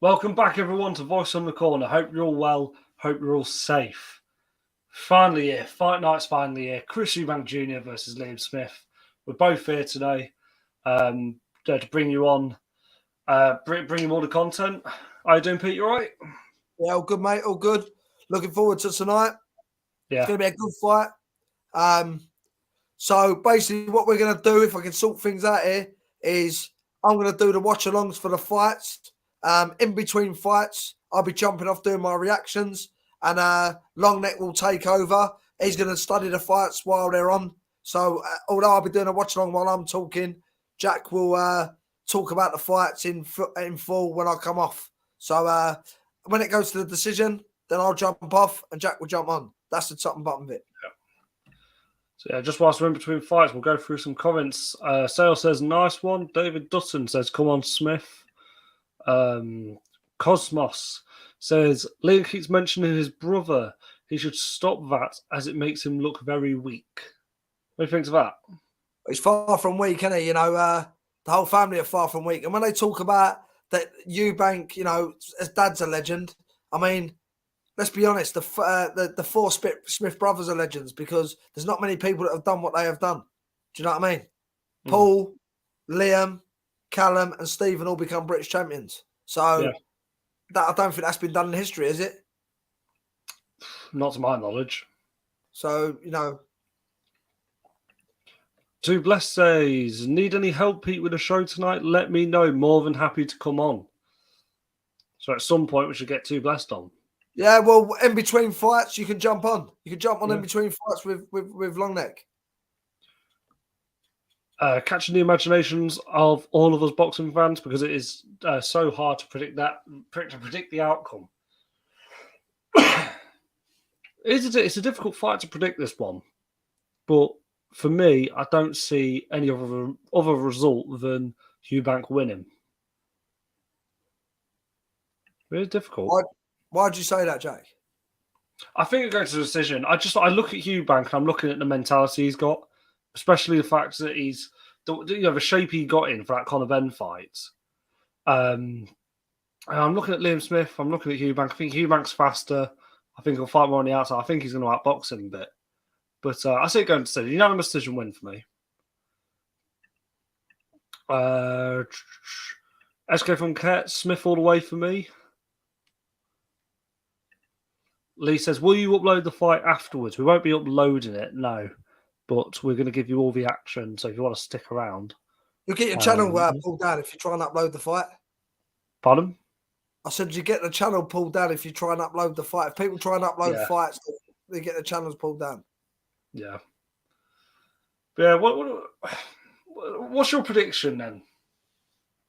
Welcome back, everyone, to Voice on the Corner. Hope you're all well. Hope you're all safe. Finally here. Fight night's finally here. Chris Eubank Jr. versus Liam Smith. We're both here today to bring you on, bring you all the content. How you doing, Pete? You all right? Yeah, all good, mate. All good. Looking forward to tonight. Yeah. It's going to be a good fight. So basically what we're going to do, if I can sort things out here, is I'm going to do the watch-alongs for the fights. In between fights, I'll be jumping off doing my reactions, and Longneck will take over. He's going to study the fights while they're on. So although I'll be doing a watch-along while I'm talking, Jack will talk about the fights in full when I come off. So when it goes to the decision, then I'll jump off and Jack will jump on. That's the top and bottom of it. Yeah. So yeah, just whilst we're in between fights, we'll go through some comments. Sale says, nice one. David Dutton says, come on, Smith. Cosmos says, Liam keeps mentioning his brother. He should stop that as it makes him look very weak. What do you think of that? He's far from weak, isn't he? You know, the whole family are far from weak. And when they talk about that Eubank, you know, as dad's a legend, I mean, let's be honest, the four Smith brothers are legends because there's not many people that have done what they have done. Do you know what I mean? Paul, Liam, Callum and Stephen all become British champions. So that, I don't think that's been done in history, is it? Not to my knowledge. So, you know. Too Blessed says, need any help, Pete, with the show tonight? Let me know. More than happy to come on. So at some point we should get Too Blessed on. Yeah, well, in between fights, you can jump on. You can jump on in between fights with Longneck. Catching the imaginations of all of us boxing fans because it is so hard to predict the outcome. It's a difficult fight to predict, this one, but for me, I don't see any other result than Eubank winning. Really difficult. Why'd you say that, Jake? I think it goes to the decision. I look at Eubank and I'm looking at the mentality he's got, especially the fact that he's the shape he got in for that Conor Ben fight. And I'm looking at Liam Smith. I'm looking at Eubank. I think Eubank's faster. I think he'll fight more on the outside. I think he's going to outbox him a bit. But I see it going to decision. Unanimous decision win for me. SK from Ket, Smith all the way for me. Lee says, will you upload the fight afterwards? We won't be uploading it, no. But we're going to give you all the action. So if you want to stick around. You'll get your channel pulled down if you try and upload the fight. Pardon? I said you get the channel pulled down if you try and upload the fight. If people try and upload fights, they get the channels pulled down. Yeah. But yeah, what's your prediction then?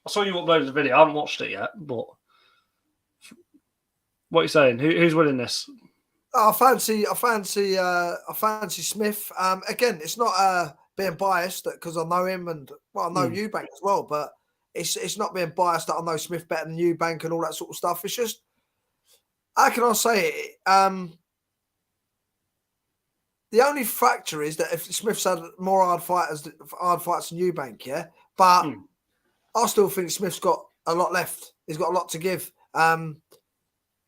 I saw you uploaded the video. I haven't watched it yet, but what are you saying? Who's winning this? I fancy Smith. Again, it's not being biased because I know him and I know Eubank as well, but it's not being biased that I know Smith better than Eubank and all that sort of stuff. It's just, how can I say it? The only factor is that if Smith's had more hard fights than Eubank, yeah, but I still think Smith's got a lot left. He's got a lot to give.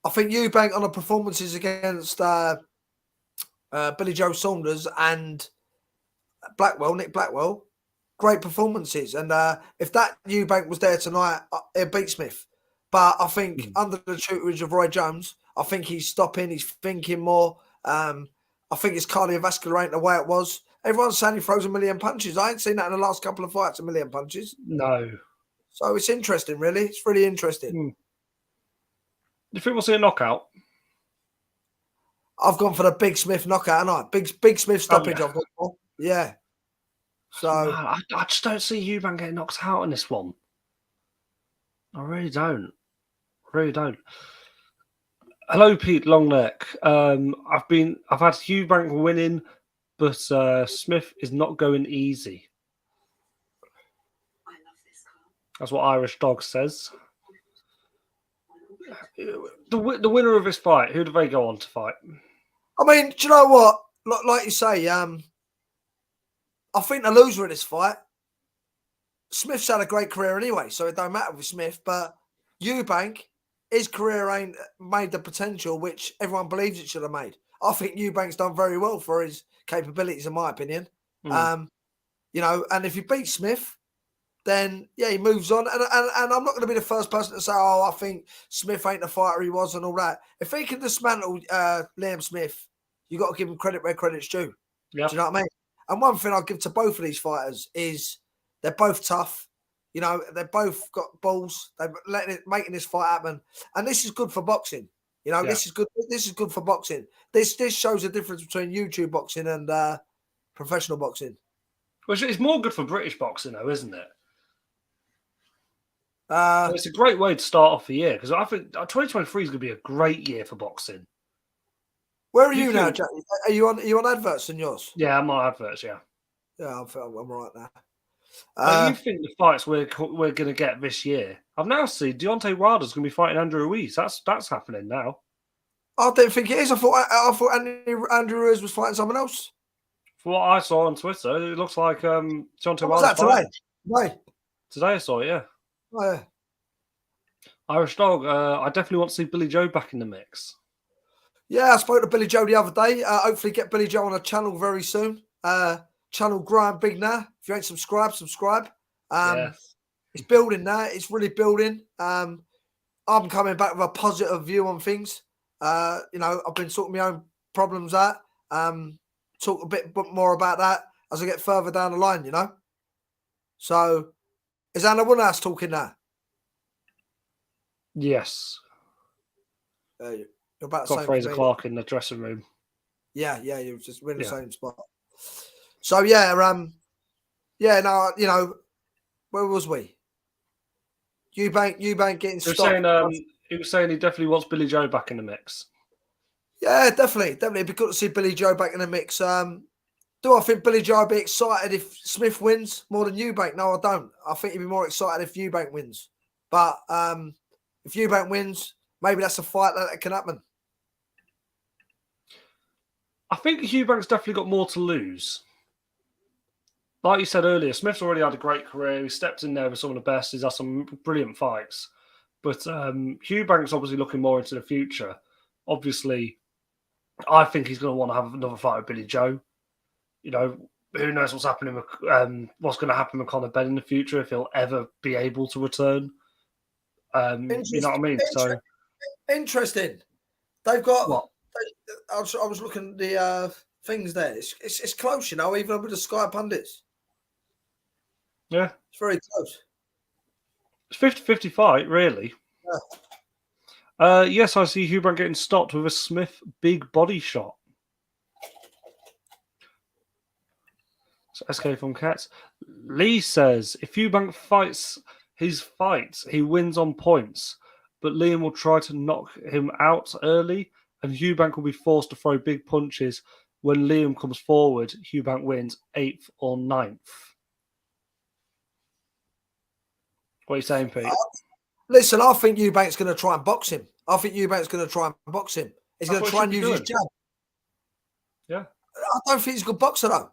I think Eubank on the performances against Billy Joe Saunders and Nick Blackwell, great performances. And if that Eubank was there tonight, he'd beat Smith. But I think under the tutelage of Roy Jones, I think he's stopping, he's thinking more. I think his cardiovascular ain't the way it was. Everyone's saying he throws a million punches. I ain't seen that in the last couple of fights, a million punches. No. So it's interesting, really. It's really interesting. Do you think we'll see a knockout? I've gone for the Big Smith knockout, haven't I? Big Smith stoppage I've gone for. Yeah. So I just don't see Eubank getting knocked out in this one. I really don't. Hello, Pete Longneck. I've had Eubank winning, but Smith is not going easy. That's what Irish Dog says. The winner of this fight, who do they go on to fight? I mean, do you know what? Like you say, I think the loser of this fight, Smith's had a great career anyway, so it don't matter with Smith. But Eubank, his career ain't made the potential which everyone believes it should have made. I think Eubank's done very well for his capabilities, in my opinion. And if he beats Smith, then he moves on. And I'm not going to be the first person to say, I think Smith ain't the fighter he was and all that. If he can dismantle Liam Smith, you got to give him credit where credit's due. Yep. Do you know what I mean? And one thing I'll give to both of these fighters is they're both tough. They've both got balls. They're making this fight happen. And this is good for boxing. This is good. This is good for boxing. This shows the difference between YouTube boxing and professional boxing. Which is more good for British boxing, though, isn't it? It's a great way to start off the year because I think 2023 is going to be a great year for boxing. Where are you now, Jack? Are you on adverts in yours? Yeah, I'm on adverts. Yeah. Yeah, I'm right now. You think the fights we're going to get this year? I've now seen Deontay Wilder's going to be fighting Andrew Ruiz. That's happening now. I don't think it is. I thought Andrew Ruiz was fighting someone else. From what I saw on Twitter, it looks like Deontay Wilder's was that today? Today I saw it, yeah. Oh, yeah. Irish Dog, I definitely want to see Billy Joe back in the mix. Yeah, I spoke to Billy Joe the other day. Hopefully get Billy Joe on a channel very soon. Channel growing big now. If you ain't subscribed. Yes. It's building now. It's really building. I'm coming back with a positive view on things. I've been sorting my own problems out. Talk a bit more about that as I get further down the line, So, is Anna Woodhouse talking now? Yes. You're about got Fraser Clark in the dressing room. Yeah, you just in the same spot. So where was we? Eubank getting stopped. He was saying he definitely wants Billy Joe back in the mix. Yeah, definitely. It'd be good to see Billy Joe back in the mix. Do I think Billy Joe would be excited if Smith wins more than Eubank? No, I don't. I think he'd be more excited if Eubank wins. But if Eubank wins, maybe that's a fight that can happen. I think Eubank's definitely got more to lose. Like you said earlier, Smith's already had a great career. He stepped in there with some of the best. He's had some brilliant fights. But Eubank's obviously looking more into the future. Obviously, I think he's going to want to have another fight with Billy Joe. Who knows what's happening with what's going to happen with Conor Benn in the future if he'll ever be able to return. You know what I mean? So interesting. They've got what? I was looking at the things there. It's close, even with the Sky pundits. Yeah, it's very close. It's 50-50 fight, really. Yeah. Yes, I see Eubank getting stopped with a Smith big body shot. So SK from Cats. Lee says, if Eubank fights his fights, he wins on points, but Liam will try to knock him out early, and Eubank will be forced to throw big punches. When Liam comes forward, Eubank wins 8th or 9th. What are you saying, Pete? Listen, I think Eubank's going to try and box him. He's going to try and try and use his jab. Yeah. I don't think he's a good boxer, though.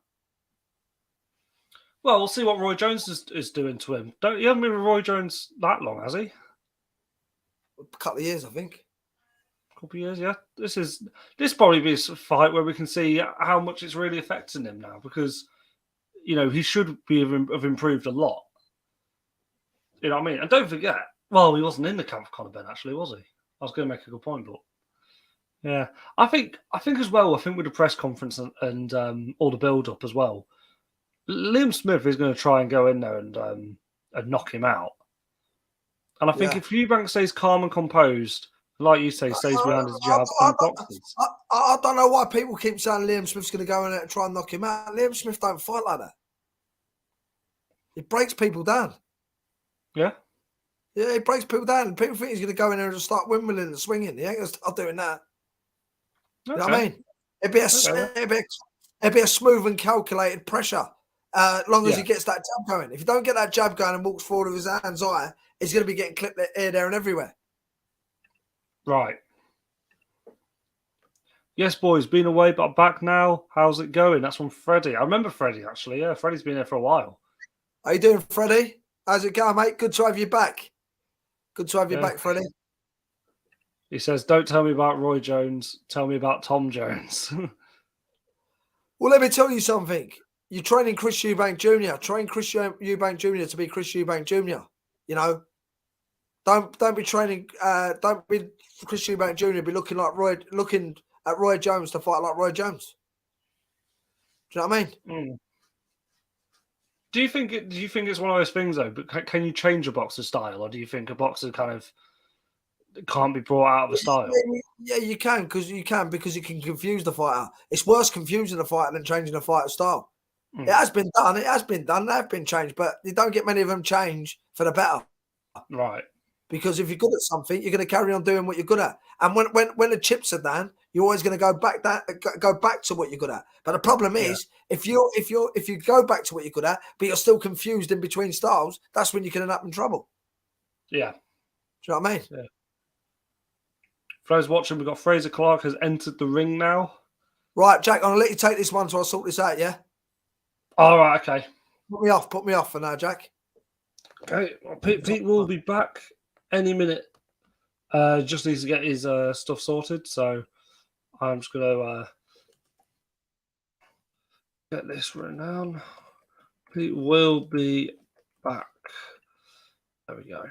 Well, we'll see what Roy Jones is doing to him. He hasn't been with Roy Jones that long, has he? A couple of years, I think. A couple of years, yeah. This probably be a fight where we can see how much it's really affecting him now, because he should be have improved a lot. You know what I mean? And don't forget, well, he wasn't in the camp for Conor Benn, actually, was he? I was going to make a good point, but yeah, I think as well. I think with the press conference and all the build up as well, Liam Smith is going to try and go in there and knock him out. And I think if Eubank stays calm and composed, like you say, stays behind his jab and boxes. I don't know why people keep saying Liam Smith's going to go in there and try and knock him out. Liam Smith don't fight like that. He breaks people down. Yeah? Yeah, he breaks people down. People think he's going to go in there and just start wimbling and swinging. He ain't going to start doing that. You know what I mean? It'd be a smooth and calculated pressure. As long as he gets that jab going. If you don't get that jab going and walks forward with his hands high, he's going to be getting clipped here, there, and everywhere. Right. Yes, boys, been away but back now. How's it going? That's from Freddie. I remember Freddie, actually. Yeah, Freddie's been here for a while. How you doing, Freddie? How's it going, mate? Good to have you back. Good to have you back, Freddie. He says, "Don't tell me about Roy Jones. Tell me about Tom Jones." Well, let me tell you something. You're training Chris Eubank Jr. Train Chris Eubank Jr. to be Chris Eubank Jr. You know, don't be training. Don't be Chris Eubank Jr. Be looking at Roy Jones to fight like Roy Jones. Do you know what I mean? Do you think it's one of those things though? But can you change a boxer's style, or do you think a boxer kind of can't be brought out of a style? Yeah, you can because you can confuse the fighter. It's worse confusing the fighter than changing the fighter's style. It has been done. They have been changed, but you don't get many of them change for the better. Right. Because if you're good at something, you're going to carry on doing what you're good at. And when the chips are down, you're always going to go back to what you're good at. But the problem is, if you go back to what you're good at, but you're still confused in between styles, that's when you can end up in trouble. Yeah. Do you know what I mean? Yeah. For those watching, we've got Fraser Clark has entered the ring now. Right, Jack, I'm going to let you take this one so I'll sort this out, yeah? All right, okay. Put me off for now, Jack. Okay, well, Pete will be back any minute. Just needs to get his stuff sorted, so I'm just going to get this written down. Pete will be back. There we go.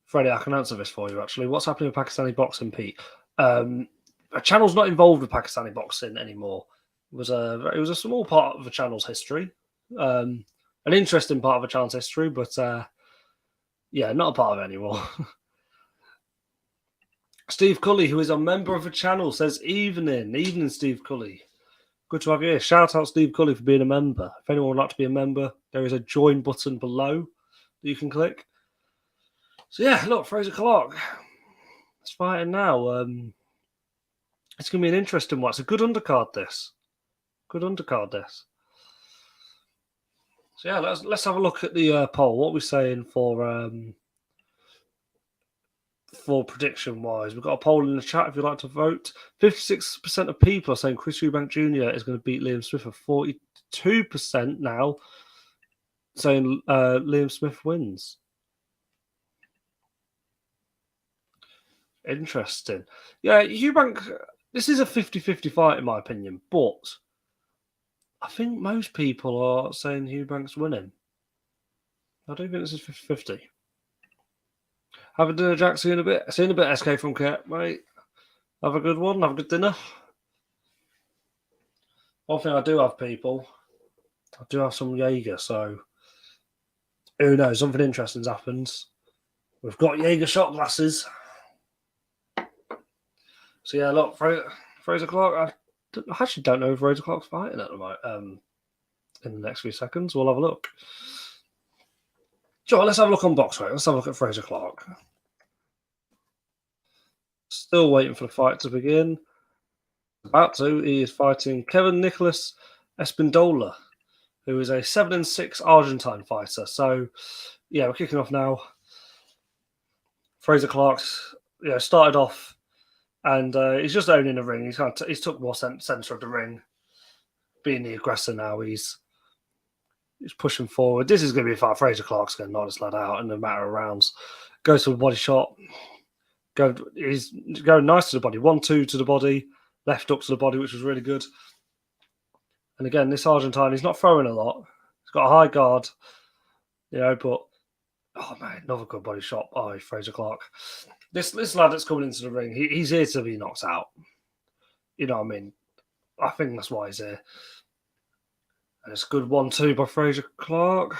Freddie, I can answer this for you, actually. What's happening with Pakistani boxing, Pete? A channel's not involved with Pakistani boxing anymore. It was a small part of the channel's history. An interesting part of the channel's history, but yeah, not a part of it anymore. Steve Cully, who is a member of the channel, says, Evening, Steve Cully. Good to have you here. Shout out Steve Cully for being a member. If anyone would like to be a member, there is a join button below that you can click. So yeah, look, Fraser Clark. It's fighting now. It's going to be an interesting one. It's a good undercard, this. So yeah, let's have a look at the poll. What are we saying for prediction wise? We've got a poll in the chat if you'd like to vote. 56% of people are saying Chris Eubank Jr. is going to beat Liam Smith. 42% now saying Liam Smith wins. Interesting. Yeah, Eubank, this is a 50-50 fight in my opinion, but I think most people are saying Eubank's winning. I don't think this is 50-50. Have a dinner, Jack. See you in a bit. See you in a bit, SK from Kurt, mate. Have a good one. Have a good dinner. One thing I do have, people, I do have some Jaeger, so who knows? Something interesting happens. We've got Jaeger shot glasses. So yeah, look, Fraser Clark. I actually don't know if Fraser Clark's fighting at the moment. In the next few seconds, we'll have a look. Sure, let's have a look on Boxrec. Let's have a look at Fraser Clark. Still waiting for the fight to begin. About to. He is fighting Kevin Nicholas Espindola, who is a 7-6 Argentine fighter. So yeah, we're kicking off now. Fraser Clark's started off. And he's just owning the ring. He's took more centre of the ring, being the aggressor now. He's pushing forward. This is going to be a fight. Fraser Clark's going to knock this lad out in a matter of rounds. Goes for a body shot. He's going nice to the body. 1-2 to the body. Left up to the body, which was really good. And again, this Argentine, he's not throwing a lot. He's got a high guard, but oh man, another good body shot by Fraser Clark. This lad that's coming into the ring, he's here to be knocked out. You know what I mean? I think that's why he's here. And it's a good 1-2 by Fraser Clark.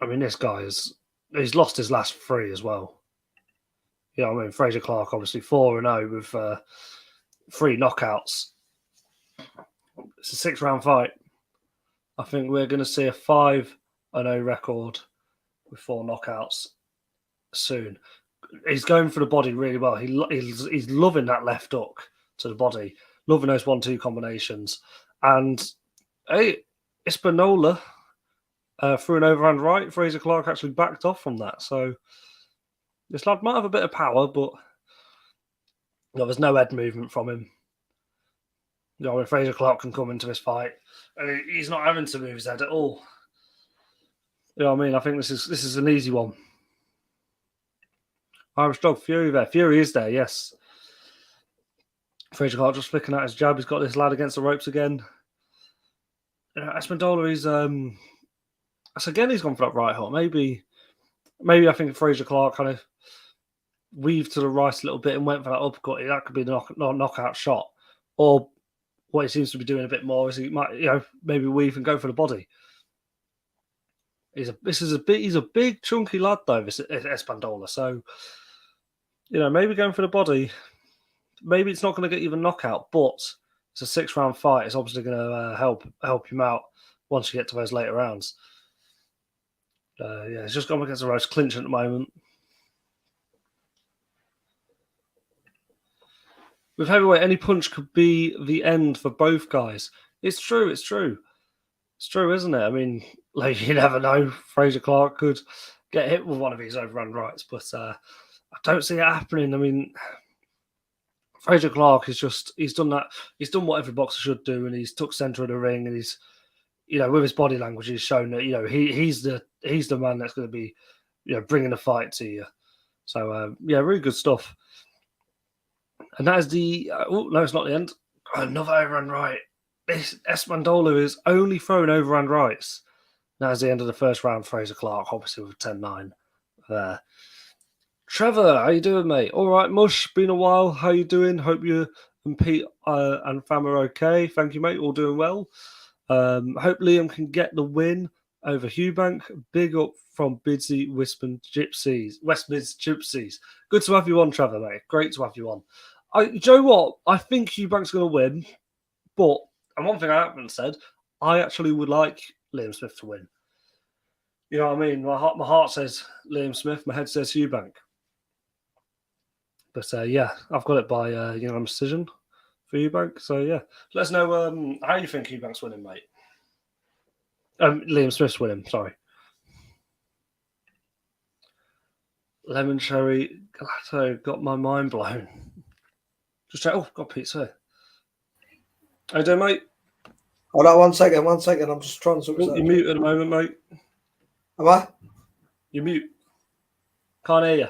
I mean, this guy he's lost his last 3 as well. You know what I mean? Fraser Clark, obviously 4-0 with 3 knockouts. It's a 6-round fight. I think we're going to see a 5-0 record with 4 knockouts soon. He's going for the body really well. He's loving that left hook to the body, loving those 1-2 combinations. And hey, Espindola threw an overhand right. Fraser Clark actually backed off from that. So this lad might have a bit of power, but there's no head movement from him. When Fraser Clark can come into this fight, and he's not having to move his head at all. You know what I mean? I think this is an easy one. Irish Dog, Fury there. Fury is there, yes. Fraser Clark just flicking out his jab. He's got this lad against the ropes again. Espindola is so again he's gone for that right hook. Maybe I think Fraser Clark kind of weaved to the right a little bit and went for that uppercut. That could be the knockout shot. Or what he seems to be doing a bit more is he might, maybe weave and go for the body. He's a big chunky lad though, this Espindola. So maybe going for the body. Maybe it's not going to get you the knockout, but it's a 6-round fight. It's obviously going to help him out once you get to those later rounds. He's just gone against the ropes, clinching at the moment. With heavyweight, any punch could be the end for both guys. It's true, isn't it? I mean, you never know. Fraser Clark could get hit with one of his overrun rights, but I don't see it happening. I mean, Fraser Clark he's done that. He's done what every boxer should do, and he's took centre of the ring, and he's, with his body language, he's shown that he's the man that's going to be, bringing the fight to you. So really good stuff. And that is the. No, it's not the end. Another overhand right. This Espindola is only throwing overhand rights. That is the end of the first round. Fraser Clark, obviously with 10-9 there. Trevor, how you doing, mate? All right, Mush. Been a while. How you doing? Hope you and Pete and fam are okay. Thank you, mate. All doing well. Hope Liam can get the win over Eubank. Big up from Bidsy West Mids Gypsies. Good to have you on, Trevor, mate. Great to have you on. You know what? I think Eubank's going to win, but and one thing I haven't said, I actually would like Liam Smith to win. You know what I mean? My heart says Liam Smith, my head says Eubank. But I've got it by unanimous decision for Eubank. So let us know how you think Eubank's winning, mate. Liam Smith's winning. Sorry. Lemon cherry gelato got my mind blown. Just check. Oh, got pizza. How you doing, mate? Hold on 1 second. I'm just trying to. You're mute at the moment, mate. Am I? You're mute. Can't hear you.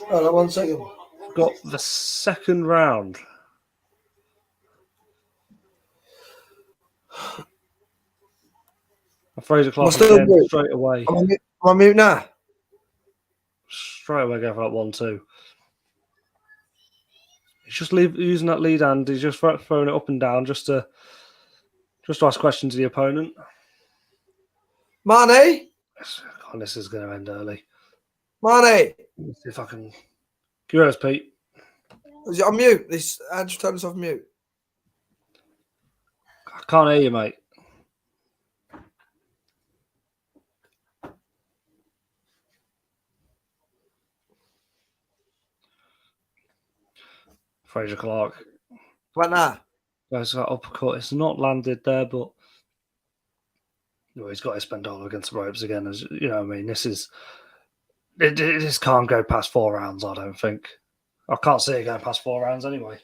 Hold on 1 second. Got the second round. Fraser Clark again, straight away. Am I mute now? Straight away go for that 1-2. He's just using that lead hand. He's just throwing it up and down just to ask questions to the opponent. Marnie? God, this is going to end early. Marnie? Let's see if I can. Curious, Pete. Is it on mute? I just turned this off mute. I can't hear you, mate. Fraser Clark. What now? Goes that uppercut. It's not landed there, but he's got his Espindola against the ropes again. As you know, what I mean, this can't go past 4 rounds. I don't think. I can't see it going past 4 rounds anyway.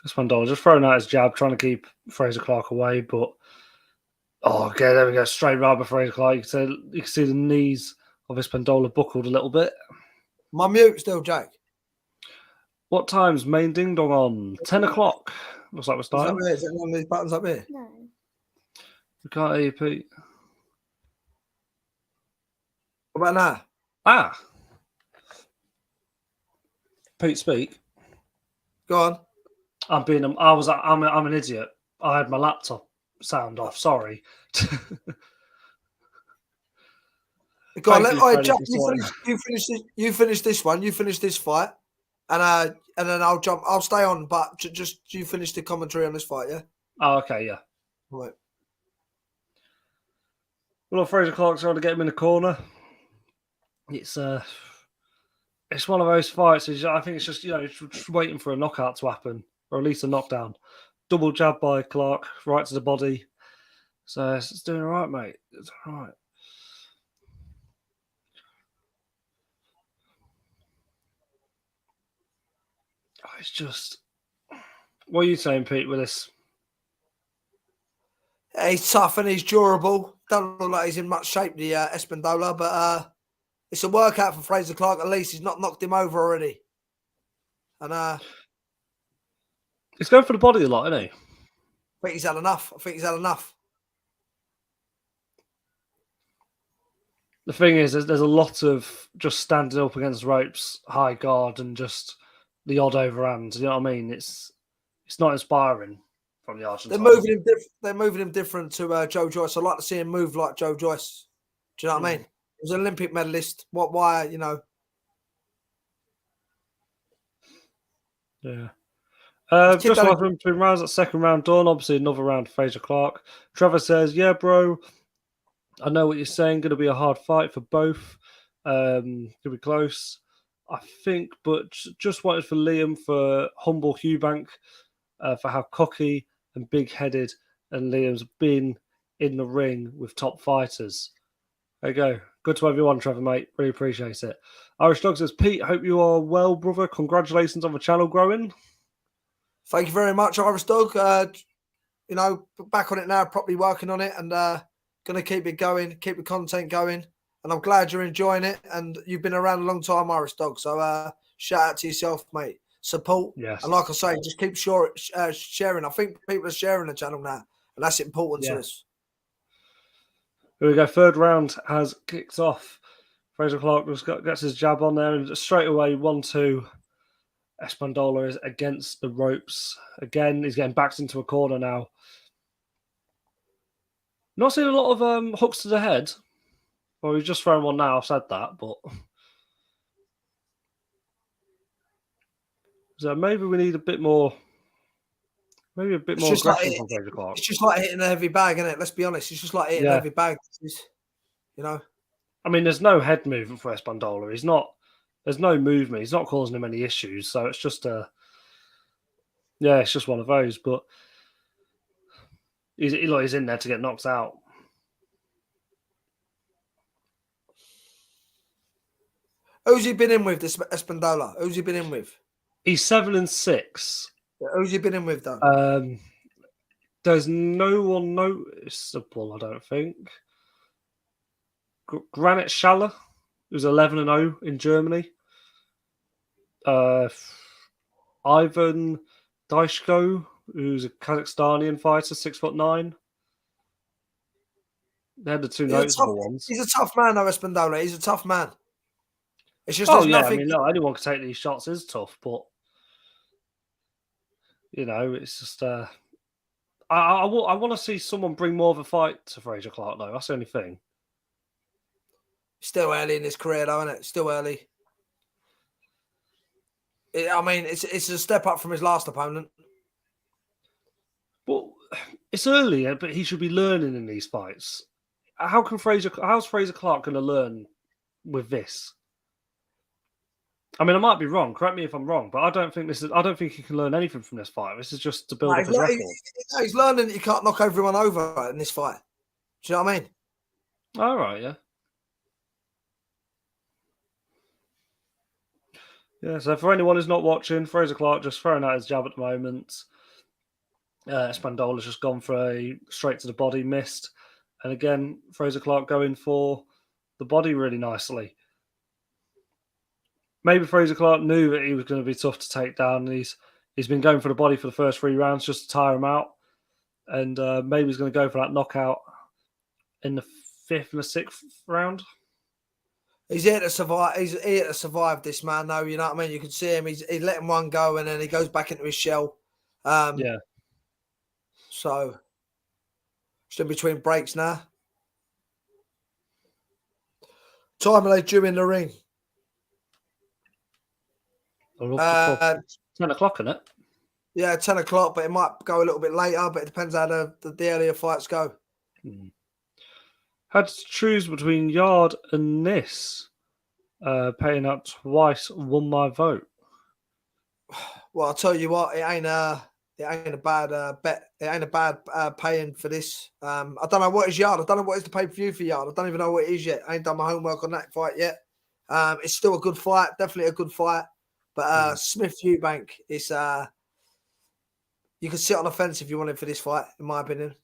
Espindola just throwing out his jab, trying to keep Fraser Clark away, but okay, there we go, straight right by Fraser Clark. You can see the knees of Espindola buckled a little bit. My mute still, Jack. What time's main ding dong on? 10 o'clock. Looks like we're starting. Is it one of these buttons up here? No. We can't hear you, Pete. What about now? Ah. Pete, speak. Go on. I'm an idiot. I had my laptop sound off. Sorry. Go on, Jack, you finish this one. You finish this fight, and then I'll jump. I'll stay on, but just you finish the commentary on this fight, yeah. Oh, okay, yeah. Right. Well, Fraser Clark's trying to get him in the corner. It's one of those fights. I think it's just waiting for a knockout to happen, or at least a knockdown. Double jab by Clark, right to the body. So it's doing all right, mate. It's all right. It's just. What are you saying, Pete, with this? He's tough and he's durable. Don't look like he's in much shape, the Espindola, but it's a workout for Fraser Clark. At least he's not knocked him over already. And he's going for the body a lot, isn't he? I think he's had enough. The thing is, there's a lot of just standing up against ropes, high guard, and just the odd overhand. You know what I mean? It's not inspiring from the Argentine. They're moving him different to Joe Joyce. I'd like to see him move like Joe Joyce. Do you know what I mean? He was an Olympic medalist. Why, you know? Yeah. Just watching between rounds, that second round done. Obviously, another round for Fraser Clark. Trevor says, "Yeah, bro, I know what you're saying. Going to be a hard fight for both. Could be close, I think. But just wanted for Liam for humble Eubank, for how cocky and big-headed and Liam's been in the ring with top fighters." There you go. Good to have you on, Trevor, mate. Really appreciate it. Irish Dog says, "Pete, hope you are well, brother. Congratulations on the channel growing." Thank you very much, Irish Dog. You know, back on it now, properly working on it, and going to keep it going, keep the content going. And I'm glad you're enjoying it. And you've been around a long time, Irish Dog. So shout out to yourself, mate. Support. Yes. And like I say, just keep sharing. I think people are sharing the channel now, and that's important to us. Here we go. Third round has kicked off. Fraser Clark just gets his jab on there, and straight away 1-2. Espindola is against the ropes. Again, he's getting backed into a corner now. Not seeing a lot of hooks to the head. Well, he's just thrown one now. I've said that, but so maybe we need a bit more. Maybe a bit more aggression from Fraser Clark. It's just like hitting a heavy bag, isn't it? Let's be honest. It's just like hitting a heavy bag. You know. I mean, there's no head movement for Espindola. He's not. There's no movement. He's not causing him any issues. So it's just it's just one of those. But he's in there to get knocked out. Who's he been in with, this Espindola? Who's he been in with? He's 7-6. Who's he been in with, though? There's no one noticeable, I don't think. Granit Schaller, who's 11-0 in Germany. Ivan Daichko, who's a Kazakhstanian fighter, 6'9". They had the two noticeable ones. He's a tough man, though, Espindola. He's a tough man. It's just I mean, no, anyone can take these shots is tough, but you know, it's just I want to see someone bring more of a fight to Fraser Clark, though. That's the only thing. Still early in his career, though, isn't it? Still early. I mean, it's a step up from his last opponent. Well, it's early, but he should be learning in these fights. How's Fraser Clark going to learn with this? I mean, I might be wrong. Correct me if I'm wrong, but I don't think he can learn anything from this fight. This is just to build up his record. He's learning that you can't knock everyone over in this fight. Do you know what I mean? All right, yeah. Yeah, so for anyone who's not watching, Fraser Clark just throwing out his jab at the moment. Espindola's just gone for a straight to the body, missed. And again, Fraser Clark going for the body really nicely. Maybe Fraser Clark knew that he was going to be tough to take down. He's been going for the body for the first 3 rounds just to tire him out. And maybe he's going to go for that knockout in the 5th and the 6th round. He's here to survive. He's here to survive this, man, though. You know what I mean? You can see him. He's letting one go and then he goes back into his shell. Yeah. So, still between breaks now. Time are they due in the ring? 10 o'clock, isn't it? Yeah, 10 o'clock, but it might go a little bit later, but it depends how the earlier fights go. Had to choose between Yard and Nis. Paying up twice, won my vote. Well, I'll tell you what, it ain't a bad bet. It ain't a bad paying for this. I don't know what is Yard. I don't know what is the pay-per-view for Yard. I don't even know what it is yet. I ain't done my homework on that fight yet. It's still a good fight, definitely a good fight. But Smith Eubank, it's you can sit on the fence if you want it for this fight, in my opinion.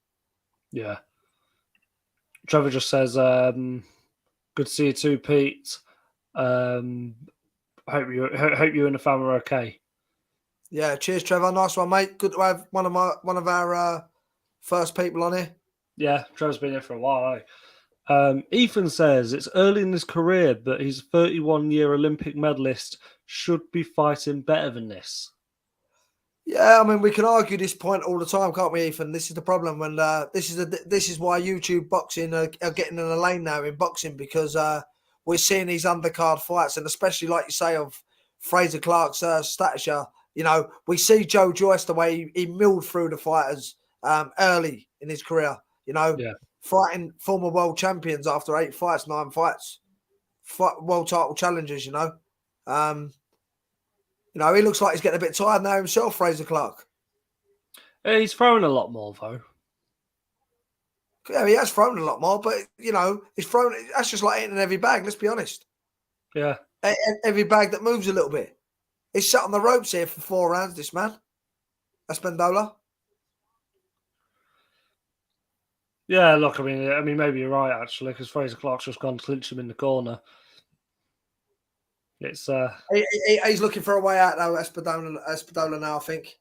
Yeah. Trevor just says, "Good to see you too, Pete. Hope you and the family are okay." Yeah, cheers, Trevor. Nice one, mate. Good to have one of our first people on here. Yeah, Trevor's been here for a while. Ethan says it's early in his career, but he's a 31-year Olympic medalist. Should be fighting better than this. Yeah, I mean, we can argue this point all the time, can't we, Ethan? This is the problem, and this is why YouTube boxing are getting in a lane now in boxing, because we're seeing these undercard fights, and especially like you say of Fraser Clark's stature. You know, we see Joe Joyce the way he milled through the fighters early in his career. You know, fighting former world champions after 8 fights, 9 fights, world title challenges. You know, he looks like he's getting a bit tired now himself, Fraser Clark. He's throwing a lot more, though. Yeah, he has thrown a lot more, but, you know, he's thrown. That's just like hitting an heavy bag, let's be honest. Yeah. Every bag that moves a little bit. He's sat on the ropes here for 4 rounds, this man. Espindola. Yeah, look, I mean, maybe you're right, actually, because Fraser Clark's just gone to clinch him in the corner. It's he's looking for a way out, though, Espindola now, I think.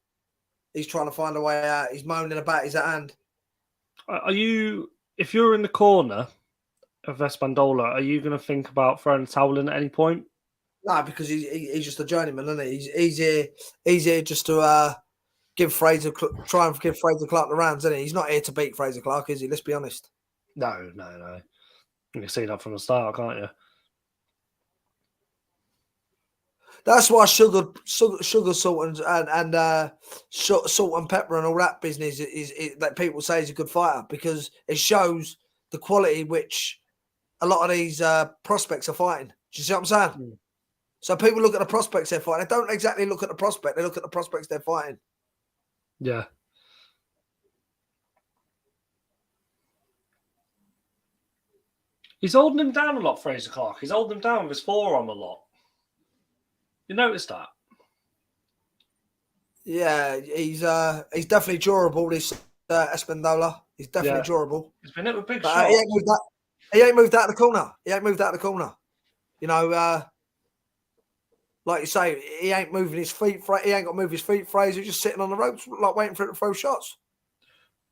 He's trying to find a way out. He's moaning about his hand. If you're in the corner of Espindola, are you going to think about throwing a towel in at any point? No, because he's just a journeyman, isn't he? He's here just to try and give Fraser Clark the rounds, isn't he? He's not here to beat Fraser Clark, is he? Let's be honest. No. You can see that from the start, can't you? That's why sugar, salt, and salt and pepper and all that business is that people say he's a good fighter, because it shows the quality which a lot of these prospects are fighting. Do you see what I'm saying? Mm. So people look at the prospects they're fighting. They don't exactly look at the prospect. They look at the prospects they're fighting. Yeah. He's holding him down a lot, Fraser Clark. He's holding him down with his forearm a lot. You noticed that? Yeah, he's definitely durable. This Espindola, he's definitely durable. He's been hit with big shots. He ain't moved out of the corner. You know, like you say, he ain't moving his feet. He ain't got to move his feet. Fraser just sitting on the ropes, like waiting for it to throw shots.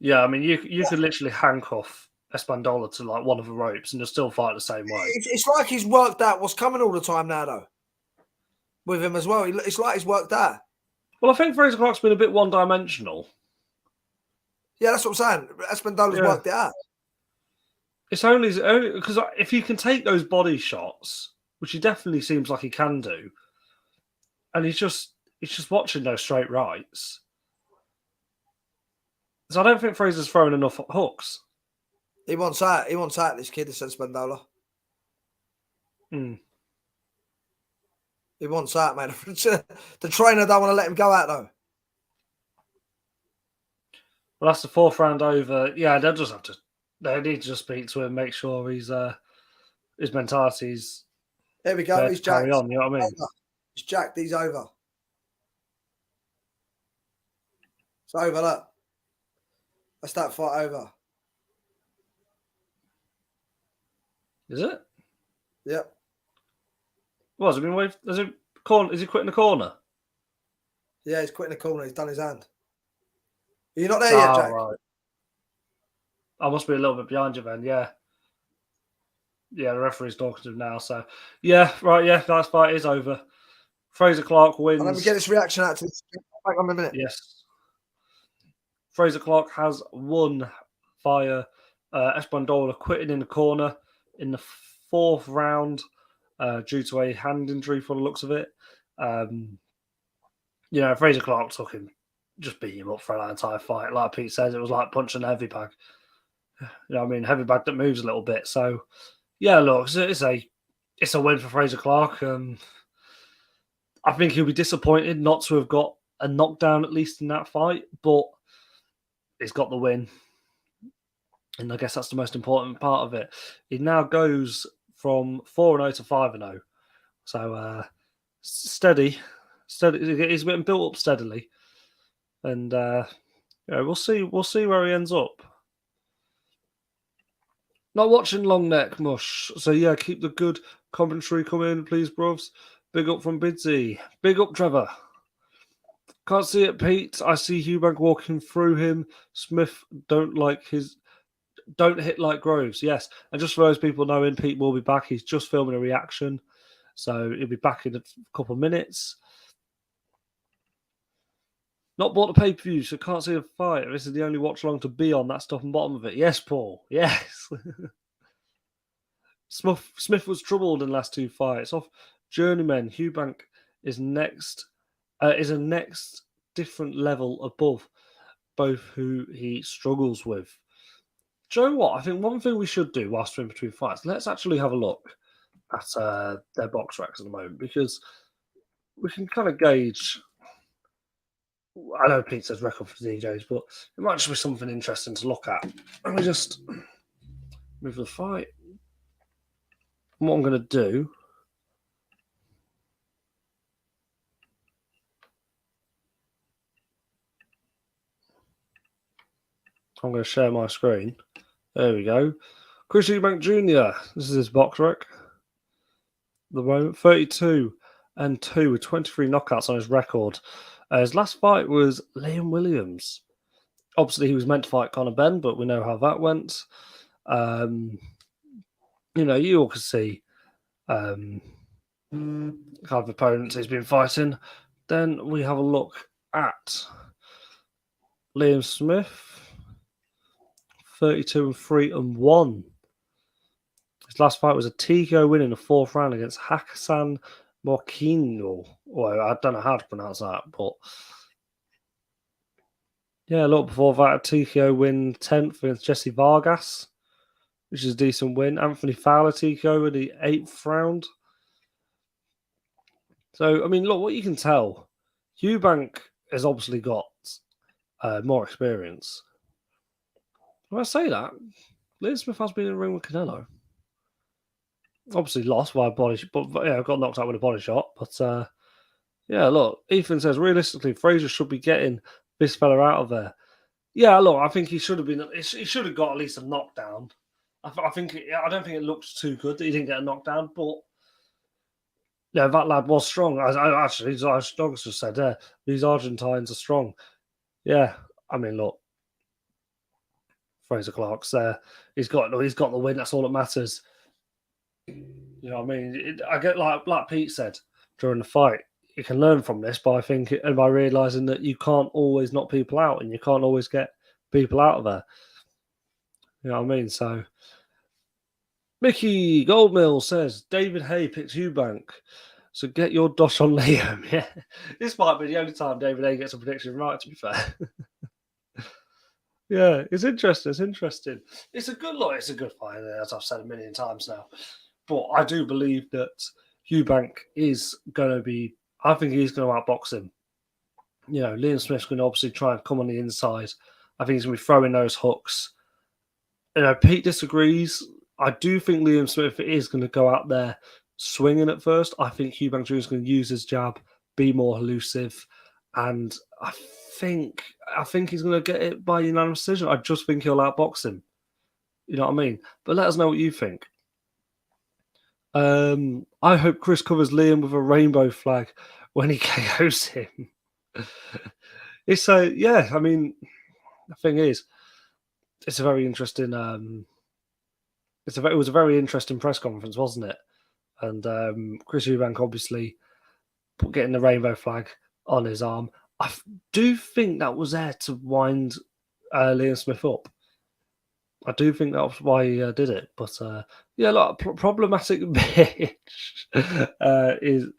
Yeah, I mean, you could literally handcuff Espindola to like one of the ropes and just still fight the same way. It's like he's worked out what's coming all the time now, though. With him as well, it's like he's worked out. Well, I think Fraser Clark's been a bit one-dimensional. Yeah, that's what I'm saying. Espindola's worked it out. It's only because if he can take those body shots, which he definitely seems like he can do, and he's just watching those straight rights. So I don't think Fraser's throwing enough hooks. He wants out. He wants out. This kid, this Espindola. He wants out, man. The trainer don't want to let him go out, though. Well, that's the 4th round over. Yeah, they'll just have to. They need to just speak to him, make sure his mentality's. There we go. He's jacked. Carry on, you know what I mean? He's jacked. He's over. It's over. Look. That's that fight over. Is it? Yep. Well, has it been waved? Is he quitting the corner? Yeah, he's quitting the corner. He's done his hand. Are you not there yet, Jack? Right. I must be a little bit behind you then, yeah. Yeah, the referee's talking to him now, so... Yeah, right, yeah, that fight is over. Fraser Clark wins. Let me get this reaction out to this. Back on a minute. Yes. Fraser Clark has won via Espindola quitting in the corner in the 4th round due to a hand injury for the looks of it. Fraser Clark took him, just beat him up for that entire fight. Like Pete says, it was like punching a heavy bag. You know what I mean? Heavy bag that moves a little bit. So, yeah, look, it's a win for Fraser Clark. I think he'll be disappointed not to have got a knockdown at least in that fight, but he's got the win. And I guess that's the most important part of it. He now goes from 4-0 to 5-0. So, steady. He's been built up steadily. And we'll see where he ends up. Not watching long neck mush. So yeah, keep the good commentary coming, please, bruvs. Big up from Bidsy. Big up, Trevor. Can't see it, Pete. I see Eubank walking through him. Smith don't hit like Groves. Yes, and just for those people knowing, Pete will be back. He's just filming a reaction, so he'll be back in a couple of minutes. Not bought the pay-per-view, so can't see the fight. This is the only watch-along to be on. That's top and bottom of it. Yes, Paul. Yes. Smith was troubled in the last two fights. Off Journeyman, Eubank is a next different level above both who he struggles with. Do you know what? I think one thing we should do whilst we're in between fights, let's actually have a look at their box racks at the moment, because we can kind of gauge. I know Pete says record for DJs, but it might just be something interesting to look at. Let me just move the fight. And what I'm going to do, I'm going to share my screen. There we go. Chris Eubank Jr. This is his box rack. The moment 32-2 with 23 knockouts on his record. His last fight was Liam Williams. Obviously, he was meant to fight Conor Benn, but we know how that went. You all can see kind of opponents he's been fighting. Then we have a look at Liam Smith, 32-3-1. His last fight was a TKO win in the fourth round against Hassan Morquino. Well, I don't know how to pronounce that, but yeah, a lot before that, a TKO win 10th against Jesse Vargas, which is a decent win. Anthony Fowler TKO in the 8th round. So, I mean, look, what you can tell, Eubank has obviously got more experience. When I say that, Liam Smith has been in the ring with Canelo. Obviously lost by a body shot, but yeah, got knocked out with a body shot. But yeah, look, Ethan says realistically, Fraser should be getting this fella out of there. Yeah, look, I think he should have been. He should have got at least a knockdown. I don't think it looked too good that he didn't get a knockdown, but yeah, that lad was strong. As Douglas just said there, these Argentines are strong. Yeah, I mean, look, Fraser Clark's there. He's got the win. That's all that matters. You know what I mean? I get like Pete said during the fight, you can learn from this by realizing that you can't always knock people out and you can't always get people out of there. You know what I mean? So Mickey Goldmill says David Hay picks Eubank. So get your dosh on Liam. Yeah. This might be the only time David Hay gets a prediction right, to be fair. Yeah, it's interesting. It's a good look. It's a good fight, as I've said a million times now. But I do believe that Eubank is going to be. I think he's going to outbox him. You know, Liam Smith's going to obviously try and come on the inside. I think he's going to be throwing those hooks. You know, Pete disagrees. I do think Liam Smith is going to go out there swinging at first. I think Eubank Jr. is going to use his jab, be more elusive, and I think he's going to get it by unanimous decision. I just think he'll outbox him. You know what I mean? But let us know what you think. I hope Chris covers Liam with a rainbow flag when he KOs him. Yeah, I mean, the thing is, it's a very interesting. It was a very interesting press conference, wasn't it? And Chris Eubank obviously getting the rainbow flag on his arm. I do think that was there to wind Liam Smith up. I do think that was why he did it. But yeah, look, problematic bitch is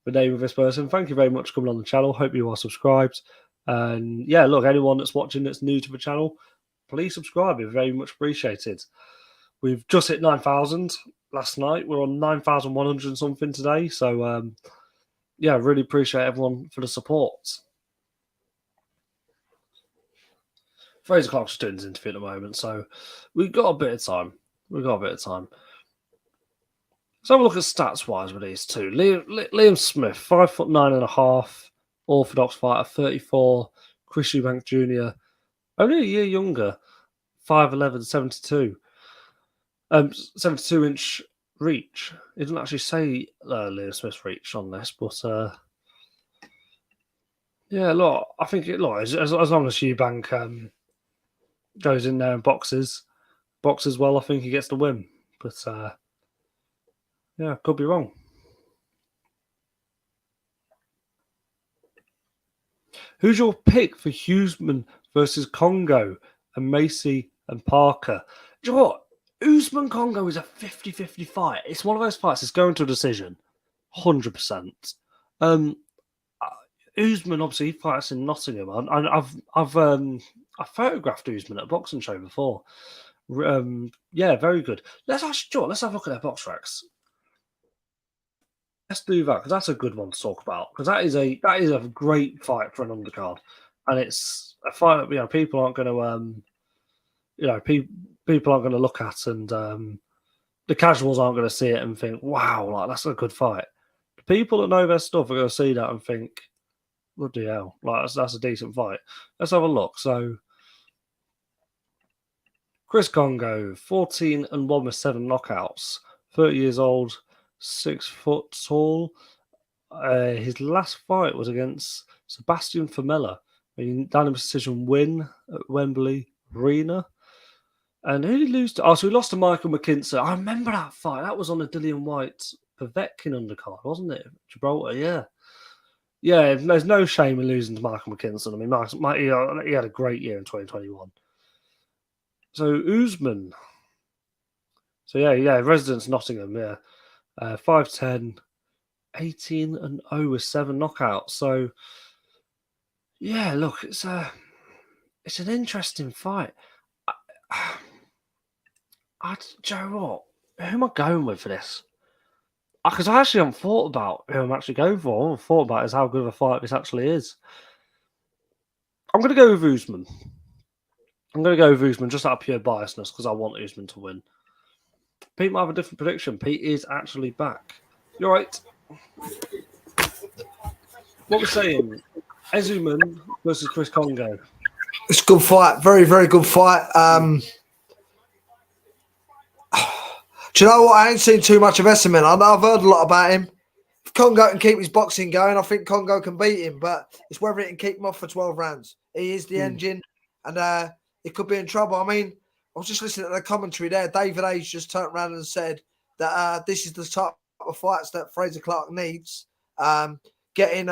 the name of this person. Thank you very much for coming on the channel. Hope you are subscribed. And yeah, look, anyone that's watching that's new to the channel, please subscribe. It's very much appreciated. We've just hit 9,000 last night. We're on 9,100 and something today. So yeah, really appreciate everyone for the support. Fraser Clark's doing his interview at the moment, so we've got a bit of time. Let's have a look at stats-wise with these two. Liam Smith, 5'9.5", orthodox fighter, 34. Chris Eubank Jr., only a year younger, 5'11", 72. 72-inch reach. It doesn't actually say Liam Smith's reach on this, but yeah, look, I think as long as Eubank goes in there and boxes well, I think he gets the win. But yeah, could be wrong. Who's your pick for Azuman versus Congo and Massey and Parker? Do you know what? Azuman Congo is a 50-50 fight. It's one of those fights that's going to a decision, 100%. Azuman obviously he fights in Nottingham, and I've photographed Azuman at a boxing show before. Yeah, very good. Let's have a look at their box racks. Let's do that because that's a good one to talk about because that is a great fight for an undercard, and it's a fight that people aren't going to people aren't going to look at, and the casuals aren't going to see it and think, wow, like that's a good fight. The people that know their stuff are going to see that and think, bloody hell, like that's a decent fight. Let's have a look. So Chris Congo, 14-1 with 7 knockouts, 30 years old, 6 foot tall. His last fight was against Sebastian Famella, a unanimous decision win at Wembley Arena. And who did he lose to? Oh, so he lost to Michael McKinson. I remember that fight. That was on the Dillian White Povetkin undercard, wasn't it? Gibraltar, yeah. Yeah, there's no shame in losing to Michael McKinson. I mean, he had a great year in 2021. So Azuman. So yeah, residence Nottingham, yeah. 5'10", 18-0 with 7 knockouts. So yeah, look, it's an interesting fight. Do you know what? Who am I going with for this? Because I actually haven't thought about who I'm actually going for. All I've thought about is how good of a fight this actually is. I'm going to go with Azuman. I'm going to go with Azuman just out of pure biasness because I want Azuman to win. Pete might have a different prediction. Pete is actually back. You're right. What we're saying, Azuman versus Chris Congo. It's a good fight. Very, very good fight. Do you know what? I ain't seen too much of Espindola. I know I've heard a lot about him. If Congo can keep his boxing going, I think Congo can beat him. But it's whether it can keep him off for 12 rounds. He is the engine, and he could be in trouble. I mean, I was just listening to the commentary there. David Hayes just turned around and said that this is the type of fights that Fraser Clark needs. Getting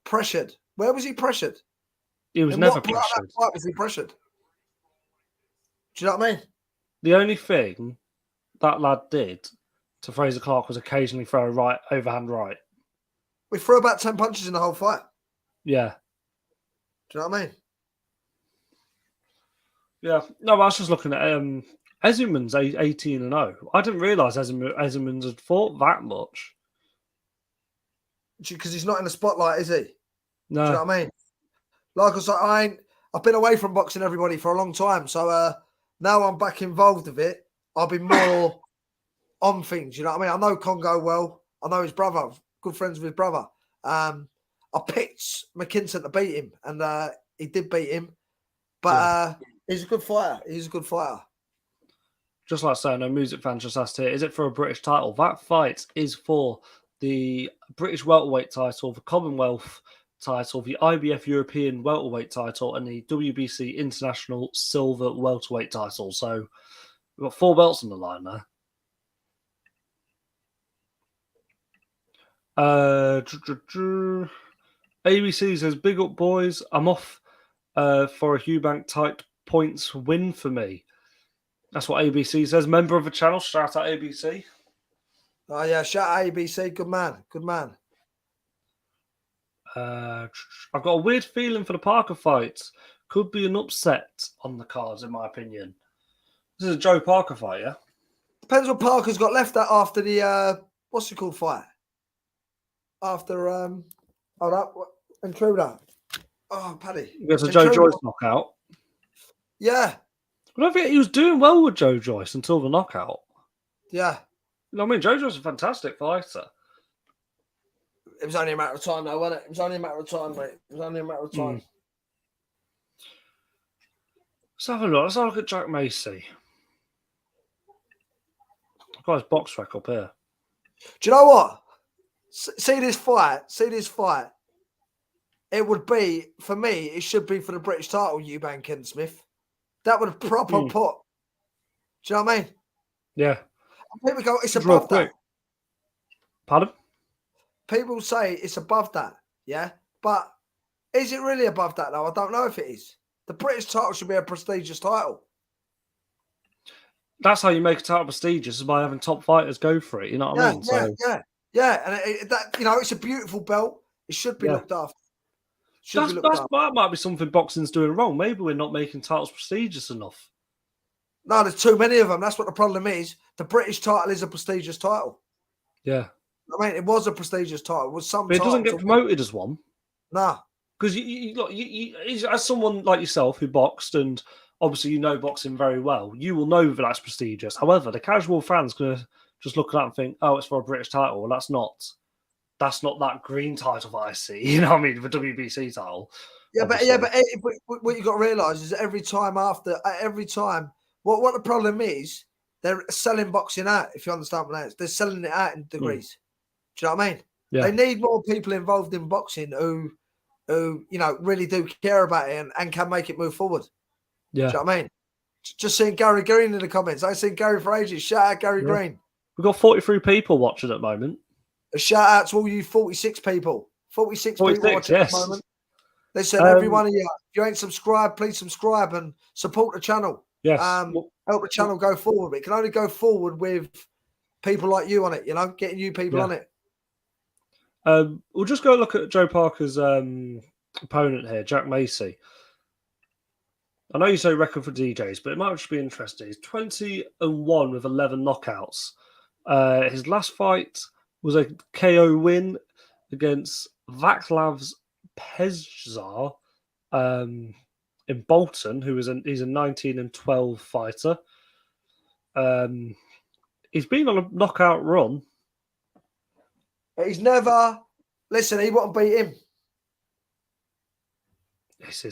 pressured. Where was he pressured? He was never pressured. Why was he pressured? Do you know what I mean? The only thing that lad did to Fraser Clark was occasionally throw a overhand right. We threw about 10 punches in the whole fight. Yeah. Do you know what I mean? Yeah. No, I was just looking at Azuman's 18-0. I didn't realise Azuman's had fought that much. Because he's not in the spotlight, is he? No. Do you know what I mean? Like I said, I've been away from boxing everybody for a long time. So now I'm back involved with it. I'll be more on things. You know what I mean? I know Congo well. I know his brother. Good friends with his brother. I picked McKinson to beat him, and he did beat him. But he's a good fighter. He's a good fighter. Just like saying, no music fan just asked here, is it for a British title? That fight is for the British welterweight title, the Commonwealth title, the IBF European welterweight title, and the WBC International Silver welterweight title. So we've got 4 belts on the line there. ABC says, big up, boys. I'm off for a Eubank type points win for me. That's what ABC says. Member of the channel. Shout out ABC. Oh, yeah. Shout out ABC. Good man. Good man. I've got a weird feeling for the Parker fight. Could be an upset on the cards, in my opinion. This is a Joe Parker fight, yeah? Depends what Parker's got left after the, what's it called fight? After, Intruder. Oh, Paddy. There's a Joe Joyce knockout. Yeah. But I think he was doing well with Joe Joyce until the knockout. Yeah. You know what I mean? Joe Joyce is a fantastic fighter. It was only a matter of time, though, wasn't it? It was only a matter of time, mate. It was only a matter of time. Let's have a look. Let's have a look at Jack Massey. got his box rec up here. Do you know what? See this fight. It would be, for me, it should be for the British title, Eubank and Smith. That would proper put. Do you know what I mean? Yeah. People go, it's Real above quick. that. Pardon? People say it's above that, yeah? But is it really above that, though? I don't know if it is. The British title should be a prestigious title. That's how you make a title prestigious, is by having top fighters go for it. You know what I mean? Yeah. And that, it's a beautiful belt. It should be looked after. That might be something boxing's doing wrong. Maybe we're not making titles prestigious enough. No, there's too many of them. That's what the problem is. The British title is a prestigious title. Yeah. I mean, it was a prestigious title. It was some. But it doesn't get promoted as one. Nah. Because as someone like yourself who boxed, and obviously you know boxing very well, you will know that that's prestigious. However, the casual fan's going to just look at that and think, oh, it's for a British title. Well, that's not that green title that I see. You know what I mean? The WBC title. But what you got to realise is every time, what the problem is, they're selling boxing out, if you understand what I mean. They're selling it out in degrees. Do you know what I mean? Yeah. They need more people involved in boxing who really do care about it and can make it move forward. Yeah. Do you know what I mean? Just seeing Gary Green in the comments. I seen Gary for ages. Shout out Gary Green. We've got 43 people watching at the moment. A shout out to all you 46 people. 46 people watching at the moment. Listen, every one of you, if you ain't subscribed, please subscribe and support the channel. Yes. Help the channel go forward. It can only go forward with people like you on it, getting you people on it. We'll just go look at Joe Parker's opponent here, Jack Massey. I know you say record for DJs, but it might just be interesting. He's 20-1 with 11 knockouts. His last fight was a KO win against Vaclav's Pezar in Bolton, he's a 19-12 fighter. He's been on a knockout run. He's never. Listen, he won't beat him. It's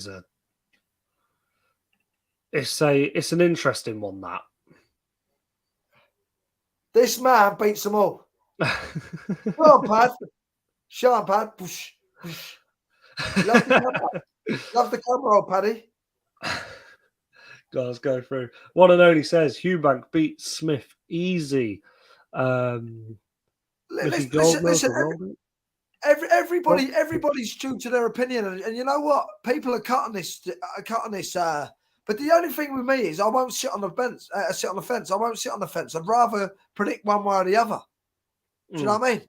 an interesting one, that. This man beats them all. Go on, Pad. Show on, Pad. Push, push. Love the camera. Love the camera, old Paddy. Let's go through. One and only says Eubank beats Smith easy. Listen, everybody's true to their opinion, and you know what? People are cutting this. But the only thing with me is I won't sit on the fence. I won't sit on the fence. I'd rather predict one way or the other. Do you know what I mean?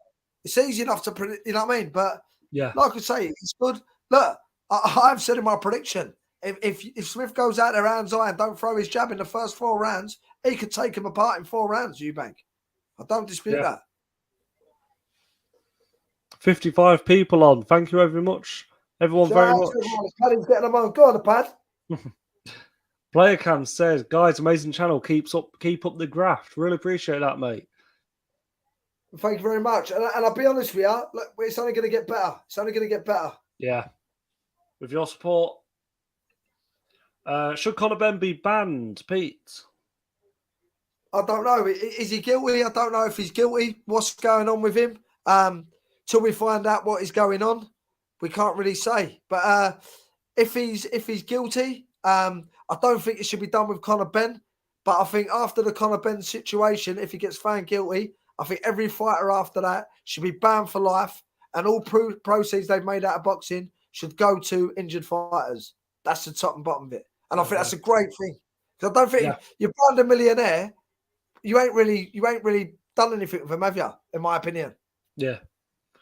It's easy enough to predict. You know what I mean? But like I say, it's good. Look, I've said in my prediction, if Smith goes out there hands high and don't throw his jab in the first 4 rounds, he could take him apart in 4 rounds. Eubank, I don't dispute that. 55 people on. Thank you very much, everyone. Very much. Paddy's getting them on. Go on, Pad. Player Cam says, guys, amazing channel. Keep up the graft. Really appreciate that, mate. Thank you very much. And I'll be honest with you, look, it's only going to get better. It's only going to get better. Yeah. With your support. Should Conor Benn be banned, Pete? I don't know. Is he guilty? I don't know if he's guilty. What's going on with him? Till we find out what is going on, we can't really say. But if he's guilty, I don't think it should be done with Conor Benn. But I think after the Conor Benn situation, if he gets found guilty, I think every fighter after that should be banned for life, and all proceeds they've made out of boxing should go to injured fighters. That's the top and bottom of it. And I think that's a great thing. Because I don't think you're banned a millionaire, you ain't really done anything with him, have you? In my opinion. Yeah.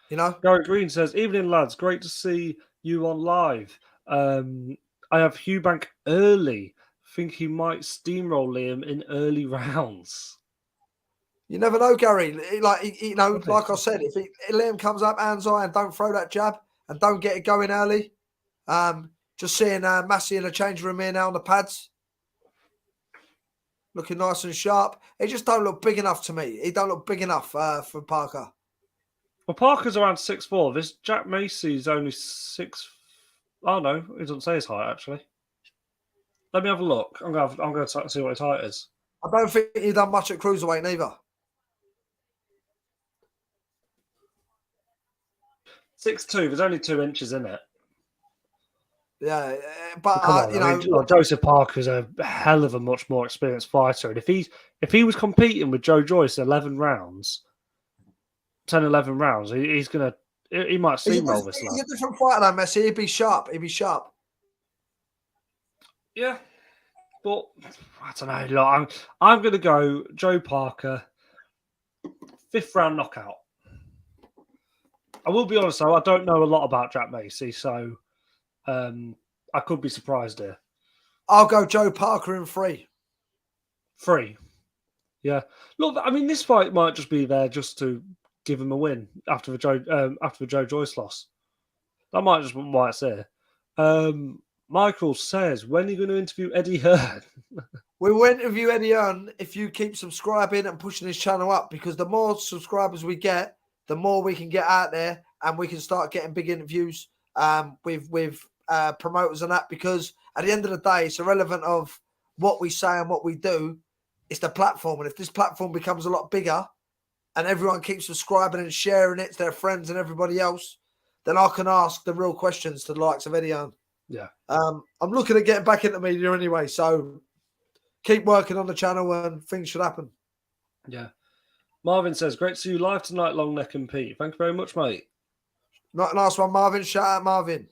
You know? Gary Green says, evening lads, great to see you on live. I have Eubank early. Think he might steamroll Liam in early rounds. You never know, Gary. Like I said, if Liam comes up hands high and don't throw that jab and don't get it going early, just seeing Massey in the change room here now on the pads, looking nice and sharp. He just don't look big enough to me. He don't look big enough for Parker. Well, Parker's around 6'4". This Jack Massey's only 6. Oh no, he doesn't say his height actually. Let me have a look. I'm going to see what his height is. I don't think he's done much at cruiserweight neither. 6'2". There's only 2 inches in it. Yeah, but Come on, you I know, mean, like, Joseph Parker's a hell of a much more experienced fighter, and if he was competing with Joe Joyce 11 rounds, 10, 11 rounds, he's gonna he might steamroll this lad. he's a different fighter though, Massey. He'd be sharp. He'd be sharp. Yeah, but I don't know. Like, I'm gonna go Joe Parker, 5th round knockout. I will be honest though, I don't know a lot about Jack Massey, so I could be surprised here. I'll go Joe Parker in 3. 3. Yeah. Look, I mean, this fight might just be there just to give him a win after the Joe Joyce loss. That might just be why it's there. Michael says, when are you going to interview Eddie Hearn? We will interview Eddie Hearn if you keep subscribing and pushing his channel up, because the more subscribers we get, the more we can get out there and we can start getting big interviews with promoters and that, because at the end of the day, it's irrelevant of what we say and what we do. It's the platform. And if this platform becomes a lot bigger and everyone keeps subscribing and sharing it to their friends and everybody else, then I can ask the real questions to the likes of Eddie Hearn. Yeah. I'm looking at getting back into media anyway, so keep working on the channel and things should happen. Yeah. Marvin says, great to see you live tonight, Long Neck and Pete. Thank you very much, mate. Nice one, Marvin. Shout out, Marvin.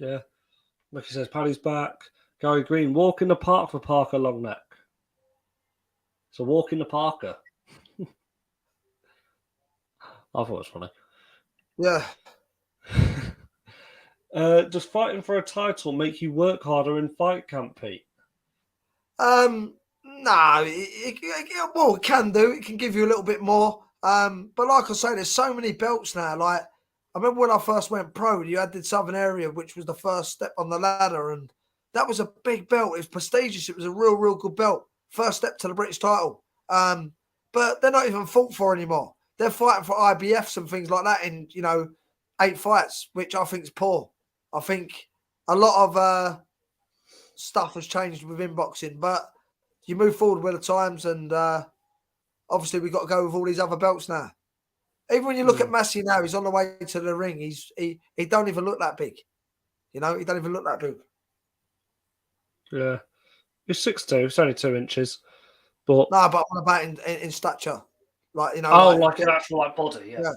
Yeah. Mickey says, Paddy's back. Gary Green, walk in the park for Parker Long Neck. So walk in the Parker. I thought it was funny. Yeah. Does fighting for a title make you work harder in fight camp, Pete? No, well, it can do. It can give you a little bit more. But like I say, there's so many belts now. Like, I remember when I first went pro, you had the Southern Area, which was the first step on the ladder, and that was a big belt. It was prestigious. It was a real, real good belt. First step to the British title. But they're not even fought for anymore. They're fighting for IBFs and things like that in, 8 fights, which I think is poor. I think a lot of stuff has changed within boxing, but you move forward with the times, and obviously we've got to go with all these other belts now. Even when you look at Massey now, he's on the way to the ring. He don't even look that big. He don't even look that big. Yeah. He's 6'2", it's only 2 inches. But no, but what about in stature? Like, like an actual body, yeah.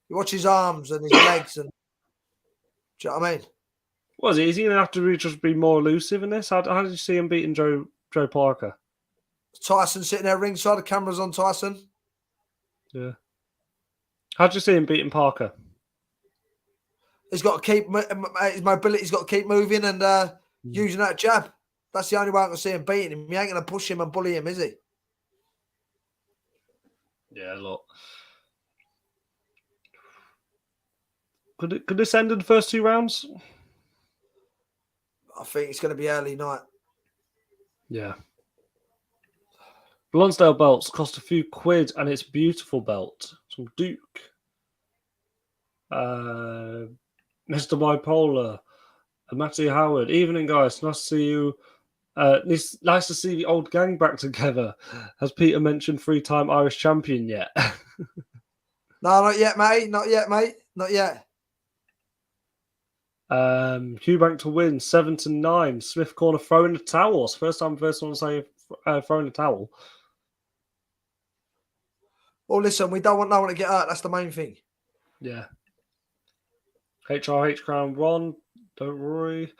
You watch his arms and his legs, and do you know what I mean? Was he? Is he going to have to just be more elusive in this? How did you see him beating Joe Parker? Tyson sitting there ringside, the camera's on Tyson. Yeah. How did you see him beating Parker? He's got to keep his mobility. He's got to keep moving and using that jab. That's the only way I can see him beating him. He ain't going to push him and bully him, is he? Yeah, look. Could this end in the first 2 rounds? I think it's going to be early night. Yeah. Lonsdale belts cost a few quid, and it's a beautiful belt. It's from Duke. Mr. Bipolar. Matty Howard. Evening, guys. Nice to see you. Nice to see the old gang back together. Has Peter mentioned 3-time Irish champion yet? No, not yet, mate. Not yet, mate. Not yet. Eubank to win 7-9. Smith corner throwing the towel. It's the first time first one to say throwing the towel. Well, listen, we don't want no one to get hurt. That's the main thing. Yeah. HRH Crown 1. Don't worry.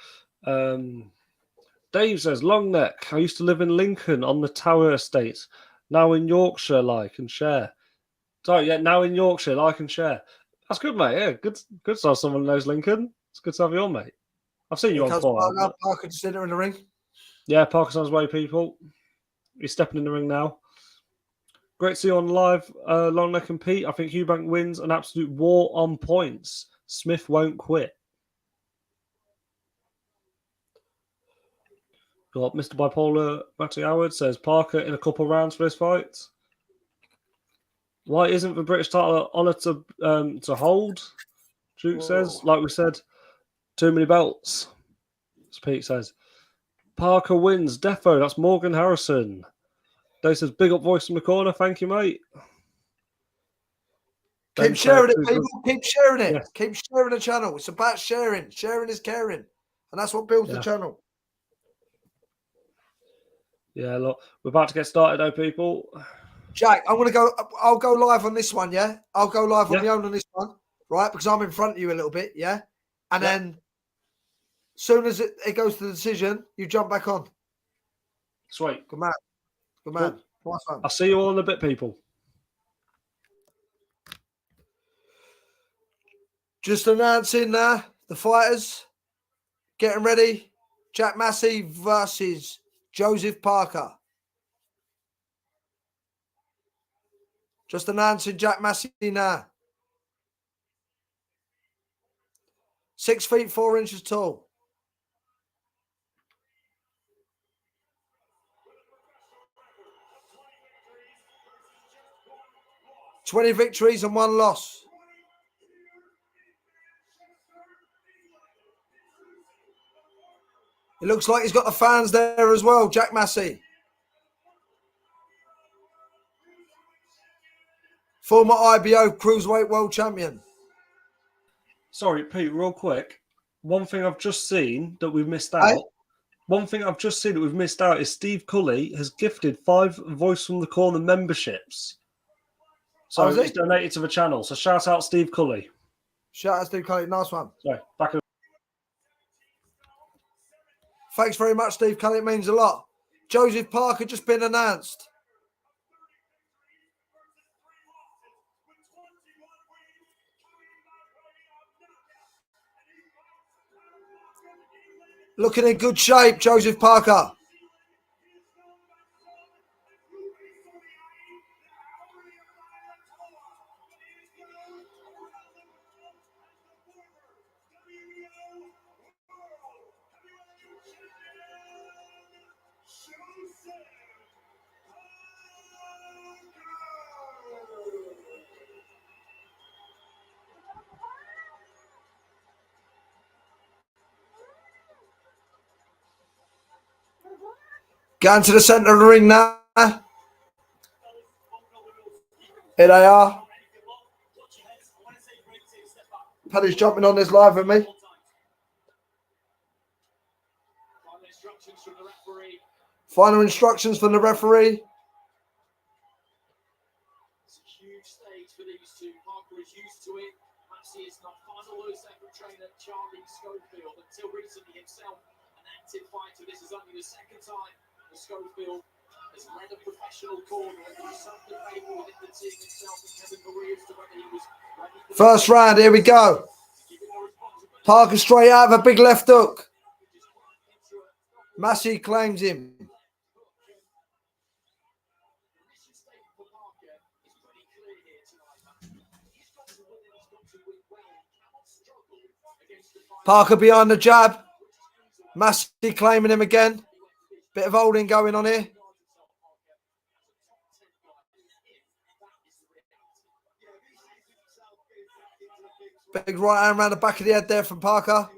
Dave says, Long Neck. I used to live in Lincoln on the Tower Estate. Now in Yorkshire, like and share. Sorry, yeah, now in Yorkshire, like and share. That's good, mate. Yeah, good to have someone who knows Lincoln. It's good to have you on, mate. I've seen you on before. Parker just in the ring. Yeah, Parker's on his way, people. He's stepping in the ring now. Great to see you on live, Long Neck and Pete. I think Eubank wins an absolute war on points. Smith won't quit. Got Mr. Bipolar Matty Howard says Parker in a couple rounds for this fight. Why isn't the British title honour to hold? Duke says, like we said, too many belts. As Pete says, Parker wins. Defo, that's Morgan Harrison. Dave says, big up voice from the corner. Thank you, mate. Keep sharing it, people. Keep sharing it. Yes. Keep sharing the channel. It's about sharing. Sharing is caring. And that's what builds the channel. Yeah, look, we're about to get started, though, people. Jack, I'm gonna go. I'll go live on this one. Yeah, I'll go live on my own on this one, right? Because I'm in front of you a little bit. Yeah, and then as soon as it goes to the decision, you jump back on. Sweet. Good man. Good man. Nice one. I'll see you all in a bit, people. Just announcing the fighters getting ready. Jack Massey versus Joseph Parker. Just announcing Jack Massey now. 6 feet 4 inches tall. $20 victories and 1 loss. It looks like he's got the fans there as well, Jack Massey. Former IBO Cruiserweight World Champion. Sorry, Pete, real quick. One thing I've just seen that we've missed out. One thing I've just seen that we've missed out is Steve Cully has gifted 5 Voice from the Corner memberships. So he's donated to the channel. So shout out Steve Cully. Shout out Steve Cully. Nice one. Sorry, back. Thanks very much, Steve Cully. It means a lot. Joseph Parker just been announced. Looking in good shape, Joseph Parker. Going to the centre of the ring now. Here they are. Paddy's jumping on this live with me. Final instructions from the referee. It's a huge stage for these two. Parker is used to it. Massey is not final words there from trainer Charlie Schofield. Until recently himself an active fighter. This is only the second time that Schofield has led a professional corner. Something able within the team himself and Kevin Maria as to whether he was ready. First round, here we go. Parker straight out of a big left hook. Massey claims him. Parker behind the jab. Massey claiming him again. Bit of holding going on here. Big right hand around the back of the head there from Parker.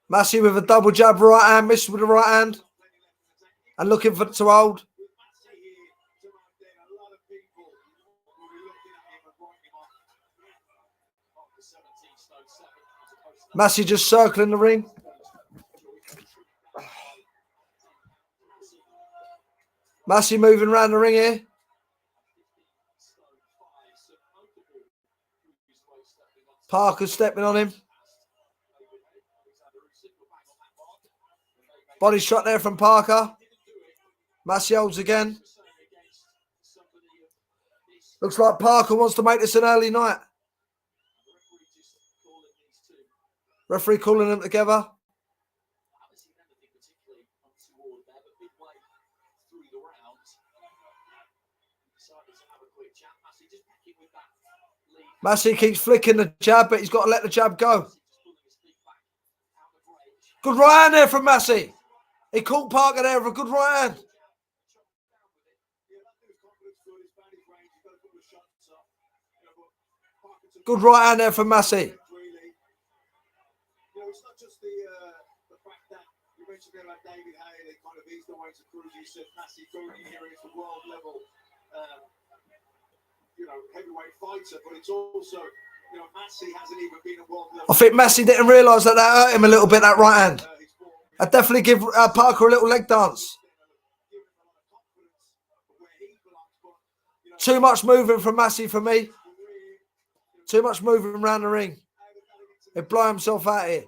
Massey with a double jab right hand, missed with the right hand. And looking for to hold. Massey just circling the ring. Massey moving around the ring here. Parker stepping on him. Body shot there from Parker. Massey holds again. Looks like Parker wants to make this an early night. Referee calling them together. Massey keeps flicking the jab, but he's got to let the jab go. Good right hand there from Massey. He caught Parker there with a good right hand. Good right hand there from Massey. It's not just the fact that you mentioned about David Hay, they kind of he's the way to prove himself. Massey going in here at the world level, heavyweight fighter, but it's also, Massey hasn't even been at world level. I think Massey didn't realise that hurt him a little bit, that right hand. I'd definitely give Parker a little leg dance. Too much moving from Massey for me. Too much moving around the ring. He'd blow himself out here.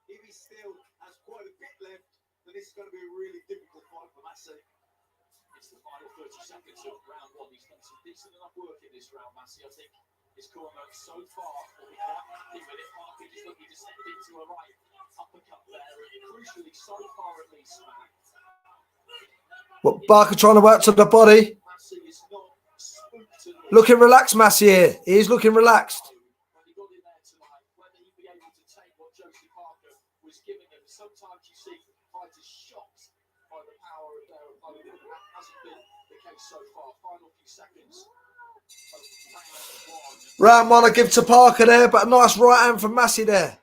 If he still has quite a bit left, then this is going to be a really difficult fight for Massey. It's the final 30 seconds of round one. He's done some decent enough work in this round, Massey. I think his corner so far will be quite happy with it. Parker just looking to send it into a right uppercut there, and crucially, so far at least, smacked. What, Barker trying to work to the body? Massey is not spooked. Looking relaxed, Massey here. He is looking relaxed. Sometimes you see fighters shocked by the power of their opponent. That hasn't been the case so far. Final few seconds. Round one I give to Parker there, but a nice right hand from Massey there.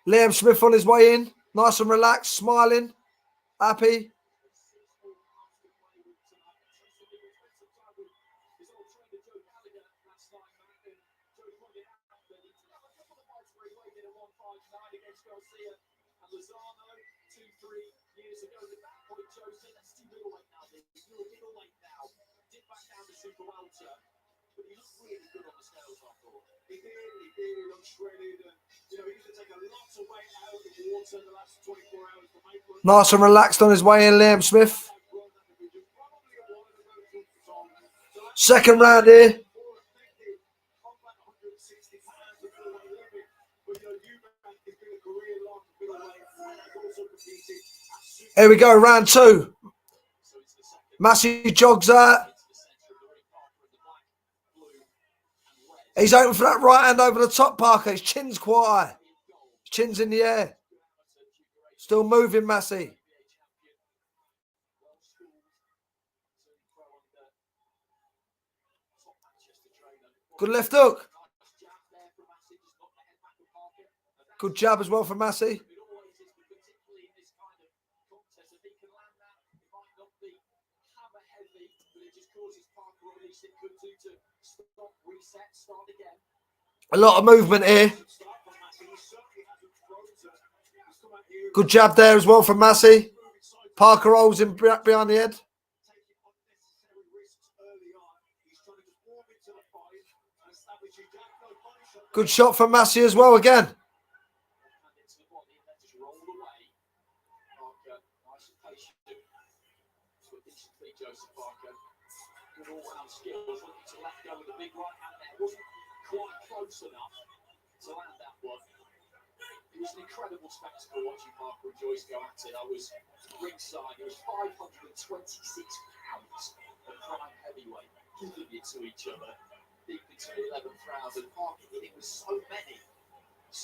Liam Smith on his way in. Nice and relaxed, smiling, happy. Nice and relaxed on his way in, Liam Smith. Second round here. Here we go, round two. Massey jogs out. He's open for that right hand over the top, Parker. His chin's quite high. His chin's in the air. Still moving, Massey. Good left hook. Good jab as well from Massey. A lot of movement here. Good jab there as well from Massey. Parker rolls him behind the head. Good shot from Massey as well again. Close enough to land that one. It was an incredible spectacle watching Parker and Joyce go at it. I was ringside. It was 526 pounds of prime heavyweight giving it to each other deep into the 11th round, and Parker hitting with so many.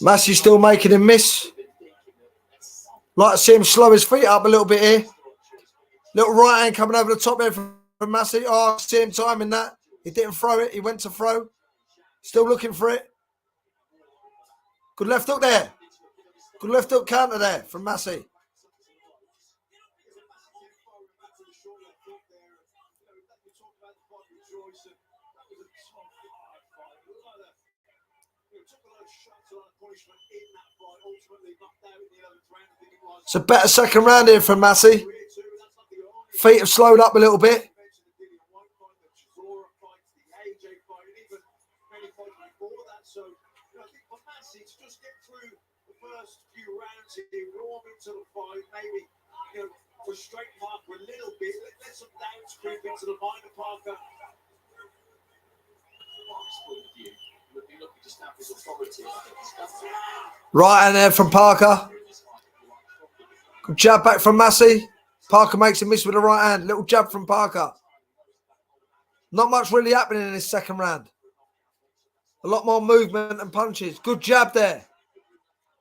Massey still making him miss. Like to see him slow his feet up a little bit here. Little right hand coming over the top there from Massey. Oh, I see him timing that. He didn't throw it. He went to throw. Still looking for it. Good left hook there. Good left hook counter there from Massey. It's a better second round here from Massey. Feet have slowed up a little bit. So, I think for Massey to just get through the first few rounds here, warm into the fight, maybe, frustrate Parker a little bit, let some doubts creep into the mind of Parker. Right in there from Parker. Good jab back from Massey. Parker makes a miss with the right hand. Little jab from Parker. Not much really happening in this second round. A lot more movement and punches. Good jab there.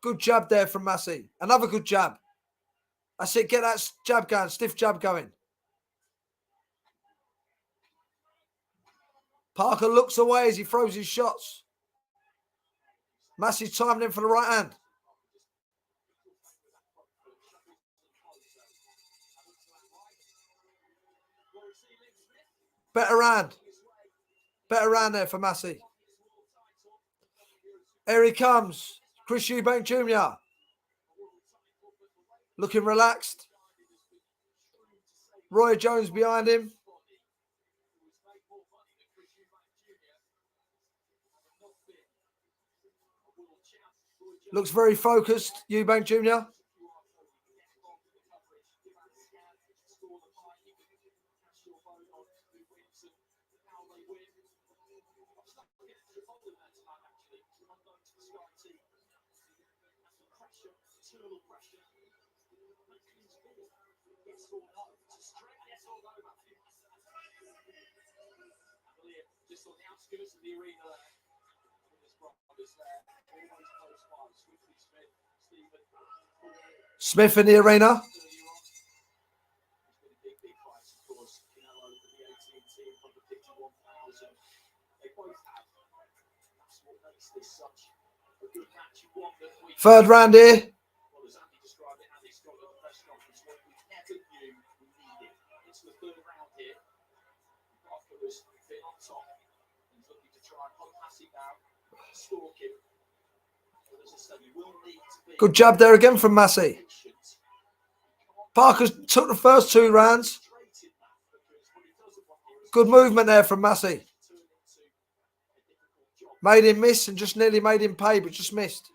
Good jab there from Massey. Another good jab. That's it. Get that jab going. Stiff jab going. Parker looks away as he throws his shots. Massey's timing in for the right hand. Better hand. Better hand there for Massey. Here he comes. Chris Eubank Jr. Looking relaxed. Roy Jones behind him. Looks very focused, Eubank Jr. Just on the outskirts of the arena. Smith in the arena. Third round here. Good jab there again from Massey. Parker took the first 2 rounds. Good movement there from Massey. Made him miss and just nearly made him pay, but just missed.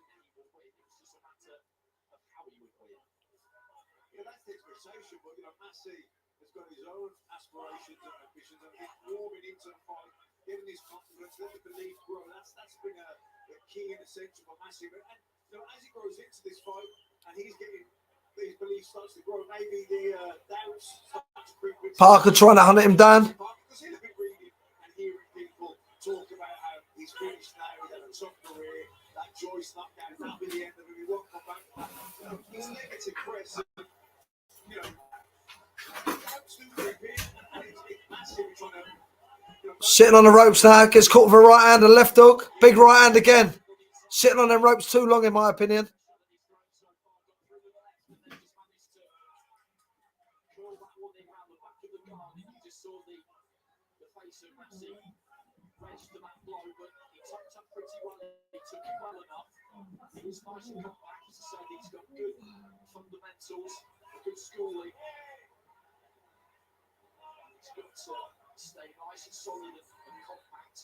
Getting his confidence, let the belief grow. That's been a key and essential for Massey. But as he grows into this fight, and he's getting these beliefs starts to grow, maybe the doubts start to creep in. Parker trying to hunt him down. Because he's been reading and hearing people talk about how he's finished now, he's had a tough career, that Joyce knockdown, that'll be the end of him, he won't come back. His negative press, doubts do creep in, and it's Massey trying to. Sitting on the ropes now. Gets caught with a right hand and left hook. Big right hand again. Sitting on them ropes too long, in my opinion. Stay nice and solid and compact.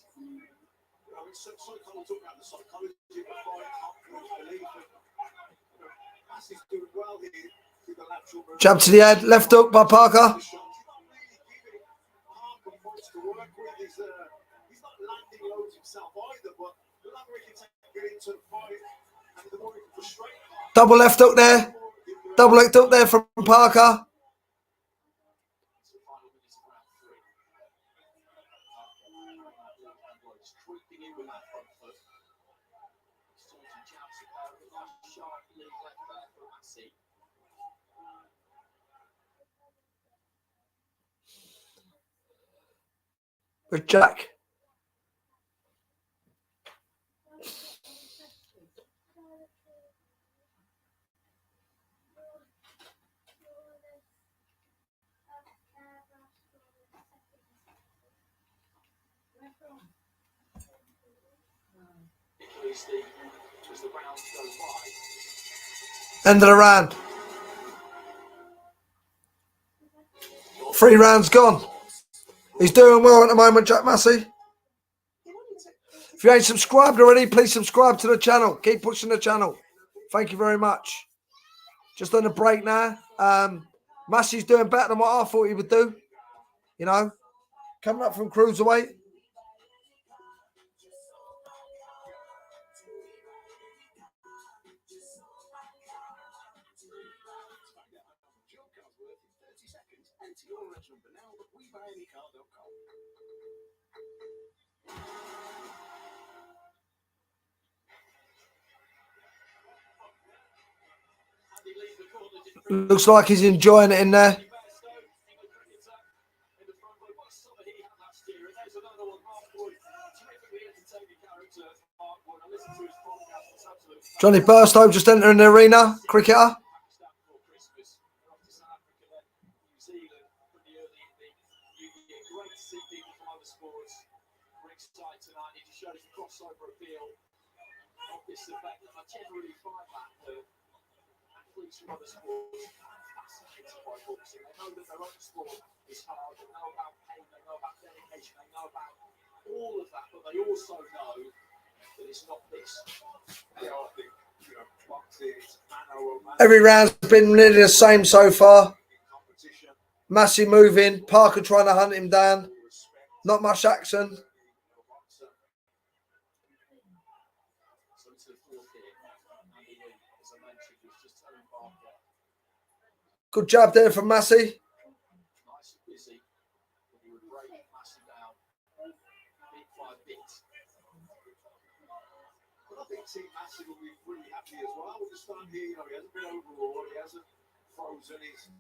It's talking about the psychology of the fight, confidence, belief. Massey's doing well here with the lateral move. Jab to the head, left hook by Parker. He's not really giving Parker points to work with. He's not landing loads himself either, but the longer he can take it into the fight, and the more he can frustrate Parker. Double left hook there. Double left hook there from Parker. With Jack. End of the round. 3 rounds gone. He's doing well at the moment, Jack Massey. If you ain't subscribed already, please subscribe to the channel. Keep pushing the channel. Thank you very much. Just on a break now. Massey's doing better than what I thought he would do. You know, coming up from cruiserweight. Looks like he's enjoying it in there. Johnny Burstow just entering the arena, cricketer. From other sports fascinated by boxing. They know that their own sport is hard. They know about pain. They know about dedication. They know about all of that. But they also know that it's not this. Yeah, I think, you know, boxing, it's every round's been nearly the same so far. Massey moving. Parker trying to hunt him down. Not much action. Good jab there from Massey. nice and busy. But he would break Massey down bit by bit. But I think Team Massey will be really happy as well. With the stand here, you know, he hasn't been overawed, he hasn't frozen, he's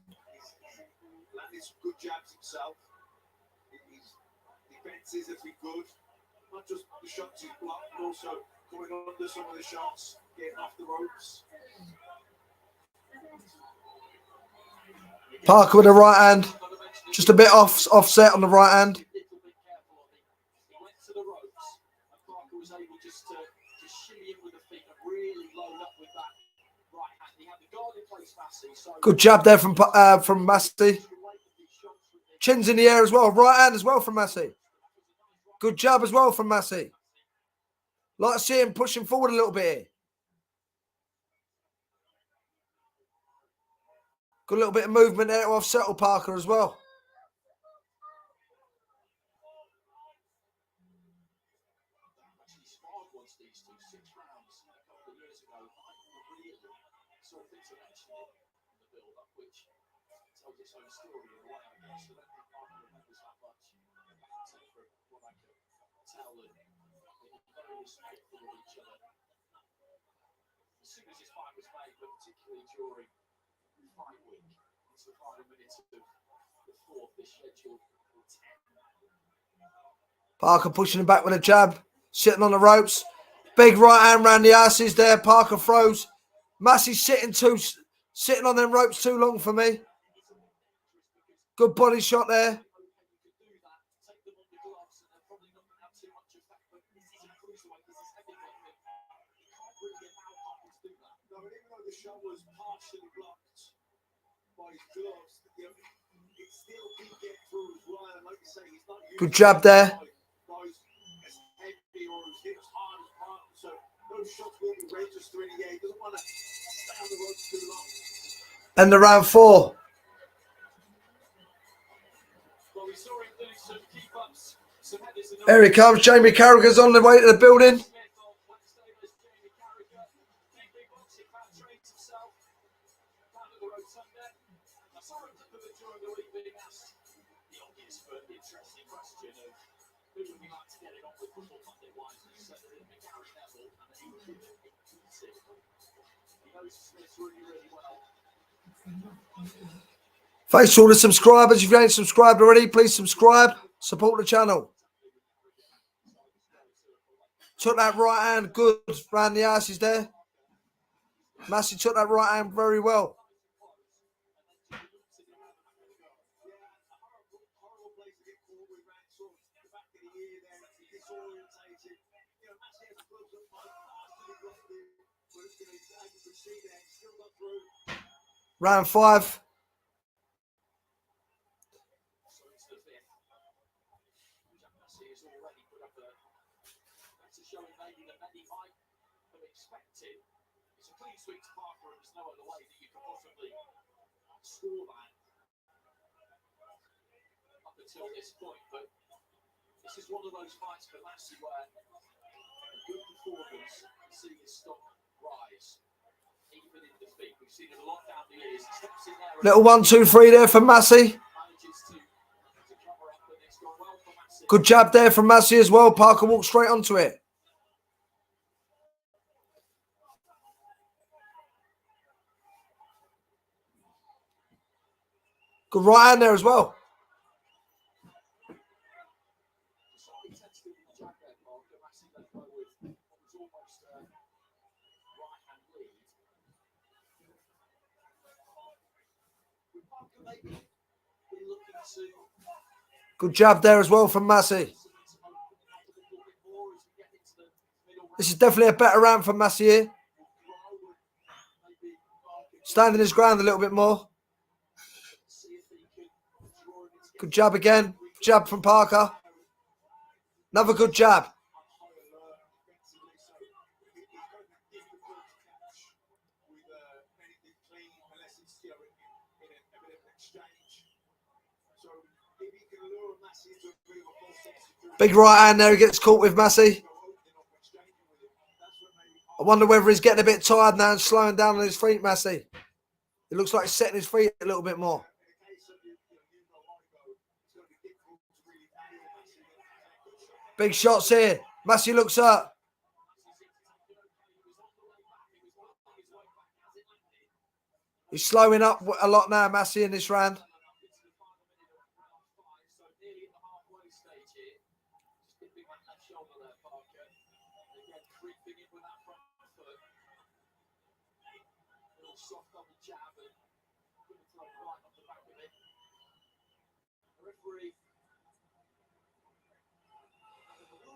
landed some good jabs himself. His defences have been good. Not just the shots he's blocked, but also coming under some of the shots, getting off the ropes. Parker with the right hand, just a bit offset on the right hand. He went to the ropes, and Parker was able just to shimmy in with the feet and really load up with that right hand. He had the guard in place, Massey. So Good jab there from Massey. Chin's in the air as well. Right hand as well from Massey. Good jab as well from Massey. Like to see him pushing forward a little bit here. Good little bit of movement there to offset Parker as well. actually sparred once these two, 6 rounds a couple of years ago. Really sort of international in the build-up, which tells its own story in a way, I guess. I don't think Parker remembers that much. Except for what I can tell, and they were very respectful of each other. As soon as his fight was made, but particularly during the fight week, it's the final minutes of the fourth, this scheduled 10. Parker pushing him back with a jab. Sitting on the ropes. Big right hand round the asses there. Parker throws. Massey sitting on them ropes too long for me. Good body shot there. Good jab there. And the round 4. Here he comes. Jamie Carragher's on the way to the building. Thanks to all the subscribers. If you ain't subscribed already, please subscribe. Support the channel. Took that right hand good round the asses there. Massey took that right hand very well. Round 5. Showing maybe that many might have expected. It's a clean sweep to Parker, and there's no other way that you can possibly score that up until this point. But this is one of those fights for Massey where a good performance can see his stock rise, even in defeat. We've seen it a lot down the years. He steps in there. Little 1, 2, 3 there for Massey. To cover up, and it's gone well for Massey. Good jab there from Massey as well. Parker walked straight onto it. Good right hand there as well. Good jab there as well from Massey. This is definitely a better round for Massey here. Standing his ground a little bit more. Good jab again. Jab from Parker. Another good jab. Big right hand there. He gets caught with Massey. I wonder whether he's getting a bit tired now and slowing down on his feet, Massey. It looks like he's setting his feet a little bit more. Big shots here. Massey looks up. He's slowing up a lot now, Massey, in this round.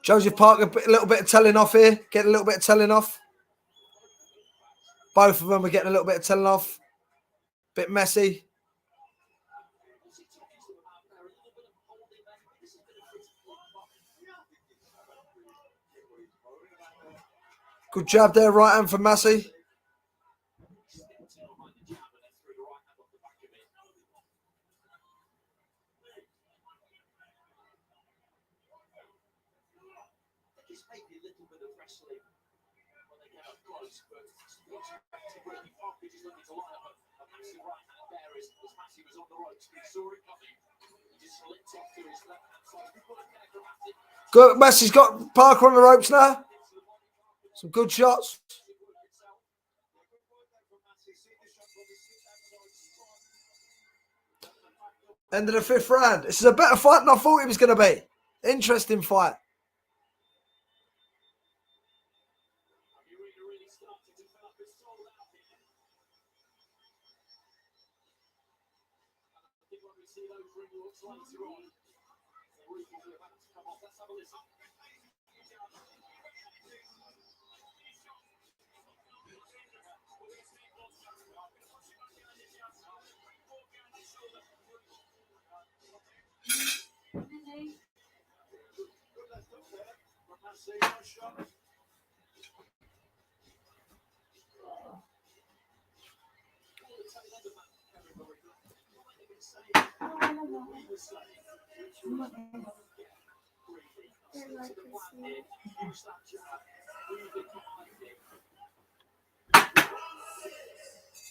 Joseph Parker, a little bit of telling off here. Getting a little bit of telling off. Both of them are getting a little bit of telling off. Bit messy. Good jab there, right hand from Massey. Good, Massey's got Parker on the ropes now. Some good shots. End of the 5th round. This is a better fight than I thought it was going to be. Interesting fight.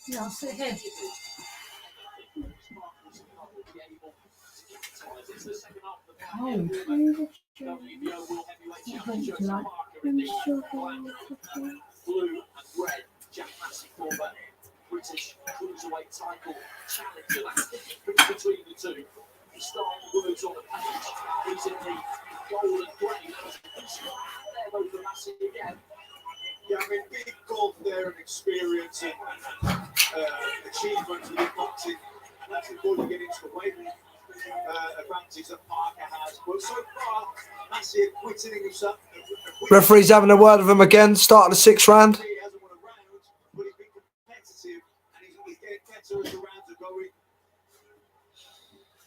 Yeah, sit here. Oh, Blue and red, Jack Massey, former British cruiserweight title challenger. That's the difference between the two. The start words on the page. He's in the gold and grey. That was a good spot there, though, for Massey again. Yeah, I mean, big gulf there and experience and achievement within boxing. And that's before you get into the weight advantage that Parker has. But so far, Massey acquitting himself. Referee's having a word with him again. Start of the 6th round. He hasn't won a round, but he's been competitive and he's getting better as the rounds are going.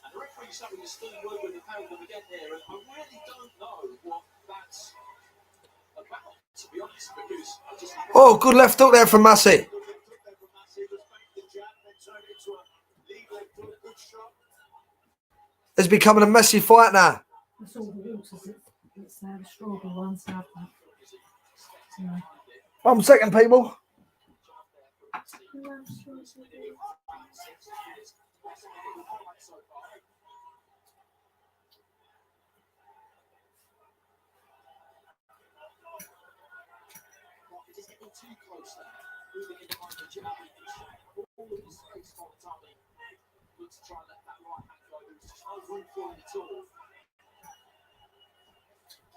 And the referee's having a still word with the pendulum again here. And I really don't know what that's about, to be honest, because I just... Oh, good left hook there from Massey. It's becoming a messy fight now. That's all the waters. It's the strawberry ones. Yeah. 1 second, people. Too close there, moving in behind the jab. All of the space for Tommy. Looks to try and let that room for him at all.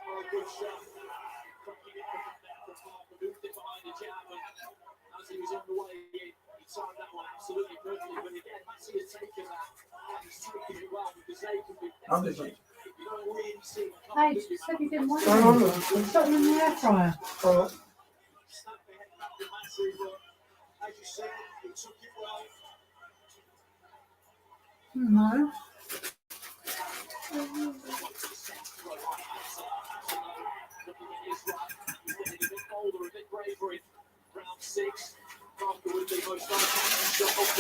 Oh, good shot. Cracking it from there from Parker, moved it behind the jab, and as he was on the way in, he timed that one absolutely perfectly. But again, Massey has taken that, and he's taken it well because they can be. You don't really see what Hey, comes just said you didn't want it. Put them in the air fryer. snap the head back to Massey, but as you said, he took it well. No. Round 6, Parker with the most shot off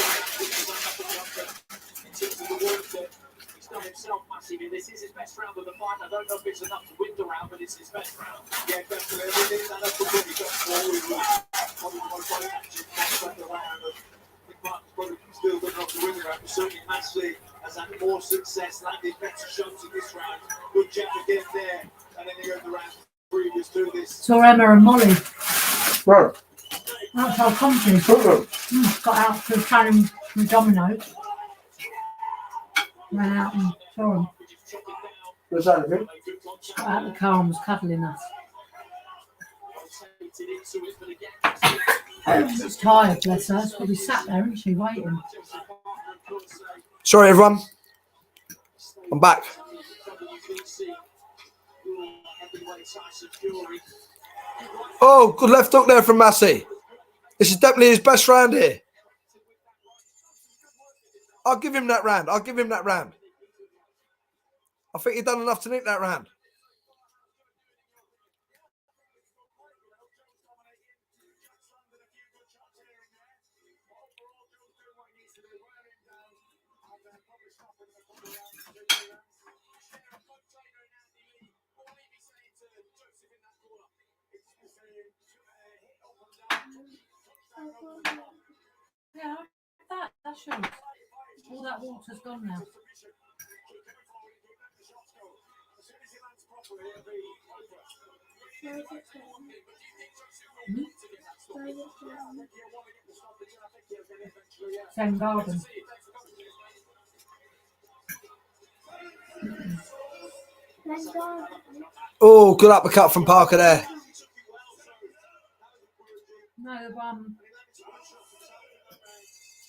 in terms of the work that he's done himself massively. This is his best round of the fight. I don't know if it's enough to win the round, but it's his best round. Yeah, definitely. Everything that up to he got forward with. Probably one of the most actions back the round. I think Parker's probably still good enough to win the round, but certainly Massey has had more success, landed better shots in this round. Good jab again there, and then he goes the round previous to this. Saw Emma and Molly Right. outside country. Got out to carry from Domino's. Ran out and saw them. Was that a bit? Got out the car and was cuddling us. She was tired, bless her. She's probably sat there, isn't she, waiting. Sorry, everyone. I'm back. Oh, good left hook there from Massey. This is definitely his best round here. I'll give him that round. I'll give him that round. I think he's done enough to nick that round. Yeah, that shows. All that water's gone now. Same garden. Oh, good uppercut from Parker there. No, the one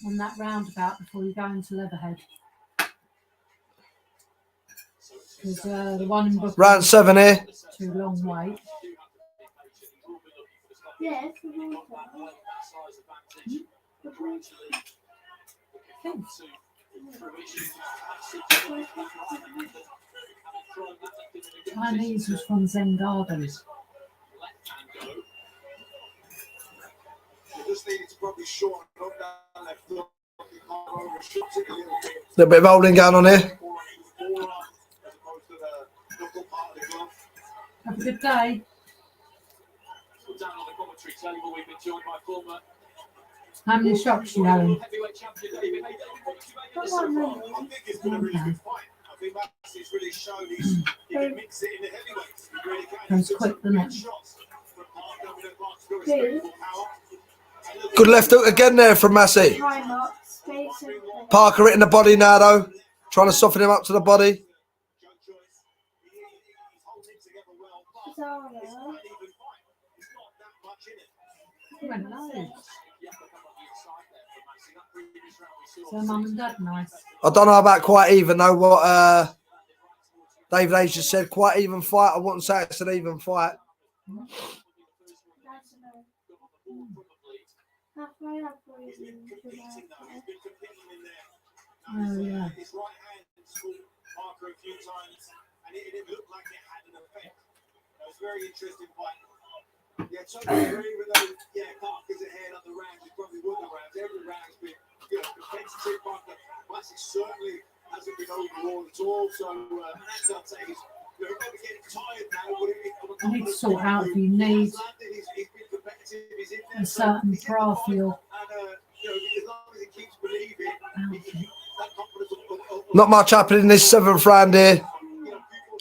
on that roundabout before you go into Leatherhead. Because the one in Brooklyn Round 7 here. too long wait. Yes. Thanks. Chinese was from Zen Gardens. Just needed to probably shorten up that left hook. Little bit of holding going on here. Have a good day. Down on the commentary table, we've been joined by former How many shots you having? heavyweight champion David Hayden. I think it's been a really good fight. I think Massey's really shown he can mix it in the heavyweights. He really can. Goes quick, doesn't it? Shots from Parker with Parker's got respectable power. Good left hook again there from Massey. Try not. Stay simple. Parker hitting the body now, though. Trying to soften him up to the body. Zara. He went low. So mum and dad nice. I don't know about quite even, though, what David Hayes just said. Quite even fight. I wouldn't say it's an even fight. Oh yeah. His right hand scored Parker a few times, and it looked like it had an effect. It was a very interesting fight. Yeah, totally agree with those. Yeah, Parker's ahead on the rounds. He probably won the rounds. Every round's been, competitive. Parker Massey certainly hasn't been overall at all. So that's I'd say he's probably getting tired now. But You need to sort out if you need he's been competitive. He's in there. a certain bra feel. And as long as he keeps believing, that confidence will Not much happening in this 7th round here.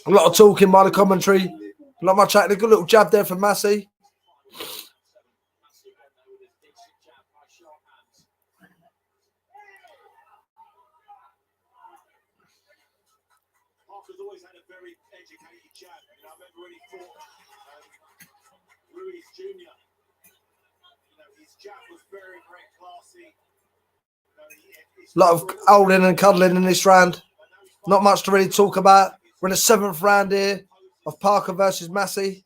A lot of talking by the commentary. Not much happening. A good little jab there from Massey. Parker's always had a very educated jab. You know, I remember when he fought Ruiz Jr. You know, his jab was very, very classy. A lot of holding and cuddling in this round. Not much to really talk about. We're in the 7th round here of Parker versus Massey.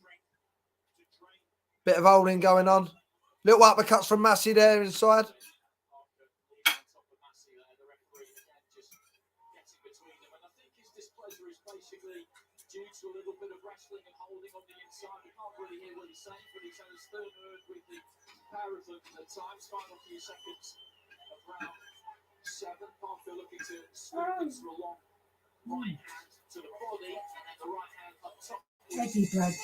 Bit of holding going on. Little uppercuts from Massey there inside. Due to a little bit of wrestling and holding on the inside, we can't really hear what he's saying, but he's had a stern word with the pair of them at times. Final few seconds of round 7. Parker looking to sweep this for a long right hand to the body, and then the right hand up top. Veggie bread.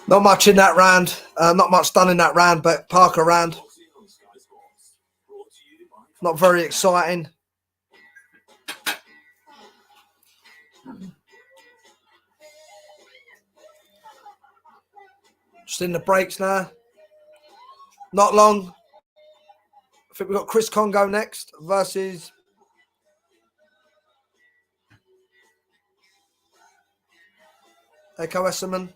Not much in that round. Not much done in that round, but Parker round. Not very exciting. Just in the breaks now. Not long. I think we've got Chris Congo next versus Echo Azuman.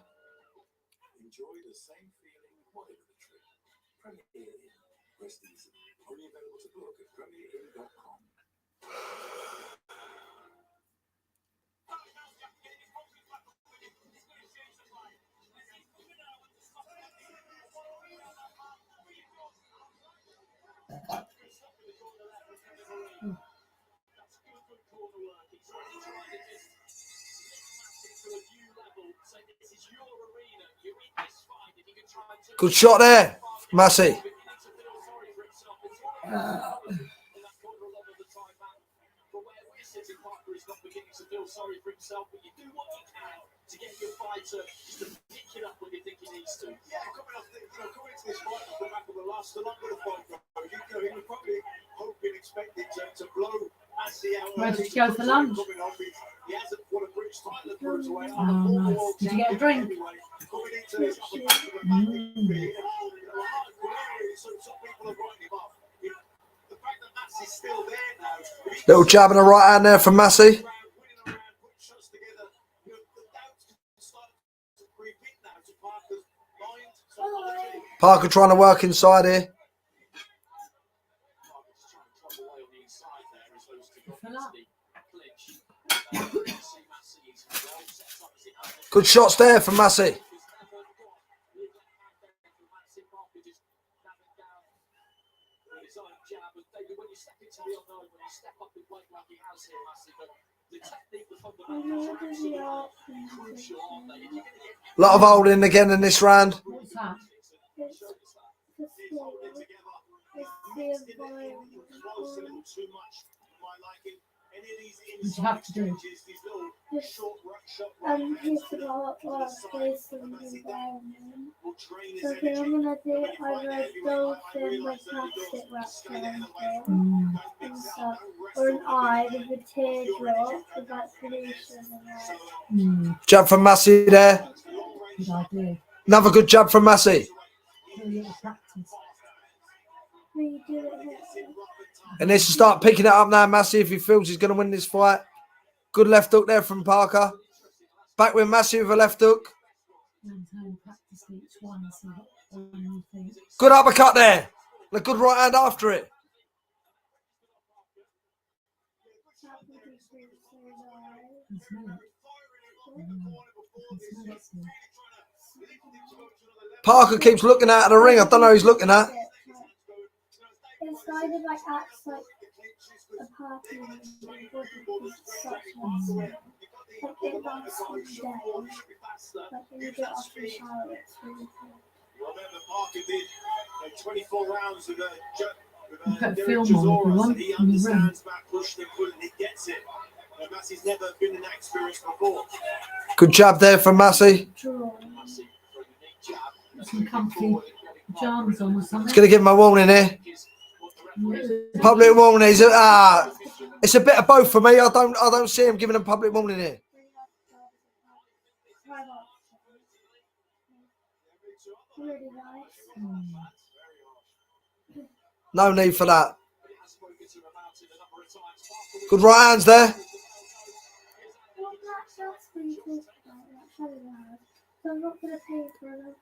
Enjoy the same feeling, whatever the trip. Premier Inn. Rest easy. Only available to book at premierin.com. Good shot there, Massey. To get your fighter just to pick it up when you think he needs to. Yeah, coming into this fight, I'll come back with the last a lot of the fight. He was probably hoping, expected to blow Massey out. Where did you go for lunch? He hasn't won a British title for away. Oh, nice. Did you get a drink? Coming into this, some people are writing him off. The fact that Massey's still there now. Little jab and a right hand there from Massey. Parker trying to work inside here. Good shots there from Massey. A lot of holding again in this round. What's that? What you have to do? Here's the lot based on the environment. So okay, I'm gonna do either a dolphin with plastic wrapped around it and stuff, or an eye with a teardrop with that pollution in it. Jab from Massey there. Good idea. Another good jab from Massey. Do a little practice. We do it here. And needs to start picking it up now, Massey, if he feels he's going to win this fight. Good left hook there from Parker. Back with Massey with a left hook. Practice each one, so what you think. Good uppercut there. And a good right hand after it. You can smell it. You can smell it still. Parker keeps looking out of the ring. I don't know who he's looking at. It's kind of like acts like a party in my body because it's such a like it lasts all day. Like when you get off the shower, it's really cool. Remember, Parker did 24 rounds with You put Derek film on Chisora, everyone so he in the room. understands back push and pull, and he gets it. Massey's never been in that experience before. Good jab there from Massey. Draw. Massey for a unique jab. Some comfy pajamas on or He's something. going to give him a warning here. Public warning. It's a bit of both for me. I don't see him giving a public warning here. Really nice. No need for that. Good right hands there.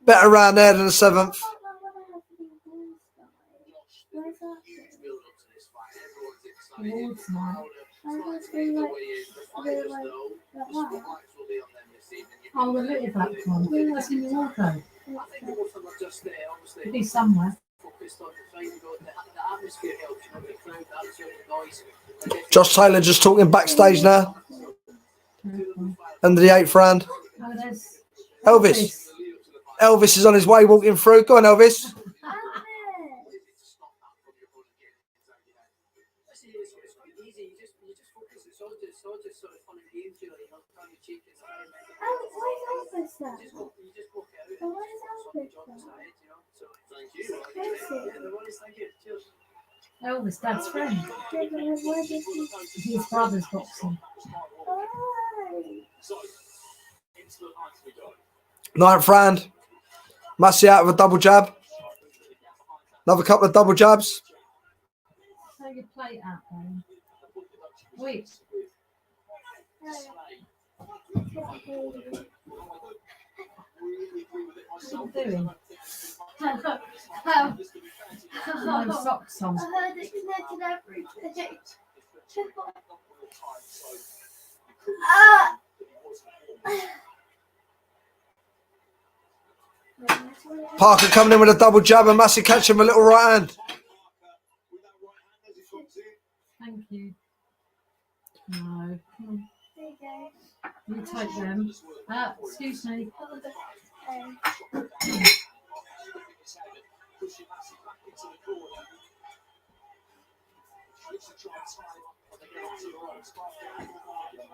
Better round there than the 7th. Awards night. Oh, the little black one. That's in your wardrobe. It'll be somewhere. Josh Taylor just talking backstage now. Under the 8th round. Oh, there's Elvis. Elvis is on his way walking through. Go on, Elvis. Elvis, Dad's friend. His brother's boxing. 9th round. Massey out of a double jab. Another couple of double jabs. Take your plate out, then. Wait. What are you doing? No socks on. I heard it connected everything. Parker coming in with a double jab and Massey catching him a little right hand. Thank you. No. You take them. Excuse me.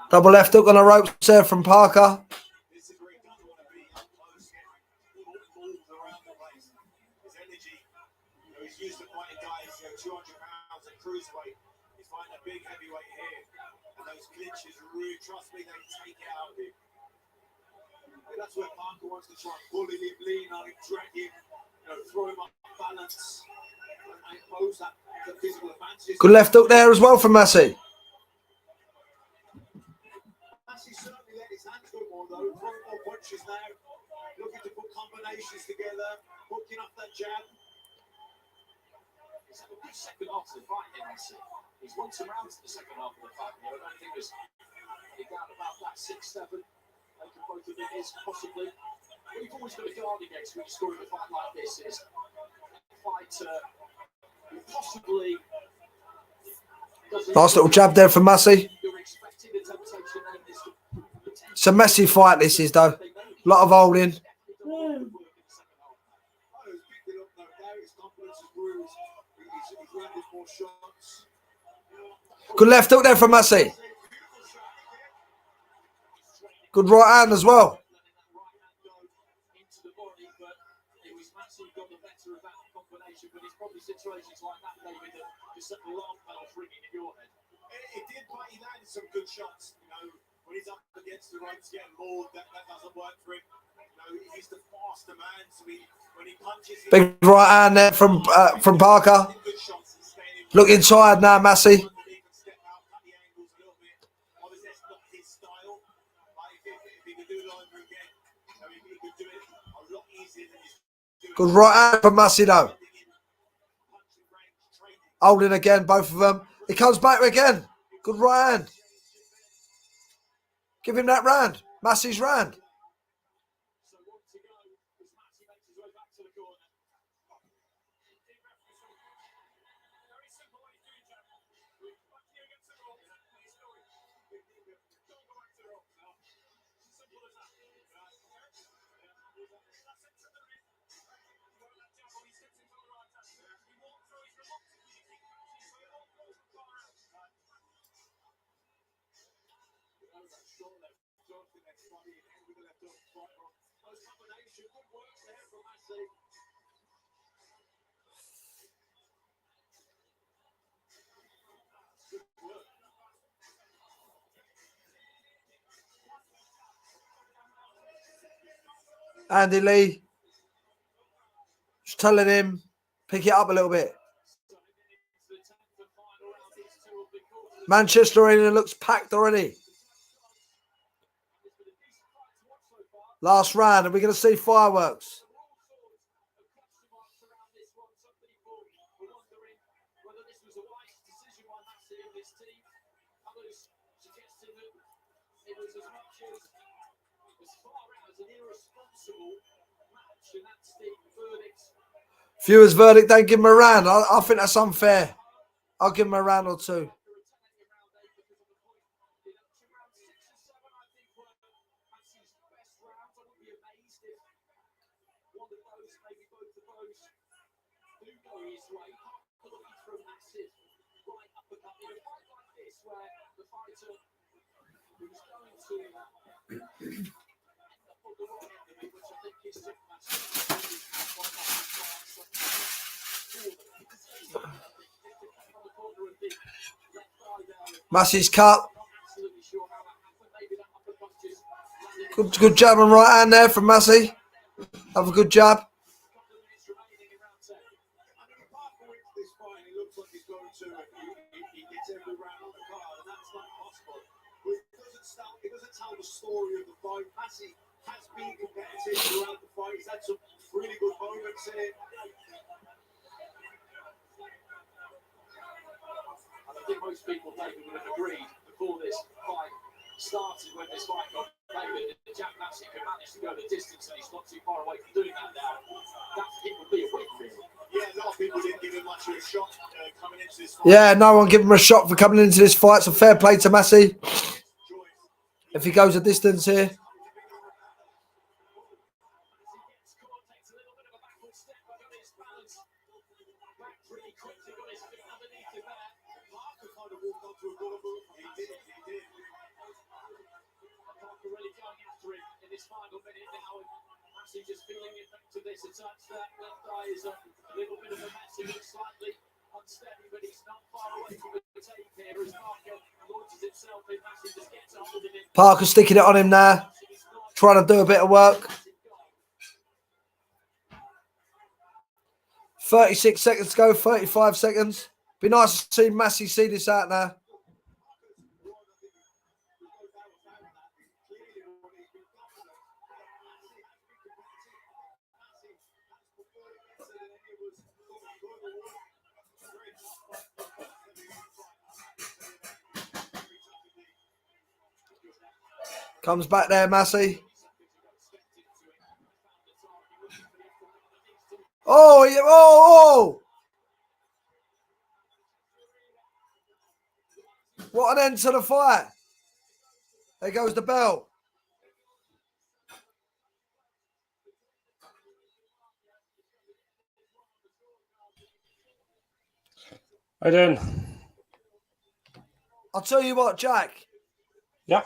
Double left hook on the ropes there from Parker. He's used to fighting guys 200 pounds at cruiserweight. He's fighting a big heavyweight here. And those clinches, really, trust me, they take it out of him. And that's where Parker wants to try and bully him, lean on him, drag him, throw him off balance, and impose that physical advantage. Good left hook there as well from Massey. Massey certainly let his hands go more though, throwing more punches now, looking to put combinations together, hooking up that jab. He's had a good second half to the fight here, Massey. He's won some rounds in the second half of the fight. I don't think he got about that 6-7. They can both of it is possibly. What you've always got to guard against when you're scoring a fight like this is a fight possibly. Nice little jab there from Massey. You're expecting the temptation and this. It's a messy fight, this is, though. A lot of holding. Good left hook there from Massey. Good right hand as well. It did, but he landed some good shots. When he's up against the ropes, getting mauled, that doesn't work for him. He's the faster man, so when he punches, Big right hand there from Parker. Looking tired now, Massey. Good right hand from Massey though. Holding again, both of them. He comes back again. Good right hand. Give him that round. Massey's round. Andy Lee just telling him pick it up a little bit. Manchester Arena looks packed already. Last round, are we going to see fireworks? Viewers' verdict, don't give him a round. I think that's unfair. I'll give him a round or two. Massey's cut. Good jab on right hand there from Massey. Have a good jab. It doesn't tell the story of the fight. Massey has been competitive throughout the fight. He's had some really good moments here. And I think most people, David, would have agreed before this fight started, when this fight got David, that Jack Massey can manage to go the distance, and he's not too far away from doing that now. That it would be a win for him. Yeah, a lot of people didn't give him much of a shot coming into this fight. Yeah, no one gave him a shot for coming into this fight. So fair play to Massey. If he goes a distance here. Just feeling the effect of this attack. That left eye is a little bit of a mess. It looks slightly unsteady, but he's not far away from the tape here as Parker launches himself in. Massey just gets up with it. Parker sticking it on him now, trying to do a bit of work. 36 seconds to go, 35 seconds. Be nice to see Massey see this out now. Comes back there, Massey. Oh, yeah, oh! What an end to the fight. There goes the bell. How you doing? I'll tell you what, Jack. Yeah.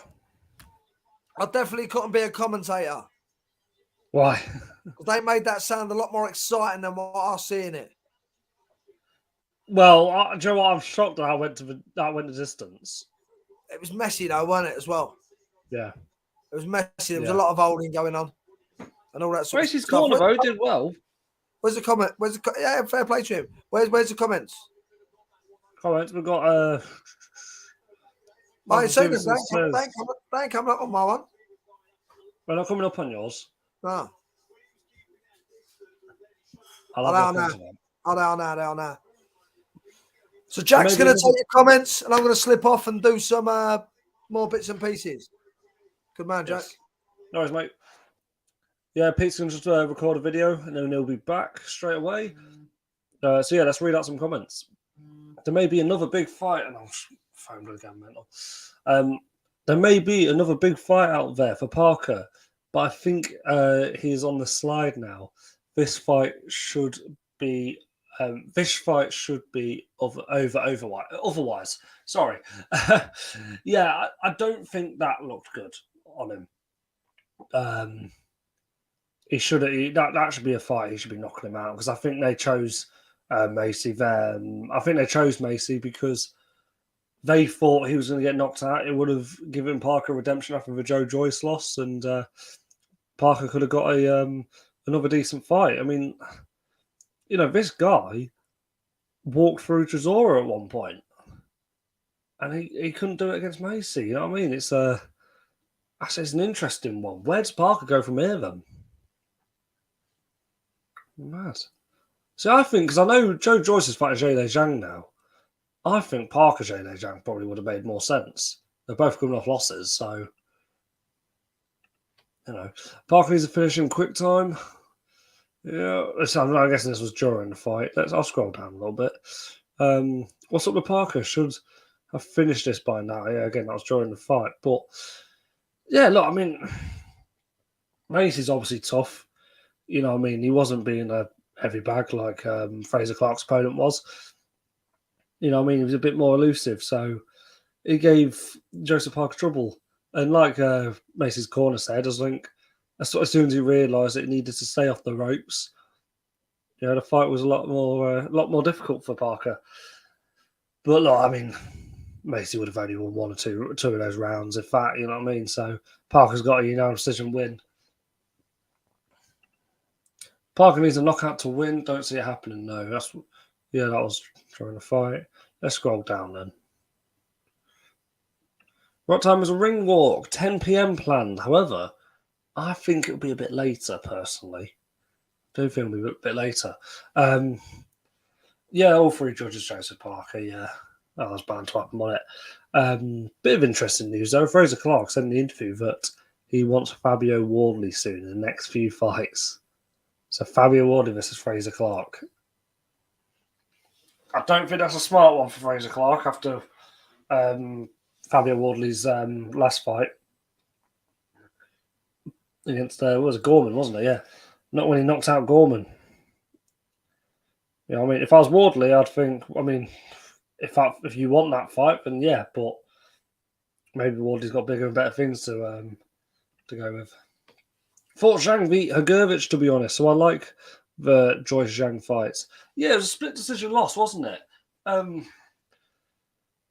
I definitely couldn't be a commentator. Why? They made that sound a lot more exciting than what I see in it. Well, do you know what? I'm shocked that I went the distance. It was messy though, wasn't it, as well? Yeah. It was messy. There was a lot of holding going on and all that sort Gracie's of stuff. corner, though, did well. Where's the comment? Yeah, fair play to him. Where's the comments? Comments, we've got I ain't seen them. They ain't coming up on my one. We're not coming up on yours. No. They are now. So Jack's going to take your comments, and I'm going to slip off and do some more bits and pieces. Good man, Jack. Yes. No worries, mate. Yeah, Pete's going to just record a video, and then he'll be back straight away. So yeah, let's read out some comments. There may be another big fight, and I'll phone again, mental. There may be another big fight out there for Parker, but I think he's on the slide now. This fight should be otherwise. Sorry. Yeah, I don't think that looked good on him. He should that should be a fight. He should be knocking him out, because I think they chose Massey there. I think they chose Massey because they thought he was going to get knocked out. It would have given Parker redemption after the Joe Joyce loss, and Parker could have got another decent fight. I mean, you know, this guy walked through Chisora at one point. and he couldn't do it against Massey. You know what I mean? It's an interesting one. Where does Parker go from here then? Mad. So I think, because I know Joe Joyce is fighting Zhele Zhang now, I think Parker Zhele Zhang probably would have made more sense. They're both coming off losses, so Parker needs to finish in quick time. Yeah, I'm guessing this was during the fight. I'll scroll down a little bit. What's up with Parker? Should have finished this by now. Yeah, again, that was during the fight. But yeah, look, I mean, Macy's obviously tough. You know what I mean? He wasn't being a heavy bag like Fraser Clark's opponent was. You know what I mean? He was a bit more elusive. So he gave Joseph Parker trouble. And like Macy's corner said, I think as soon as he realised that he needed to stay off the ropes, the fight was a lot more difficult for Parker. But look, I mean, Macy would have only won one or two of those rounds, if that, you know what I mean? So Parker's got a unanimous decision win. Parker needs a knockout to win. Don't see it happening, no. That was during the fight. Let's scroll down then. What time is a ring walk? 10 p.m. planned. However, I think it'll be a bit later, personally. I do think it'll be a bit later. Yeah, all three judges, Joseph Parker, yeah. That was bound to happen on it. Bit of interesting news, though. Fraser Clark said in the interview that he wants Fabio Wardley soon in the next few fights. So Fabio Wardley versus Fraser Clark. I don't think that's a smart one for Fraser Clark after Fabio Wardley's last fight against Gorman, wasn't it? Yeah, not when he knocked out Gorman. You know what I mean? If I was Wardley, I'd think, I mean, if you want that fight, then yeah, but maybe Wardley's got bigger and better things to go with. Thought Zhang beat Hrgovic, to be honest, so I like the Joyce Zhang fights. Yeah, it was a split decision loss, wasn't it?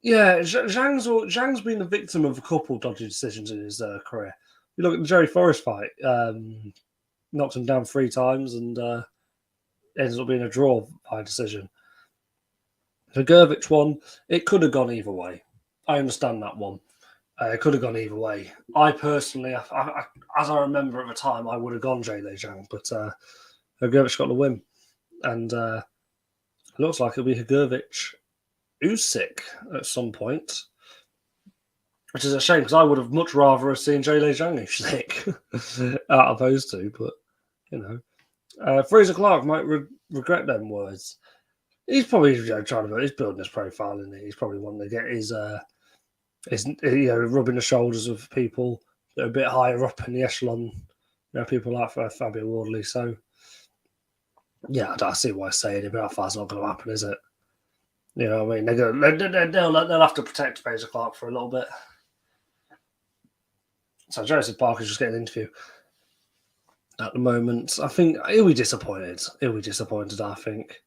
Yeah, Zhang's been the victim of a couple dodgy decisions in his career. You look at the Jerry Forrest fight, knocked him down 3 times and ends up being a draw by decision. The Hrgovic one, it could have gone either way. I understand that one. It could have gone either way. I personally, as I remember at the time, I would have gone Zhele Zhang, but Hrgovic got the win. And it looks like it'll be Hrgovic Usyk at some point, which is a shame because I would have much rather have seen Zhele Zhang Usyk out of those two, but Fraser Clark might regret them words. He's probably he's building his profile, and he's probably wanting to get his rubbing the shoulders of people that are a bit higher up in the echelon, people like Fabio Wardley. So yeah, I see why he's saying it, but that far's not going to happen, is it? You know what I mean? They'll have to protect Fraser Clark for a little bit. So Joseph Parker's just getting an interview at the moment. I think he'll be disappointed. I think.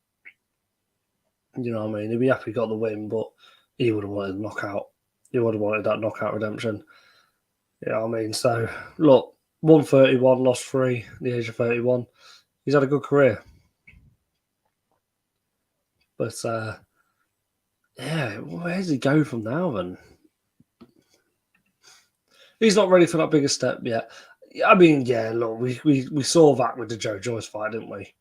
You know what I mean? He'd be happy he got the win, but he would have wanted a knockout. He would have wanted that knockout redemption. You know what I mean? So, look, 131, lost 3, the age of 31. He's had a good career. But, yeah, where does he go from now then? He's not ready for that bigger step yet. I mean, yeah, look, we saw that with the Joe Joyce fight, didn't we?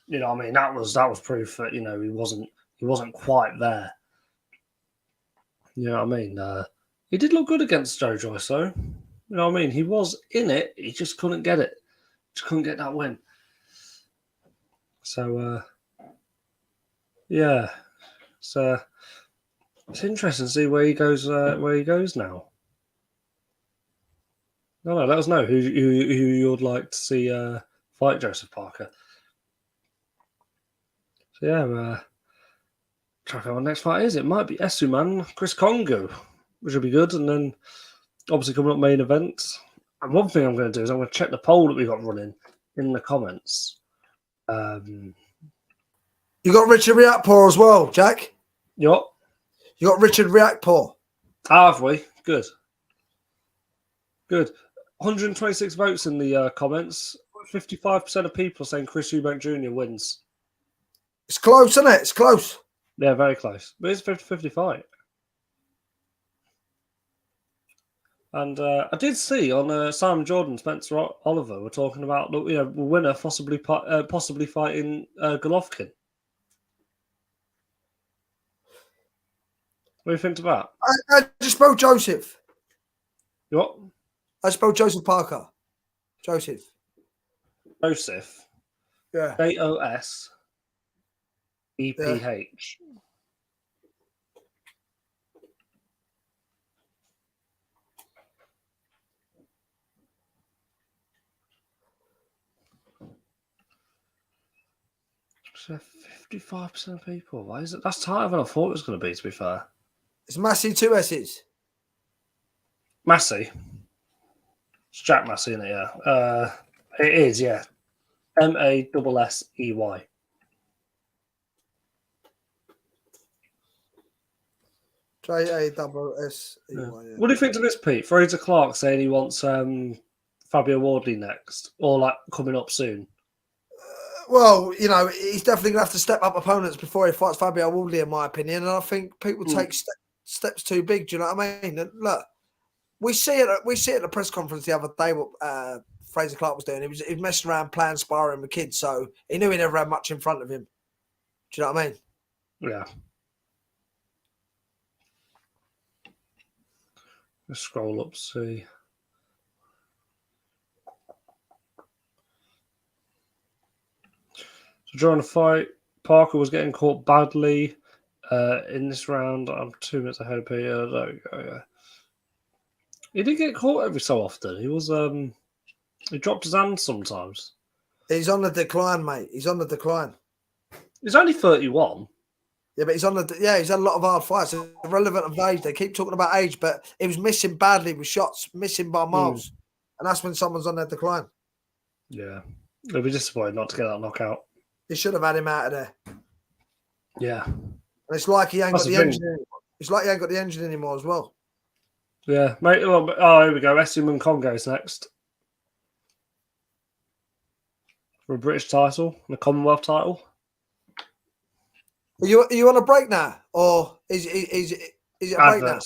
You know what I mean? That was proof that, he wasn't quite there. You know what I mean? He did look good against Joe Joyce, though. You know what I mean? He was in it. He just couldn't get it. Just couldn't get that win. So, yeah. So, it's interesting to see where he goes now. No, let us know who you would like to see fight Joseph Parker. So, yeah, try to find what the next fight is. It might be Azuman, Chris Congo, which will be good. And then, obviously, coming up main events. And one thing I'm going to do is I'm going to check the poll that we got running in the comments. You got Richard Riakporhe as well, Jack. Yep. You got Richard Riakporhe. Have we? Good. 126 votes in the comments. 55% of people saying Chris Eubank Jr. wins. It's close, isn't it? It's close. Yeah, very close. But it's a 50-50 fight. And I did see on Simon Jordan, Spencer Oliver were talking about the winner possibly fighting Golovkin. What do you think of that? I just spelled Joseph. You what? I spelled Joseph Parker. Joseph. Joseph. Yeah. JOSEPH. Yeah. 55% of people. Why is it? That's tighter than I thought it was going to be, to be fair. It's Massey, 2 S's. Massey. It's Jack Massey, isn't it? Yeah. It is, yeah. Massey. JASSEY. Yeah. What do you think of this, Pete? Fraser Clark saying he wants Fabio Wardley next, or like coming up soon. Well, he's definitely going to have to step up opponents before he fights Fabio Wardley, in my opinion. And I think people take steps too big. Do you know what I mean? And look, we see it at the press conference the other day. What Fraser Clark was doing, he was messing around, playing sparring with kids, so he knew he never had much in front of him. Do you know what I mean? Yeah. Let's scroll up, see. So during the fight, Parker was getting caught badly in this round. I'm 2 minutes ahead of Peter. There we go. Yeah. He did get caught every so often. He was he dropped his hand sometimes. He's on the decline, mate. He's on the decline. He's only 31. Yeah, but he's had a lot of hard fights. It's irrelevant of age. They keep talking about age, but he was missing badly with shots, missing by miles. And that's when someone's on their decline. Yeah. They'll be disappointed not to get that knockout. They should have had him out of there. Yeah. And it's like he ain't got the engine anymore. It's like he ain't got the engine anymore as well. Yeah. Mate, oh, here we go. Estuman Congo's next. For a British title and a Commonwealth title. Are you on a break now? Or is it a break now?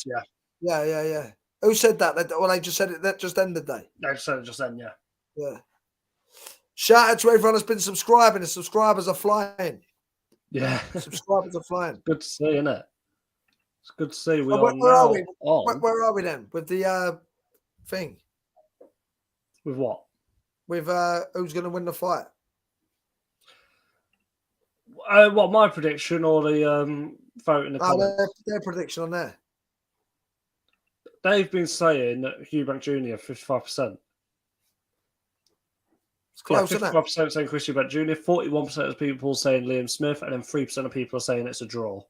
Yeah. Yeah. Who said that? Well, they just said it. That just ended, they? They said it just then, yeah. Yeah. Shout out to everyone that's been subscribing. The subscribers are flying. Yeah. Subscribers are flying. Good to see, isn't it? It's good to see. Where are we? Where are we then with the thing? With what? With who's going to win the fight? What, my prediction or the vote in the comments? Their prediction on there. They've been saying that Eubank Jr. 55%. It's close, isn't it? 55% saying Chris Eubank Jr., 41% of people saying Liam Smith, and then 3% of people are saying it's a draw.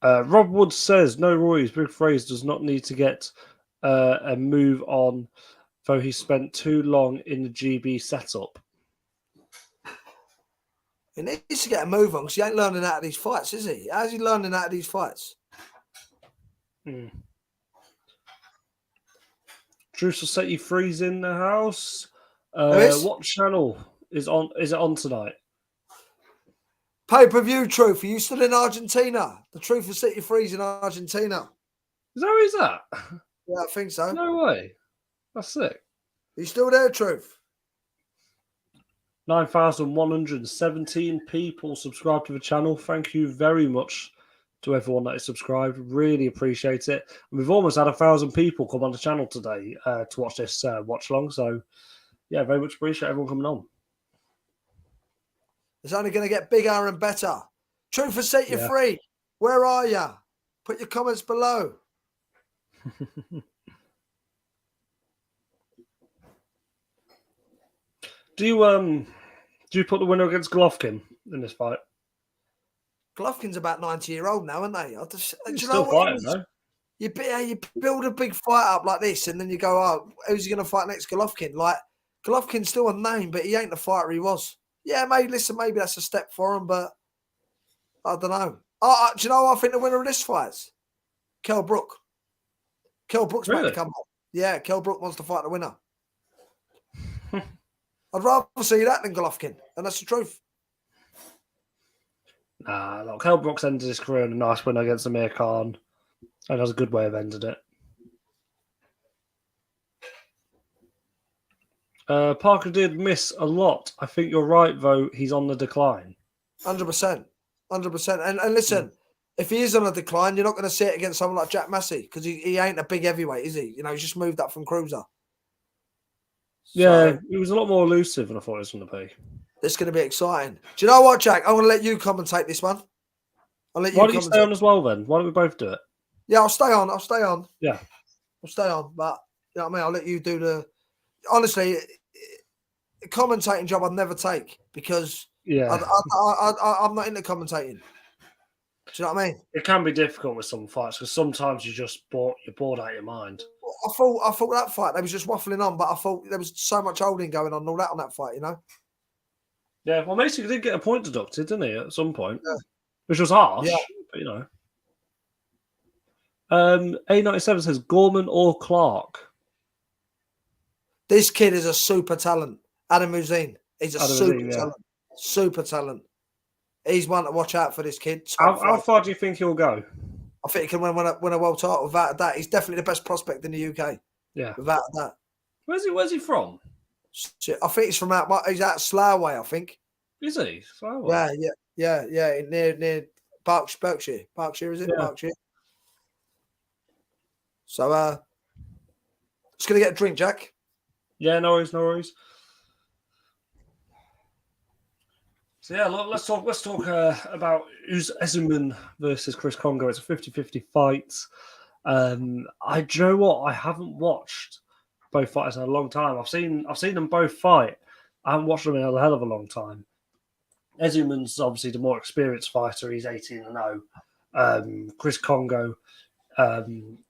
Rob Wood says, no Roy's Big Fraser does not need to get a move on, though he spent too long in the GB setup. He needs to get a move on because he ain't learning out of these fights, is he? How's he learning out of these fights? Truce will set you freeze in the house. What channel is on? Is it on tonight? Pay-per-view Truth. Are you still in Argentina? The Truth will set you freeze in Argentina. Is that? Yeah, I think so. No way. That's sick. Are you still there, Truth? 9,117 people subscribed to the channel. Thank you very much to everyone that is subscribed. Really appreciate it. And we've almost had 1,000 people come on the channel today to watch this watch long. So, yeah, very much appreciate everyone coming on. It's only going to get bigger and better. Truth will set you free. Where are you? Put your comments below. Do you put the winner against Golovkin in this fight? Golovkin's about 90-year-old now, isn't they? He's still fighting, though. You build a big fight up like this, and then you go, "Oh, who's he going to fight next?" Golovkin. Like Golovkin's still a name, but he ain't the fighter he was. Yeah, maybe that's a step for him, but I don't know. Do you know what I think the winner of this fight's? Kell Brook. Kell Brook's about to come up. Yeah, Kell Brook wants to fight the winner. I'd rather see that than Golovkin, and that's the truth. Nah, look, Kell Brooks ended his career in a nice win against Amir Khan, and that's a good way of ending it. Parker did miss a lot. I think you're right, though. He's on the decline. 100%. 100%. And listen, if he is on a decline, you're not going to see it against someone like Jack Massey because he ain't a big heavyweight, is he? You know, he's just moved up from cruiser. Yeah, So, he was a lot more elusive than I thought he was going to be. it's going to be exciting. Do you know what, Jack? I'm going to let you commentate this one. I'll let you Why don't you commentate. stay on as well, then? Why don't we both do it? Yeah, I'll stay on. Yeah. I'll stay on. But, you know what I mean? I'll let you do the... Honestly, a commentating job I'd never take because Yeah. I'm not into commentating. Do you know what I mean? It can be difficult with some fights because sometimes you're bored out of your mind. I thought that fight, they was just waffling on, but I thought there was so much holding going on and all that on that fight, you know? Yeah, well, Massey did get a point deducted, didn't he, at some point? Yeah. Which was harsh, but you know. A97 says Gorman or Clark. This kid is a super talent. Adam Hussein. He's a super talent. Super talent. He's one to watch out for, this kid. How far do you think he'll go? I think he can win a world title without that. He's definitely the best prospect in the UK. Yeah. Without that. Where's he from? I think he's from he's out Slough way, I think. Is he? Slough? Yeah. Near Berkshire. Berkshire, is it? Yeah. Berkshire. So just gonna get a drink, Jack. Yeah, no worries. So yeah, look, let's talk about Azuman versus Chris Congo. It's a 50-50 fight. Do you know what? I haven't watched both fighters in a long time. I've seen them both fight. I haven't watched them in a hell of a long time. Azuman's obviously the more experienced fighter. He's 18-0. Chris Congo,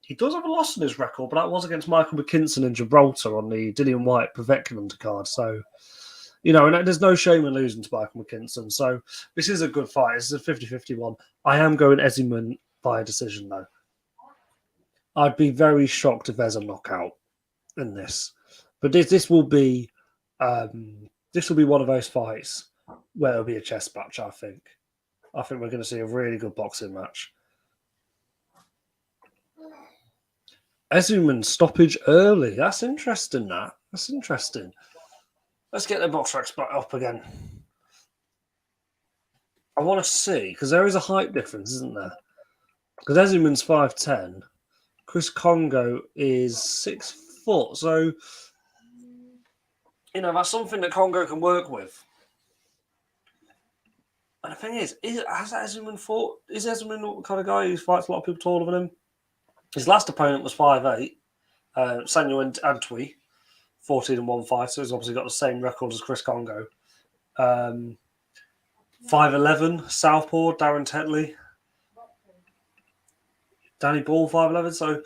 he does have a loss in his record, but that was against Michael McKinson in Gibraltar on the Dillian White Povetkin undercard. So, you know, and there's no shame in losing to Michael McKinson. So this is a good fight. This is a 50-50 one. I am going Azuman by decision, though. I'd be very shocked if there's a knockout in this. But this will be one of those fights where it'll be a chess match, I think. I think we're going to see a really good boxing match. Azuman stoppage early. That's interesting, That's interesting. Let's get the box racks back up again. I want to see, because there is a height difference, isn't there? Because Azuman's 5'10". Chris Congo is 6 foot. So, you know, that's something that Congo can work with. And the thing is has Azuman fought? Is Azuman the kind of guy who fights a lot of people taller than him? His last opponent was 5'8", Samuel Antwi, 14-1 fighter. He's obviously got the same record as Chris Congo. 5'11", Southpaw, Darren Tetley. Danny Ball, 5'11". So,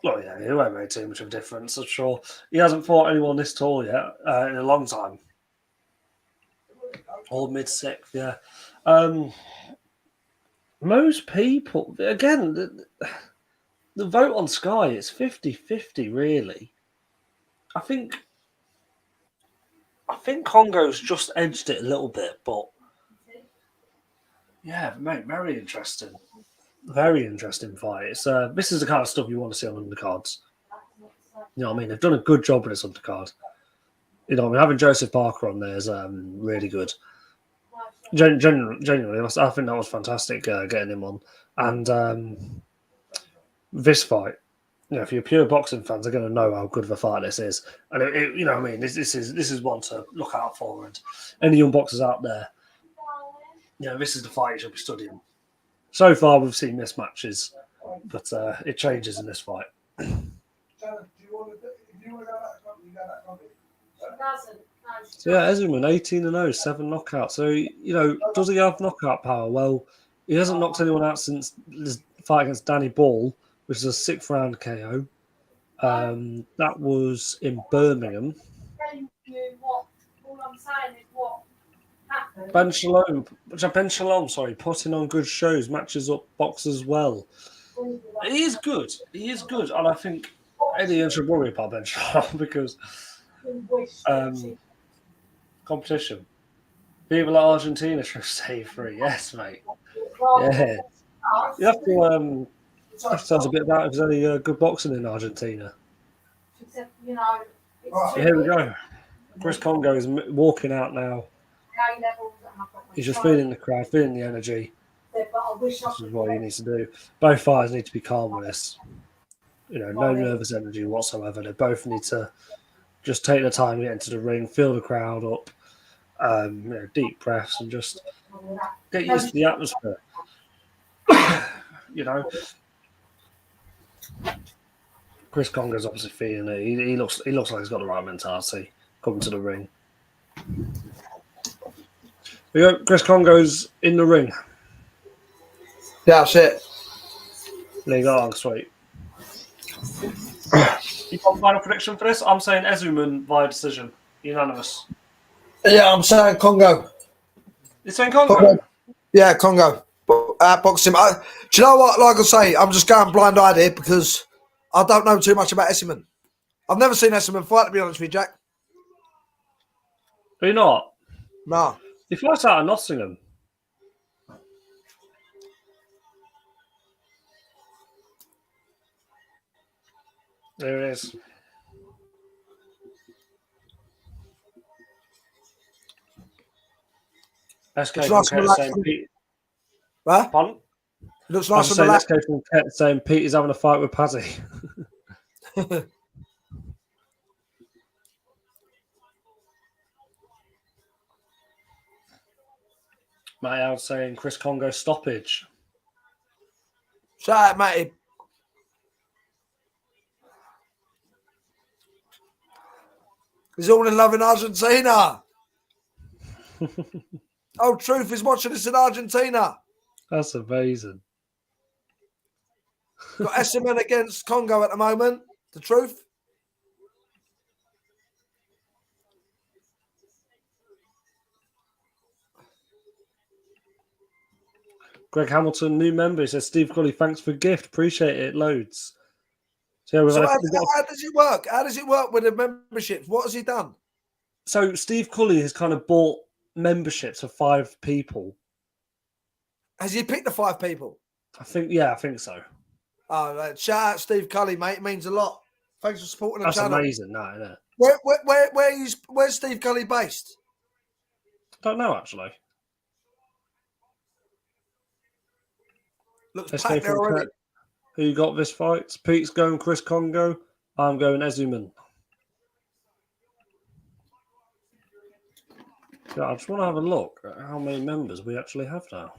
well, yeah, he won't make too much of a difference, I'm sure. He hasn't fought anyone this tall yet in a long time. Or mid-sixth, yeah. Most people, again, the vote on Sky is 50-50, really. I think Congo's just edged it a little bit, but yeah, mate, very interesting. Very interesting fight. It's this is the kind of stuff you want to see on undercards. You know what I mean? They've done a good job with this undercard. You know, I mean, having Joseph Parker on there is really good. Genuinely, I think that was fantastic getting him on. And this fight, you know, if you're pure boxing fans, are going to know how good of a fight this is. And you know what I mean? This is one to look out for. And any young boxers out there, you know, this is the fight you should be studying. So far, we've seen mismatches, but it changes in this fight. So yeah, Azuman 18-0, 7 knockouts. So, you know, does he have knockout power? Well, he hasn't knocked anyone out since his fight against Danny Ball, which is a 6th round KO. That was in Birmingham. Ben Shalom, putting on good shows, matches up boxers well. He is good, and I think Eddie should worry about Ben Shalom because competition. People at Argentina should stay free. Yes, mate. Yeah. You have to tell us a bit about if there's any good boxing in Argentina. Yeah, here we go. Chris Congo is walking out now. He's just feeling the crowd, feeling the energy. This is what he needs to do. Both fighters need to be calm with this. No nervous energy whatsoever. They both need to just take the time to get into the ring, feel the crowd up, deep breaths, and just get used to the atmosphere. Chris Congo's obviously feeling it. He looks like he's got the right mentality coming to the ring. We go. Chris Congo's in the ring. Yeah, that's it. Leg arm sweep. You got a final prediction for this? I'm saying Azuman via decision. Unanimous. Yeah, I'm saying Congo. You're saying Congo? Yeah, Congo. Boxing. Do you know what? Like I say, I'm just going blind-eyed here because I don't know too much about Espindola. I've never seen Espindola fight, to be honest with you, Jack. Are you not? No. He fights out of Nottingham. There it is. SK from Kent saying Pete. What? Pardon? Looks I was nice saying on SK from Kent saying Pete is having a fight with Paddy. Matt Howard saying Chris Congo stoppage. Shout out, matey. He's all in love in Argentina. Oh, Truth is watching this in Argentina. That's amazing. Got Espindola against Congo at the moment. The Truth. Greg Hamilton, new member, he says Steve Cully, thanks for gift. Appreciate it loads. So, yeah, how does it work? How does it work with the memberships? What has he done? So Steve Cully has kind of bought memberships of 5 people. Has he picked the 5 people? I think so. Oh, shout out Steve Cully, mate. It means a lot. Thanks for supporting the channel. That's amazing, isn't it? Where's Steve Cully based? Don't know, actually. Looks packed there already. Who got this fight? Pete's going Chris Congo. I'm going Azuman. Yeah, I just want to have a look at how many members we actually have now.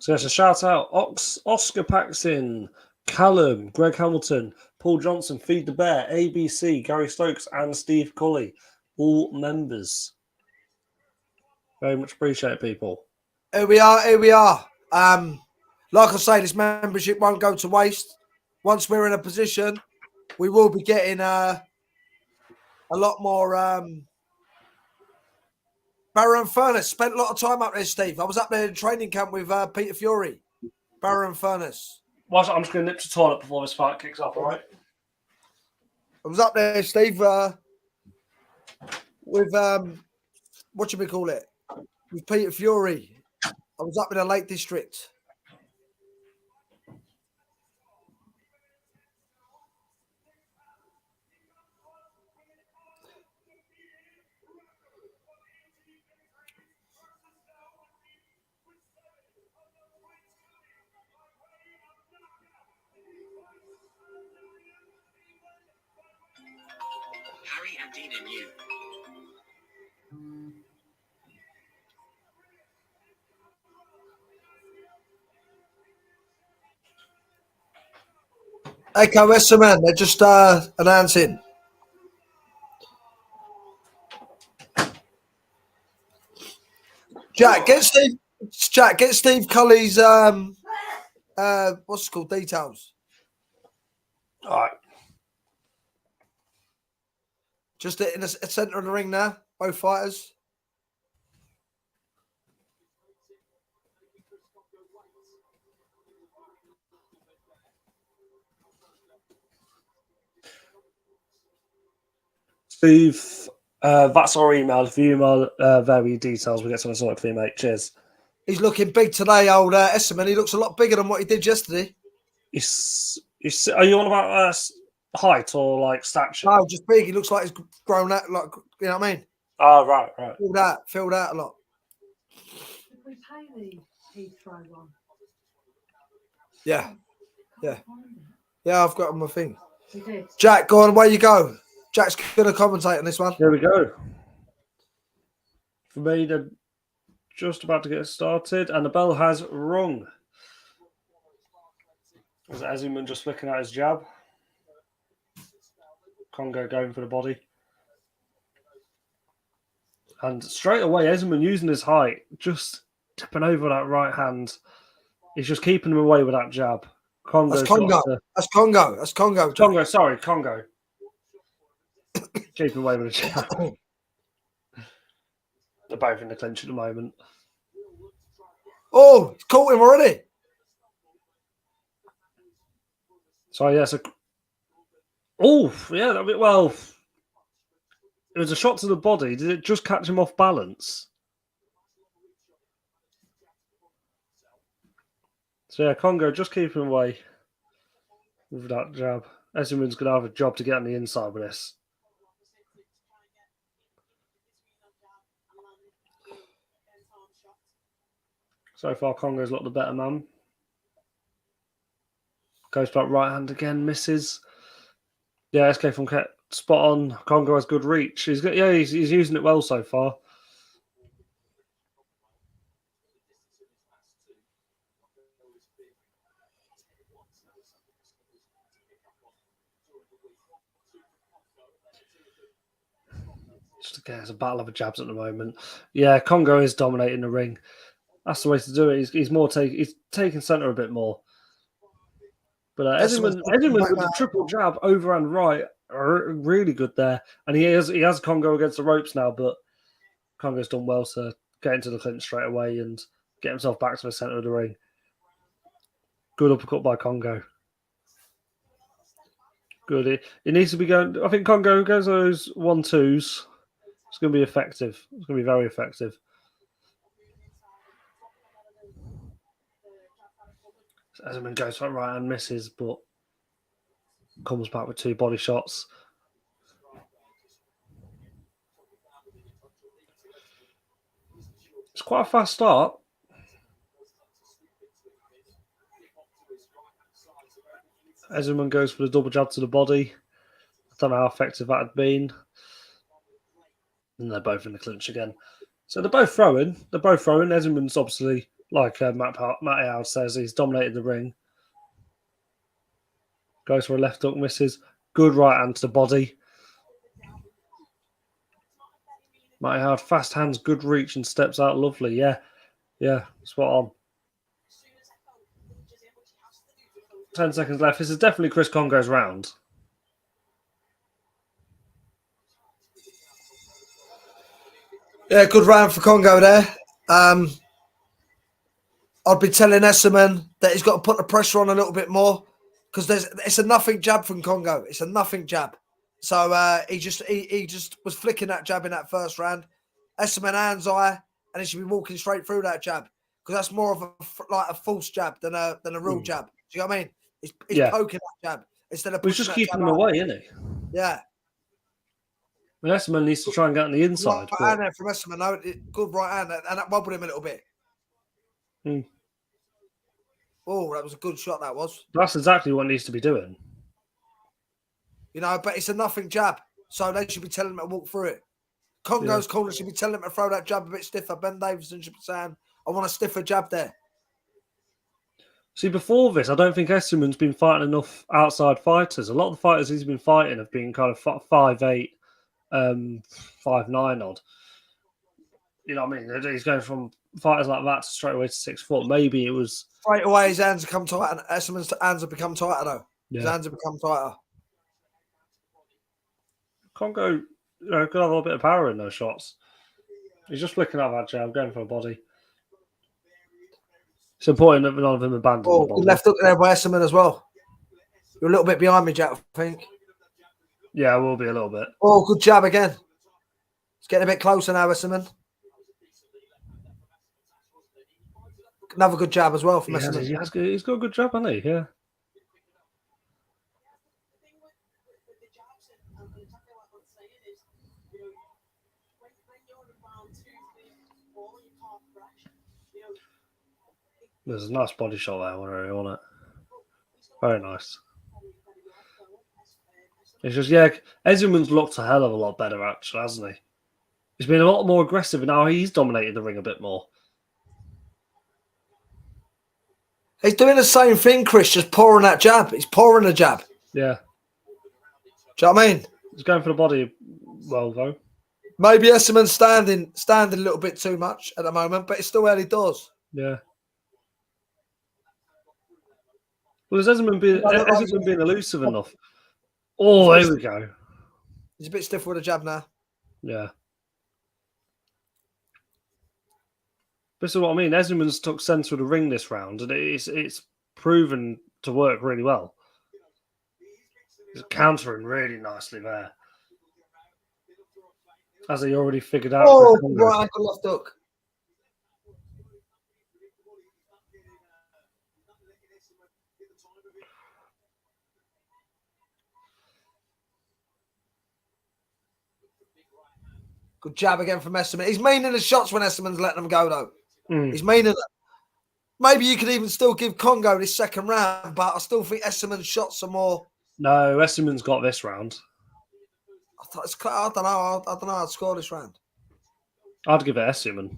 So yes, a shout out. Oscar Paxton, Callum, Greg Hamilton, Paul Johnson, Feed the Bear, ABC, Gary Stokes, and Steve Cully. All members. Very much appreciate it, people. Here we are. Like I say, this membership won't go to waste. Once we're in a position, we will be getting a lot more. Barrow and Furnace spent a lot of time up there, Steve. I was up there in training camp with Peter Fury. Barrow and Furnace. Well, I'm just going to nip to the toilet before this fight kicks off, all right? I was up there, Steve, with whatchamacallit, with Peter Fury. I was up in the Lake District. Harry and Dean and you. Echo Westerman, they're just announcing. Jack, get Steve Cully's what's it called? Details. All right. Just in the centre of the ring now, both fighters. Steve, that's our email. If you email very details, we get something sorted for you, mate. Cheers. He's looking big today, old Esserman. He looks a lot bigger than what he did yesterday. Are you on about height or like stature? No, just big. He looks like he's grown out. Like, you know what I mean? Oh, right. Filled out a lot. Did we pay the Heathrow one? Yeah. Yeah, I've got on my thing. We did. Jack, go on, away you go. Jack's going to commentate on this one. Here we go. For me, they're just about to get started, and the bell has rung. Was Azuman just flicking out his jab? Congo going for the body. And straight away, Azuman using his height, just tipping over that right hand. He's just keeping him away with that jab. That's Congo. That's Congo. Congo, sorry, Congo. Keeping away with a jab. They're both in the clinch at the moment. Oh, he's caught him already. So, yeah, oh, yeah, well, it was a shot to the body. Did it just catch him off balance? So, yeah, Congo just keeping away with that jab. Azuman's going to have a job to get on the inside with this. So far, Congo's looked the better man. Goes back right hand again, misses. Yeah, SK from Ket spot on. Congo has good reach. He's using it well so far. Just again, it's a battle of jabs at the moment. Yeah, Congo is dominating the ring. That's the way to do it. He's taking centre a bit more. But Azuman with the triple jab over and right, really good there. And he has Congo against the ropes now, but Congo's done well to get into the clinch straight away and get himself back to the centre of the ring. Good uppercut by Congo. Good. It needs to be going. I think Congo goes those 1-2s. It's going to be effective. It's going to be very effective. Azuman goes for right and misses, but comes back with 2 body shots. It's quite a fast start. Azuman goes for the double jab to the body. I don't know how effective that had been. And they're both in the clinch again. So they're both throwing. Azuman's obviously, like Matt Howard says, he's dominated the ring. Goes for a left hook, misses. Good right hand to the body. Matt Howard, fast hands, good reach, and steps out lovely. Yeah, spot on. 10 seconds left. This is definitely Chris Congo's round. Yeah, good round for Congo there. I'd be telling Esserman that he's got to put the pressure on a little bit more because it's a nothing jab from Congo. It's a nothing jab. So he just was flicking that jab in that first round. Esserman hands eye, and he should be walking straight through that jab because that's more of a false jab than a real jab. Do you know what I mean? He's poking that jab instead of. He's just keeping him away, isn't he? Yeah. I mean, Esserman needs to try and get on the inside. Right hand there from Esserman, no, good right hand, and that wobbled him a little bit. Oh, that was a good shot. That was. That's exactly what needs to be doing. You know, but it's a nothing jab, so they should be telling him to walk through it. Congo's corner should be telling him to throw that jab a bit stiffer. Ben Davison should be saying, "I want a stiffer jab there." See, before this, I don't think Esserman's been fighting enough outside fighters. A lot of the fighters he's been fighting have been kind of 5'8", 5'9" odd. You know what I mean? He's going from fighters like that to straight away to 6 foot. Maybe it was straight away. His hands have come tighter, and Esserman's hands have become tighter though. Yeah. His hands have become tighter. Congo, could have a little bit of power in those shots. He's just flicking out that jab, going for a body. It's important that none of them abandon the body. Left hook there by Esserman as well. You're a little bit behind me, Jack, I think. Yeah, it will be a little bit. Oh, good jab again. It's getting a bit closer now, Esserman. Another good jab as well from Esserman. He's got a good job, hasn't he? Yeah. There's a nice body shot there, wasn't it? Very nice. It's just, Azuman's looked a hell of a lot better, actually, hasn't he? He's been a lot more aggressive, and now he's dominated the ring a bit more. He's doing the same thing, Chris, just pouring that jab. He's pouring the jab. Yeah. Do you know what I mean? He's going for the body well, though. Maybe Esserman's standing a little bit too much at the moment, but it's still early doors. Yeah. Well, has Azuman been elusive enough? Oh, there we go. He's a bit stiff with a jab now. Yeah. This is what I mean. Azuman's took centre of the ring this round, and it's proven to work really well. He's countering really nicely there. As he already figured out. Oh, right ankle left hook. Good jab again from Esserman. He's meaning the shots when Esserman's letting them go, though. He's meaning them. Maybe you could even still give Congo this second round, but I still think Esserman's shots are more. No, Esserman's got this round. I don't know. I don't know how to score this round. I'd give it Esserman.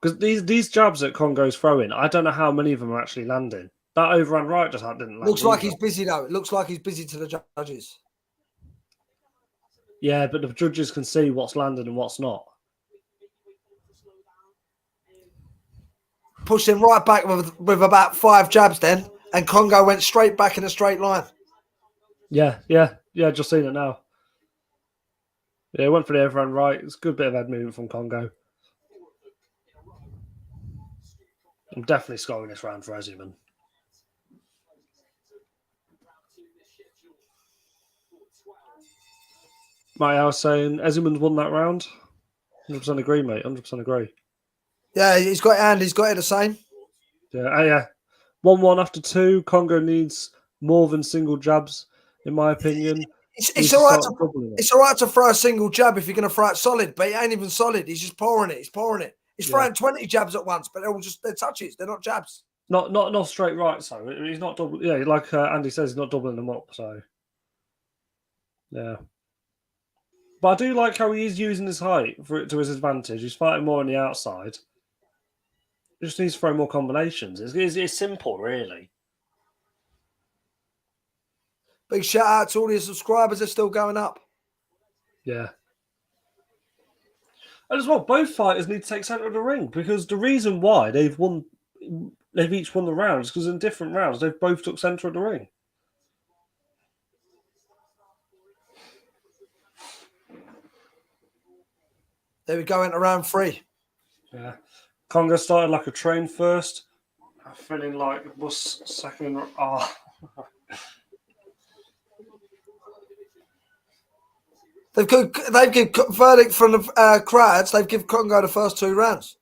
Because these jabs that Congo's throwing, I don't know how many of them are actually landing. That overhand right just didn't land. Looks like he's busy, though. It looks like he's busy to the judges. Yeah, but the judges can see what's landed and what's not. Pushed him right back with about 5 jabs then, and Congo went straight back in a straight line. Yeah, just seen it now. Yeah, went for the overhand right. It's a good bit of head movement from Congo. I'm definitely scoring this round for Azuman. Mate, I was saying Azuman's won that round. 100% agree, mate. 100% agree. Yeah, he's got it and he's got it the same. Yeah. 1-1 after 2. Congo needs more than single jabs, in my opinion. It's all right it's all right to throw a single jab if you're going to throw it solid, but it ain't even solid. He's just pouring it. He's throwing 20 jabs at once, but they're touches. They're not jabs. Not straight right. So he's not double. Yeah, like Andy says, he's not doubling them up. So yeah. But I do like how he is using his height to his advantage. He's fighting more on the outside. He just needs to throw more combinations. It's simple, really. Big shout out to all your subscribers. They're still going up. Yeah. And as well, both fighters need to take centre of the ring because the reason why they've each won the rounds because in different rounds they've both took centre of the ring. There we go into round 3. Yeah. Congo started like a train first. I'm feeling like a bus second. Oh. They've given verdict from the crowds. They've given Congo the first 2 rounds.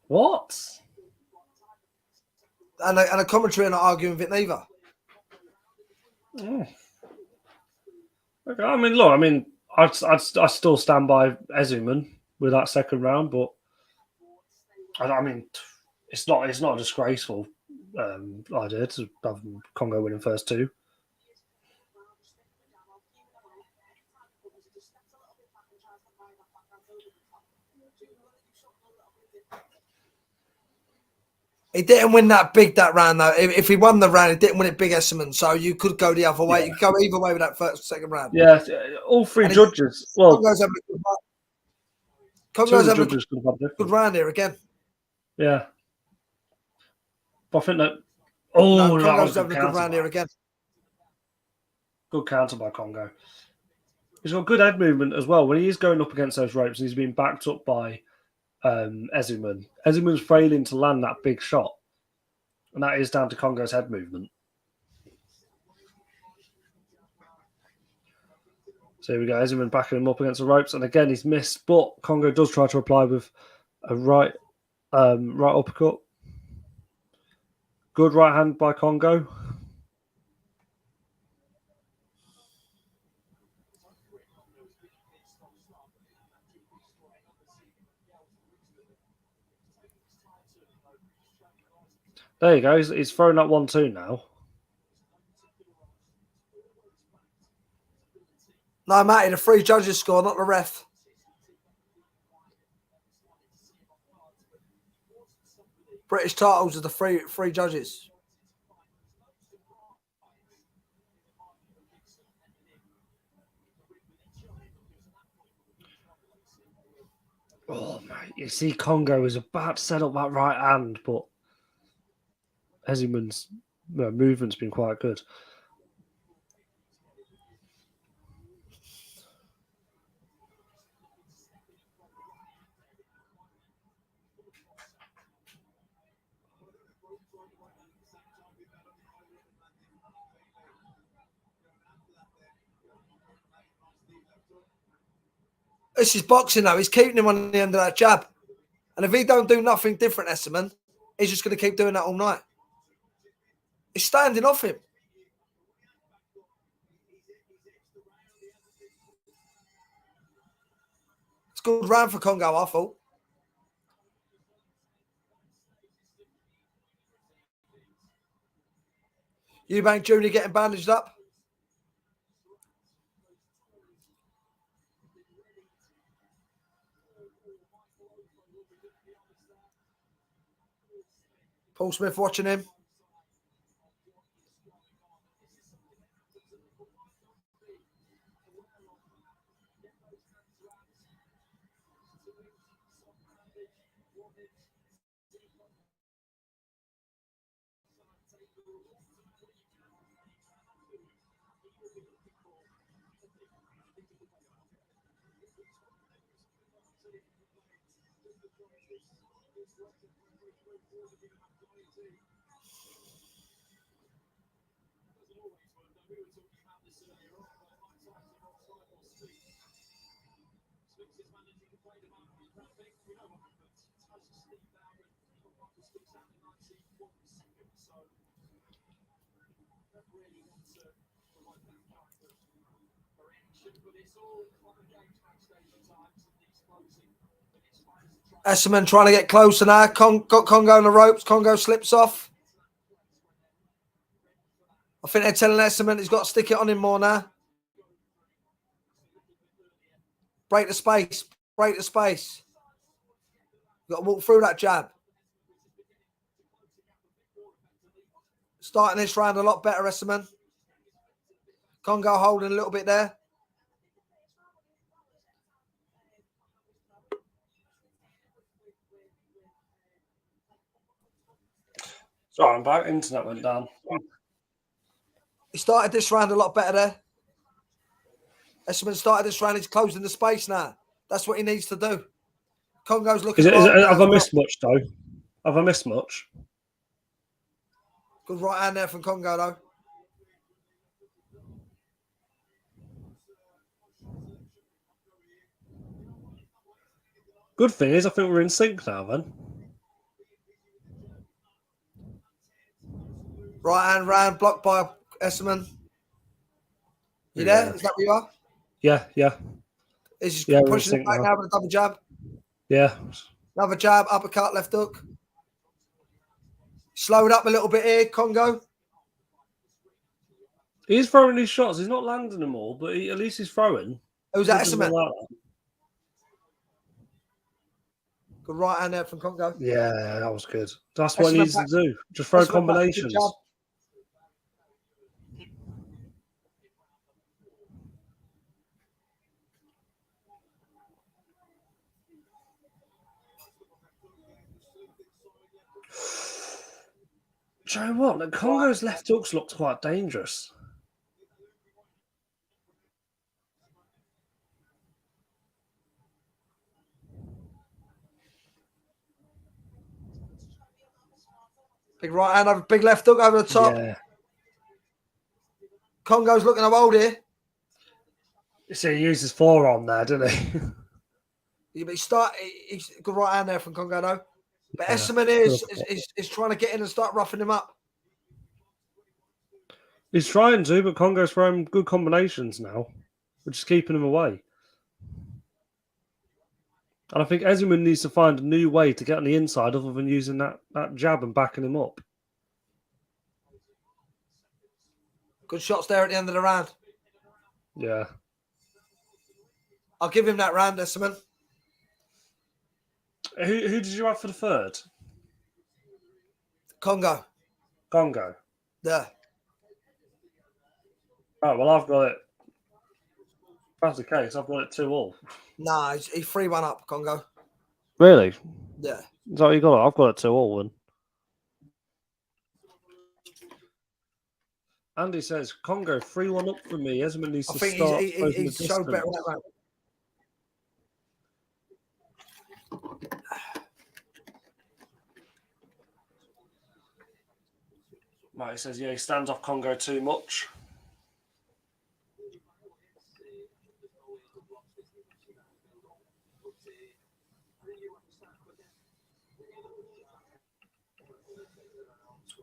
What? And a commentary are not arguing with it neither. Oh. Okay. I mean, look. I still stand by Azuman with that second round, but I mean, it's not disgraceful idea to have Congo winning first 2. He didn't win that round, though. If he won the round, he didn't win it big, Esserman. So you could go the other way. Yeah. You could go either way with that second round. Yeah, all 3 judges. Congo's having a good round here again. Yeah. But I think that... Oh, no, Congo's having a good round here again. Good counter by Congo. He's got good head movement as well. When he is going up against those ropes, he's being backed up by Azuman. Azuman's failing to land that big shot. And that is down to Congo's head movement. So here we go. Azuman backing him up against the ropes, and again he's missed. But Congo does try to reply with a right uppercut. Good right hand by Congo. There you go. He's throwing that 1-2 now. No, Matty, the 3 judges score, not the ref. British titles are the three judges. Oh, mate. You see, Congo is about to set up that right hand, but Azuman's movement's been quite good. This is boxing though. He's keeping him on the end of that jab. And if he don't do nothing different, Esserman, he's just going to keep doing that all night. He's standing off him. It's a good round for Congo, I thought. Eubank Jr. getting bandaged up. Paul Smith watching him. Esserman trying to get closer now. Got Congo on the ropes. Congo slips off. I think they're telling Esserman he's got to stick it on him more now. Break the space. Break the space. You've got to walk through that jab. Starting this round a lot better, Esserman. Congo holding a little bit there. Sorry, I'm back. Internet went down. He started this round a lot better there. Esserman started this round. He's closing the space now. That's what he needs to do. Congo's looking. Have I missed much, though? Have I missed much? Good right hand there from Congo, though. Good thing is, I think we're in sync now, then. Right hand round, blocked by Esserman. You there? Is that where you are? Yeah. He's just pushing it back now with a double jab. Yeah. Another jab, uppercut, left hook. Slowed up a little bit here, Congo. He's throwing these shots. He's not landing them all, but at least he's throwing. Who's that, Esserman? Good right hand there from Congo. Yeah, that was good. That's what he needs to do. Just throw combinations. Do you know what? The Congo's left hooks looked quite dangerous. Big right hand over, big left hook over the top. Yeah. Congo's looking to hold here. You see, he used his forearm there, didn't he? Yeah, but he's a good right hand there from Congo, though. But Yeah. Azuman is trying to get in and start roughing him up. He's trying to, but Congo's throwing good combinations now, which is keeping him away. And I think Azuman needs to find a new way to get on the inside other than using that jab and backing him up. Good shots there at the end of the round. Yeah. I'll give him that round, Azuman. Who did you have for the third? Congo. Congo. Yeah. Right, well, I've got it. If that's the case, I've got it 2-2. Nah, he's 3-1 up, Congo. Really? Yeah. Is that what you got? I've got it 2-2 then. Andy says, Congo 3-1 up for me. Azuman needs I to think start. he's showed better on that round. Right, he says, yeah, he stands off Congo too much.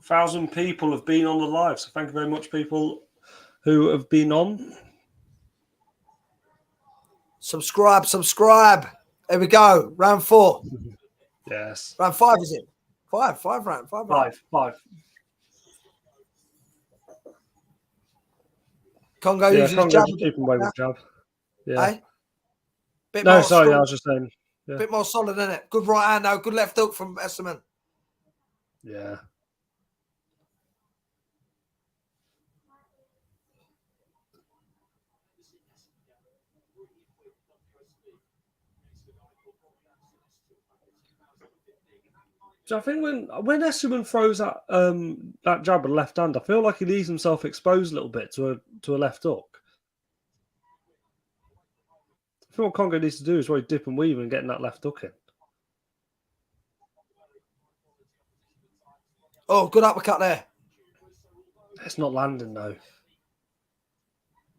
Thousand people have been on the live, so thank you very much, people who have been on. Subscribe. There we go. Round 4. Yes. Round 5 is it? 5 round. 5 round. 5. Congo Yeah, uses Congo jab. just keeping away with jab. Yeah. Eh? Bit No, more sorry, strong, I was just saying. Yeah. bit more solid, isn't it? Good right hand now. Good left hook from Azuman. Yeah. So I think when Azuman throws that jab with left hand, I feel like he leaves himself exposed a little bit to a left hook. I think what Congo needs to do is really dip and weave and getting that left hook in. Oh, good uppercut there. It's not landing though.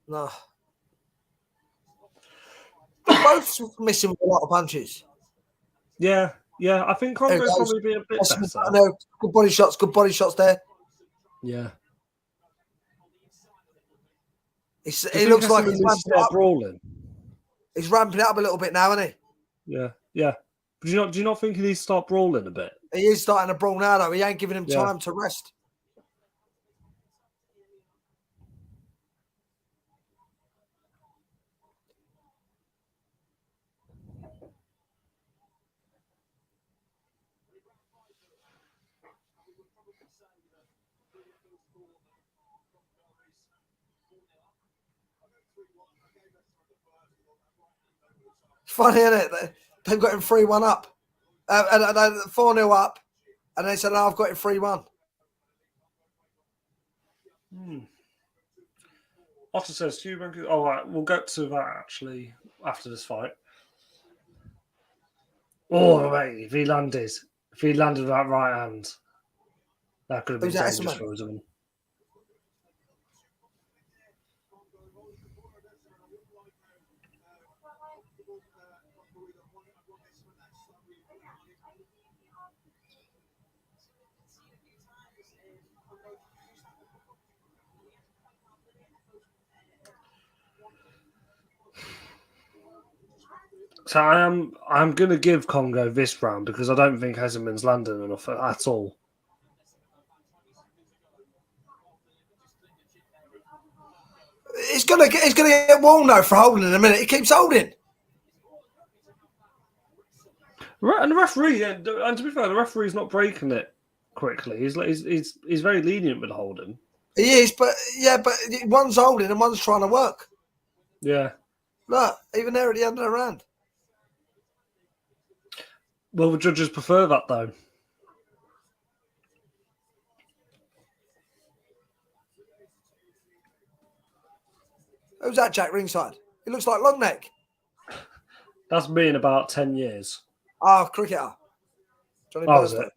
No. They're both missing with a lot of punches. Yeah. I think Congo's probably be a bit better. No, good body shots there. Yeah. He looks like he's ramping it up. Brawling. He's ramping it up a little bit now, isn't he? Yeah. But do you not think he needs to start brawling a bit? He is starting to brawl now, though. He ain't giving him Yeah. time to rest. Funny, isn't it? They've got him 3-1 up. And 4-0 up. And they said, no, I've got him 3-1. Otter says, Eubank. Oh, right, we'll get to that actually after this fight. Oh, mate, if he landed that right hand, that could have been dangerous for Azuman. So I'm going to give Congo this round because I don't think Azuman's landing enough at all. He's gonna get worn though for holding in a minute. He keeps holding. And the referee, and to be fair, the referee's not breaking it quickly. He's very lenient with holding. He is, but one's holding and one's trying to work. Yeah. Look, even there at the end of the round. Well, the judges prefer that though. Who's that, Jack, ringside? He looks like Longneck. That's me in about 10 years. Oh, cricketer. Johnny Burstone.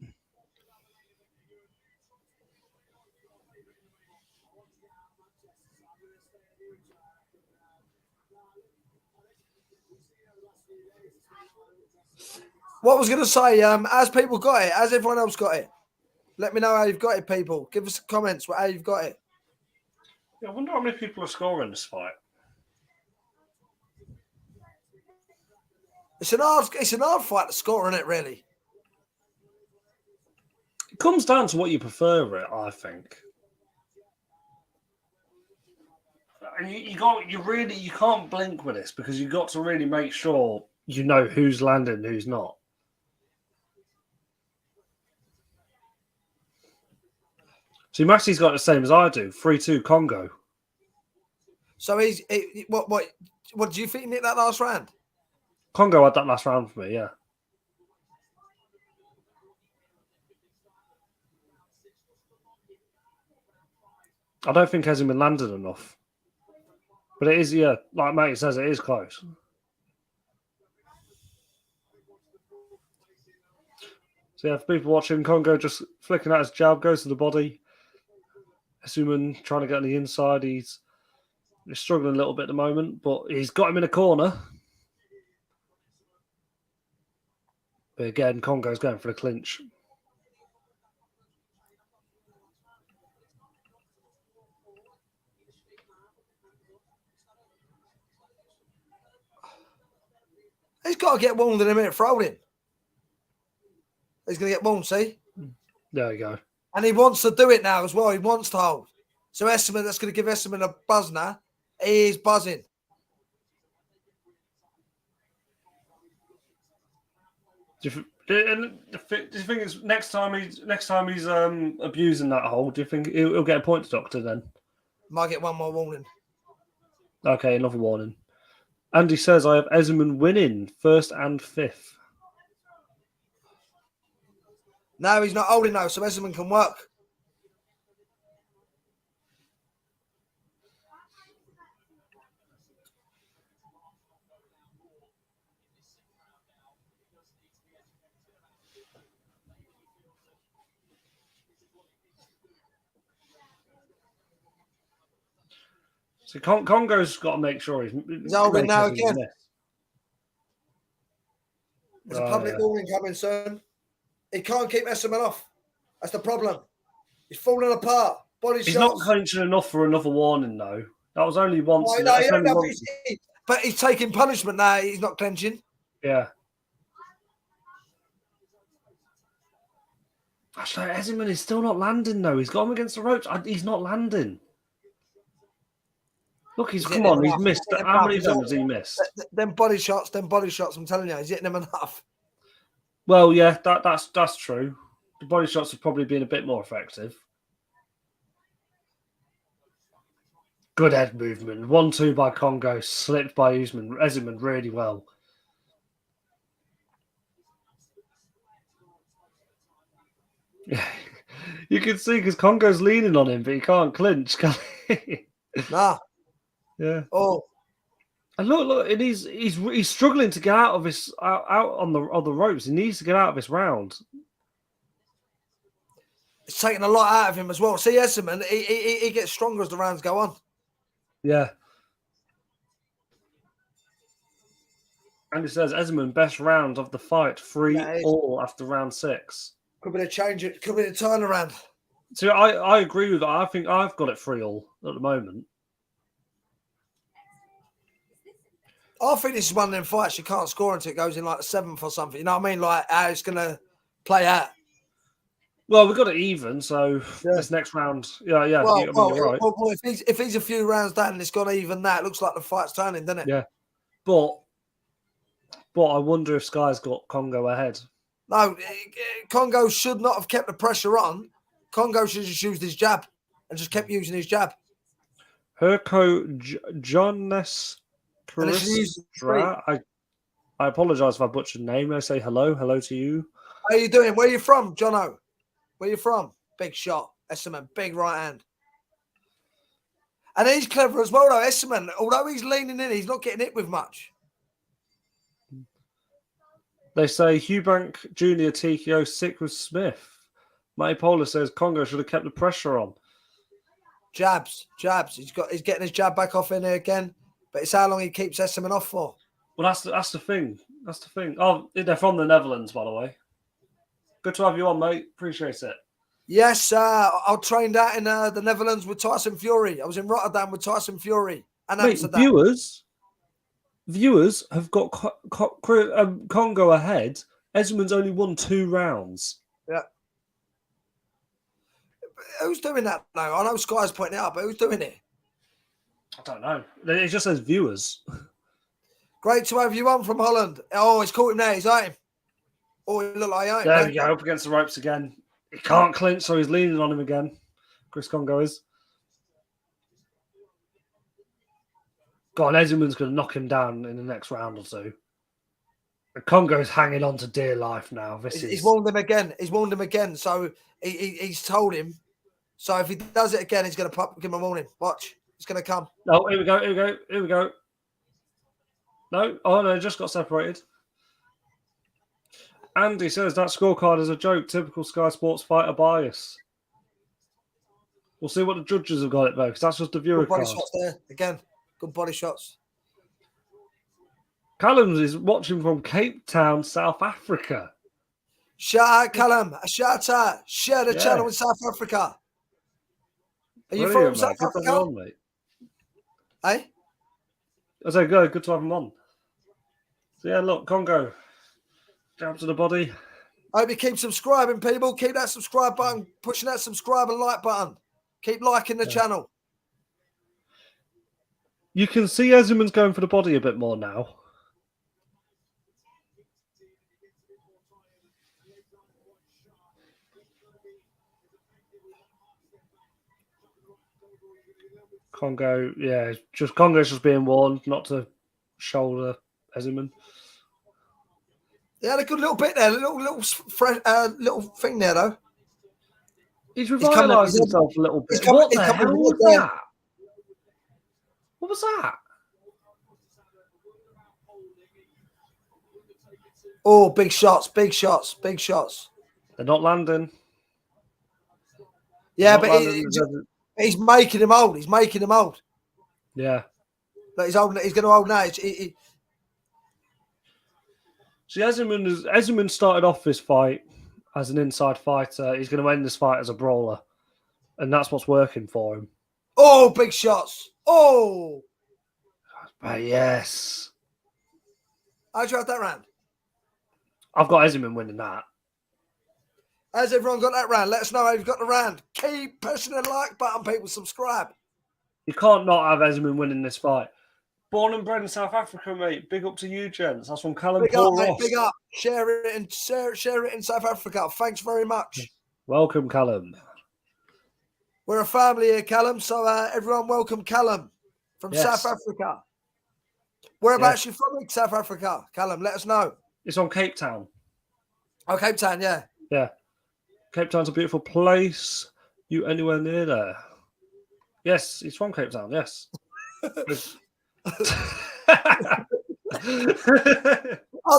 What was going to say, has people got it? Has everyone else got it? Let me know how you've got it, people. Give us comments how you've got it. Yeah, I wonder how many people are scoring this fight. It's an hard fight to score, isn't it, really? It comes down to what you prefer it, I think. And you can't blink with this because you've got to really make sure you know who's landing and who's not. See, Massey's got the same as I do, 3-2 Congo. So what do you think he nicked that last round? Congo had that last round for me, yeah. I don't think Azuman landed enough. But it is, yeah, like Matty says, it is close. So yeah, for people watching, Congo just flicking out his jab, goes to the body. Azuman trying to get on the inside. He's struggling a little bit at the moment, but he's got him in a corner. But again, Congo's going for the clinch. He's got to get wounded in a minute for holding. He's going to get wounded, see? There you go. And he wants to do it now as well. He wants to hold. So Espindola, that's going to give Espindola a buzz now. He is buzzing. Do you think it's next time he's abusing that hold? Do you think he'll get a point deducted then? Might get one more warning. Okay, another warning. Andy says I have Azuman winning first and fifth. No, he's not holding now, so Azuman can work. So Congo's got to make sure He's holding now again. Miss. There's a public warning coming soon. He can't keep Azuman off. That's the problem. He's falling apart. Body He's shots. not clinching enough for another warning, though. That was only once. But he's taking punishment now. He's not clenching. Yeah. Actually, Azuman is still not landing, though. He's got him against the ropes. He's not landing. Look, he's missed. How many of them has he missed? Them body shots, I'm telling you, he's hitting them enough. Well, yeah, that's true. The body shots have probably been a bit more effective. Good head movement. 1-2 by Congo, slipped by Azuman really well. You can see because Congo's leaning on him, but he can't clinch, can he? Nah. Yeah. Oh. And look, and he's struggling to get out of his out on the ropes. He needs to get out of this round. It's taking a lot out of him as well. See, Azuman, he gets stronger as the rounds go on. Yeah. And it says Azuman best round of the fight, 3-all after round 6. Could be a change. It could be a turnaround. So I agree with that. I think I've got it 3-all at the moment. I think this is one of them fights you can't score until it goes in like the 7th or something. You know what I mean? Like how it's going to play out. Well, we got it even, so this next round, yeah. Well, you're right. Well, if he's a few rounds down and it's gone even, that it looks like the fight's turning, doesn't it? Yeah, but I wonder if Sky's got Congo ahead. No, Congo should not have kept the pressure on. Congo should just used his jab and just kept using his jab. Herco Jonas Caristra. I apologise if I butchered the name. I say hello to you. How you doing? Where you from, Jono? Where you from? Big shot. Azuman, big right hand. And he's clever as well, though. Azuman, although he's leaning in, he's not getting hit with much. They say Eubank Jr. TKO sick with Smith. Matty Polar says Congo should have kept the pressure on. Jabs. He's getting his jab back off in there again. But it's how long he keeps Azuman off for. Well, that's the thing. That's the thing. Oh, they're from the Netherlands, by the way. Good to have you on, mate. Appreciate it. Yes, I trained out in the Netherlands with Tyson Fury. I was in Rotterdam with Tyson Fury and Mate, Amsterdam. viewers have got Congo ahead. Azuman's only won 2 rounds. Yeah. Who's doing that now? I know Sky's pointing it out, but who's doing it? I don't know. It just says viewers. Great to have you on from Holland. Oh, he's caught him there. He's at him. Oh, he looked like he ain't. There we go. Up against the ropes again. He can't clinch, so he's leaning on him again. Chris Congo is. God, Azuman's going to knock him down in the next round or two. And Congo's hanging on to dear life now. He's warned him again. He's warned him again. So he's told him. So if he does it again, he's going to give him a warning. Watch. It's going to come. Oh, here we go. Here we go. Here we go. No. Oh, no. Just got separated. Andy says that scorecard is a joke. Typical Sky Sports fighter bias. We'll see what the judges have got it, though, because that's just the viewer Good body card. shots there. Again, good body shots. Callum is watching from Cape Town, South Africa. Shout out, Callum. A shout out. Share the channel in South Africa. Are you from South Africa? On, mate. Eh? I say good to have him on. So, yeah, look, Congo. Jab to the body. I hope you keep subscribing, people. Keep that subscribe button, pushing that subscribe and like button. Keep liking the channel. You can see Azuman's going for the body a bit more now. Congo, yeah, Congo's just being warned not to shoulder Azuman. He had a good little bit there, a little thing there, though. He's revitalised himself a little bit. What the hell was that? What was that? Oh, big shots, big shots, big shots. They're not landing. Yeah, but he's making him old. He's making him old. Yeah. But he's old. He's going to old now. See, Azuman started off this fight as an inside fighter. He's going to end this fight as a brawler. And that's what's working for him. Oh, big shots. Oh. But yes. How'd you have that round? I've got Azuman winning that. Has everyone got that round? Let us know how you've got the round. Keep pushing the like button, people. Subscribe. You can't not have Azuman winning this fight. Born and bred in South Africa, mate. Big up to you, gents. That's from Callum Paul Ross. Big up. Share it in South Africa. Thanks very much. Welcome, Callum. We're a family here, Callum. So everyone, welcome Callum from South Africa. Whereabouts you from in South Africa, Callum? Let us know. It's on Cape Town. Oh, Cape Town, yeah. Yeah. Cape Town's a beautiful place. You anywhere near there? Yes, he's from Cape Town. Yes. I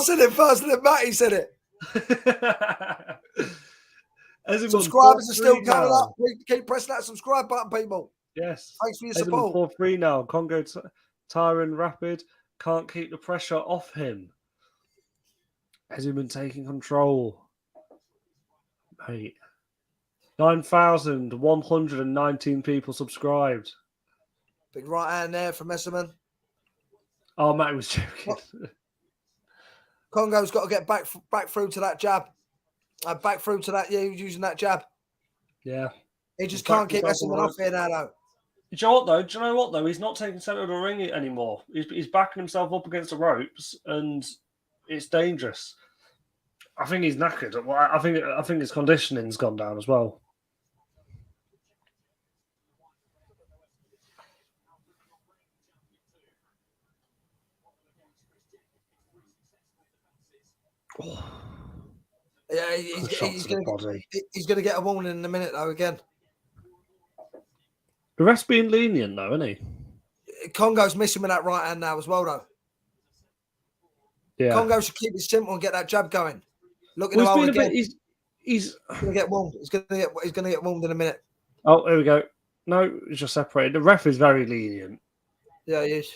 said it first, and then Matty said it. Subscribers are still coming up. Keep pressing that subscribe button, people. Yes. Thanks for your support. 4-3 now. Congo tiring rapid. Can't keep the pressure off him. Azuman taking control. Mate. 9,119 people subscribed. Big right hand there from Azuman. Oh, Matt was joking. Congo's got to get back through to that jab. Back through to that, using that jab. Yeah. He just can't keep Azuman off here now, though. Do you know what, though? He's not taking centre of the ring anymore. He's backing himself up against the ropes, and it's dangerous. I think he's knackered. I think his conditioning's gone down as well. Oh. Yeah, he's going to get a warning in a minute, though, again. The rest being lenient, though, isn't he? Congo's missing with that right hand now as well, though. Yeah. Congo should keep it simple and get that jab going. Look at him again. He's going to get warmed. He's going to get warmed in a minute. Oh, here we go. No, it's just separated. The ref is very lenient. Yeah, he is.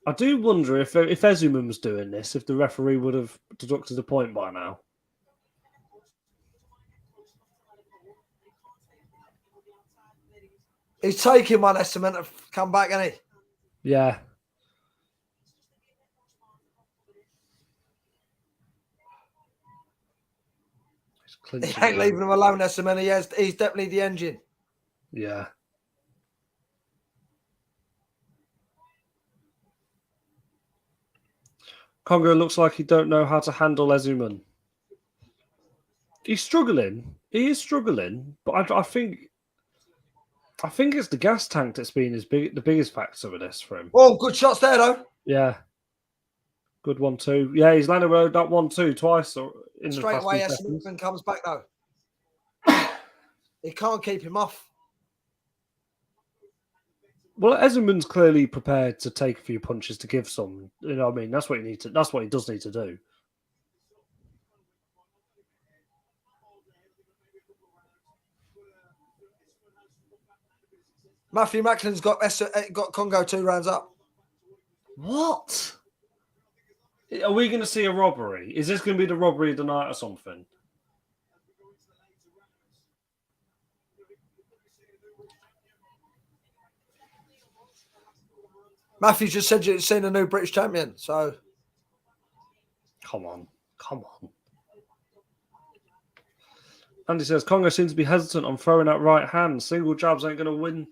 I do wonder if Azuman was doing this, if the referee would have deducted a point by now. He's taking one estimate to come back, isn't he? Yeah. He ain't leaving him alone, estimate. He's definitely the engine. Yeah. Congo looks like he don't know how to handle Azuman. He's struggling. He is struggling, but I think it's the gas tank that's been the biggest factor with this for him. Oh, good shots there, though. Yeah. Good 1-2. Yeah, he's landed that 1-2 twice in Straight the past away, few seconds. Esselman comes back, though. He can't keep him off. Well, Azuman's clearly prepared to take a few punches to give some. You know what I mean? That's what he does need to do. Matthew Macklin's got Congo 2 rounds up. What? Are we going to see a robbery? Is this going to be the robbery of the night or something? Matthew just said you've seen a new British champion, so... Come on. Andy says, Congo seems to be hesitant on throwing that right hand. Single jabs ain't going to win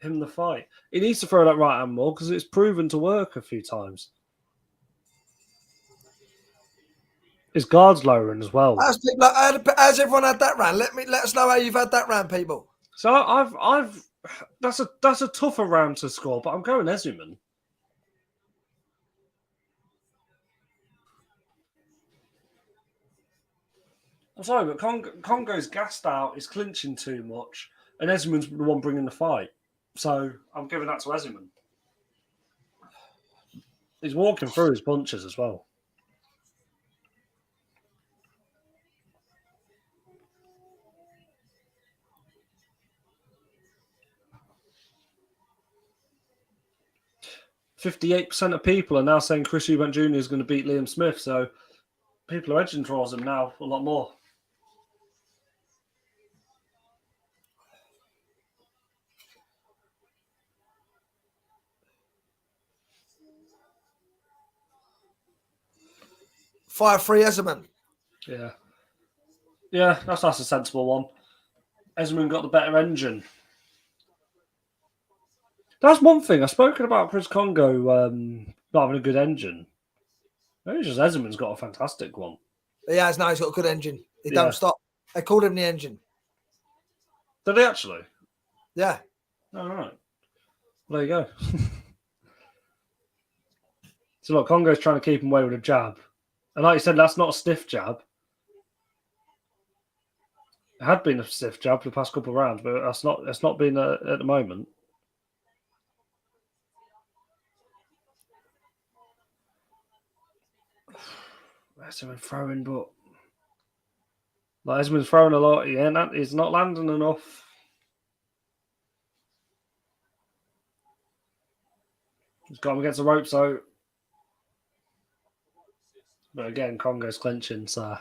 him the fight. He needs to throw that right hand more because it's proven to work a few times. His guard's lowering as well. How's everyone had that round? Let us know how you've had that round, people. So that's a tougher round to score, but I'm going Azuman. I'm sorry, but Congo's gassed out, is clinching too much, and Azuman's the one bringing the fight. So I'm giving that to Azuman. He's walking through his punches as well. %58% of people are now saying Chris Eubank Jr. is going to beat Liam Smith, so people are edging towards him now a lot more. Fire free Azuman. Yeah, that's a sensible one. Azuman got the better engine. That's one thing. I've spoken about Chris Congo not having a good engine. Maybe just Azuman's got a fantastic one. He has now. He's got a good engine. He don't stop. They called him the engine. Did they actually? Yeah. All right. Well, there you go. So look, Congo's trying to keep him away with a jab. And like you said, that's not a stiff jab. It had been a stiff jab for the past couple of rounds, but it's not been at the moment. Azuman throwing, but like Azuman's throwing a lot. He's not landing enough. He's got him against the rope, so. But again, Congo's clinching, so.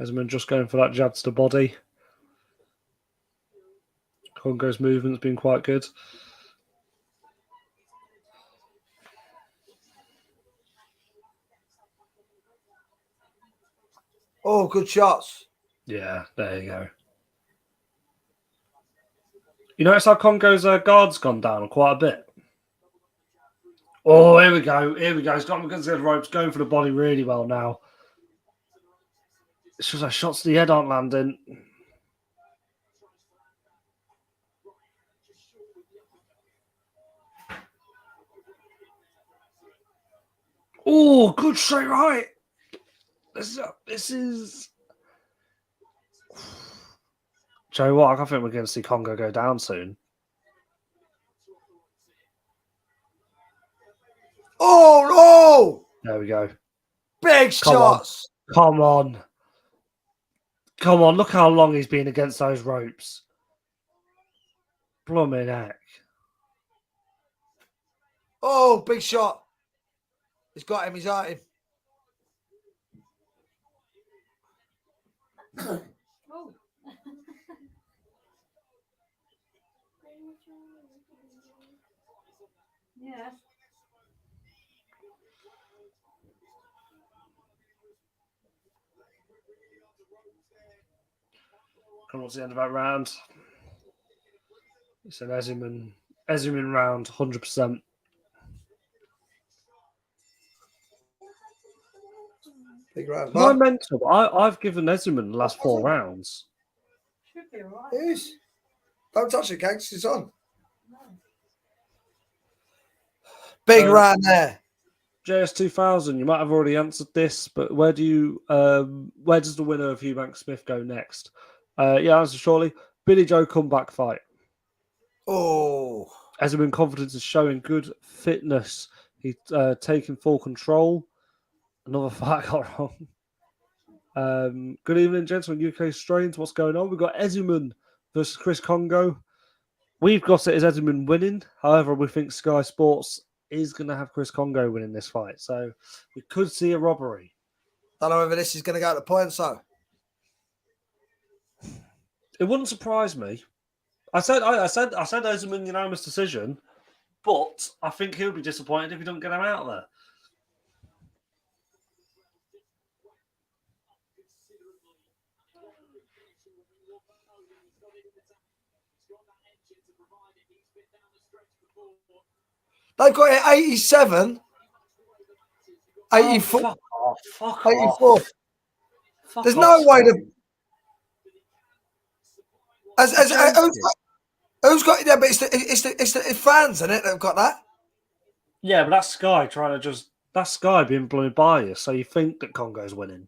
Azuman just going for that jab to the body. Congo's movement's been quite good. Oh, good shots. Yeah, there you go. You notice how Congo's guard's gone down quite a bit? Oh, here we go. He's got him against the ropes, going for the body really well now. It's just like shots to the head aren't landing. Oh, good straight right. This is. Joe, what? I think we're going to see Congo go down soon. Oh, There we go. big Come on. shots. Come on. Come on. Look how long he's been against those ropes. Blooming heck. Oh, big shot. He's got him. He's at him. Yeah. Coming to the end of that round. It's an Azuman round, 100%. Big round. Am I mental? I've given Azuman the last 4 rounds. Should be alright. Yes. Don't touch it, Kanks. It's on. Big round there. JS2000, you might have already answered this, but where does the winner of Eubank Smith go next? Answer shortly. Billy Joe comeback fight. Oh. Azuman confidence is showing good fitness. He's taking full control. Another fight got wrong. Good evening, gentlemen. UK Strains, what's going on? We've got Azuman versus Chris Congo. We've got it as Azuman winning. However, we think Sky Sports is going to have Chris Congo winning this fight. So we could see a robbery. Don't know whether this is going to go to points, though. It wouldn't surprise me. I said Azuman unanimous decision, but I think he'll be disappointed if we don't get him out there. They've got it 87, 84, Fuck off. Fuck 84. off. Fuck There's off, no way Scott. to. Who's got it there? But it's the fans, isn't it? That've got that. Yeah, but that's Sky that's Sky being blown biased, so you think that Congo's winning.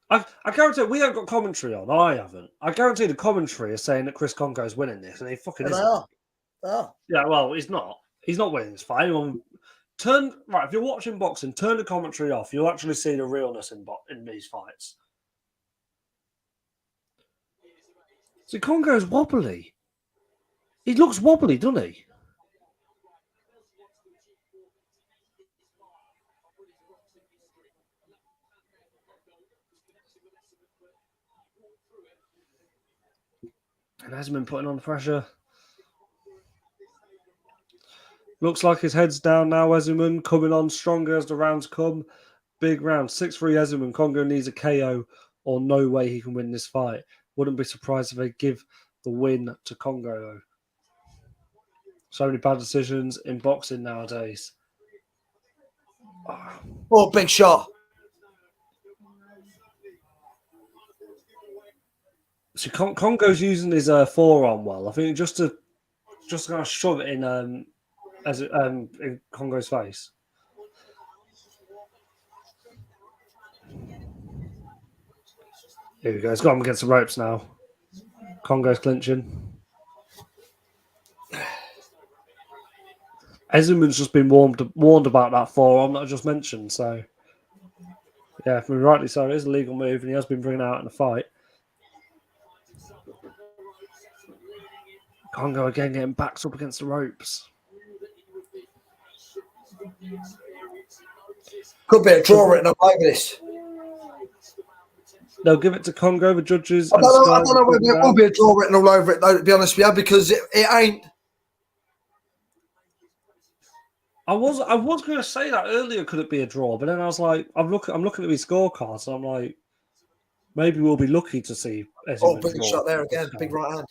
I guarantee we haven't got commentary on. I haven't. I guarantee the commentary is saying that Chris Congo's winning this, and he fucking And they isn't. are. They are. Yeah, well, he's not. He's not winning this fight. If you're watching boxing, turn the commentary off. You'll actually see the realness in these fights. See, Congo's wobbly. He looks wobbly, doesn't he? And hasn't been putting on pressure. Looks like his head's down now, Azuman. Coming on stronger as the rounds come. Big round. 6-3 Azuman. Congo needs a KO or no way he can win this fight. Wouldn't be surprised if they give the win to Congo, though. So many bad decisions in boxing nowadays. Oh, big shot. So Congo's using his forearm well. I think just to kind of shove it in in Congo's face. Here we go. He's got him against the ropes now. Congo's clinching. Azuman's just been warned about that forearm that I just mentioned. So, yeah, if we're rightly so, it is a legal move, and he has been bringing it out in the fight. Congo again getting backed up against the ropes. Could be a draw written up over this. They'll give it to Congo, the judges. I don't know whether it will be a draw written all over it, though, to be honest with you, because it ain't. I was going to say that earlier. Could it be a draw? But then I was like, I'm looking at these scorecards, and I'm like, maybe we'll be lucky to see. Oh, big shot there again, big right hand.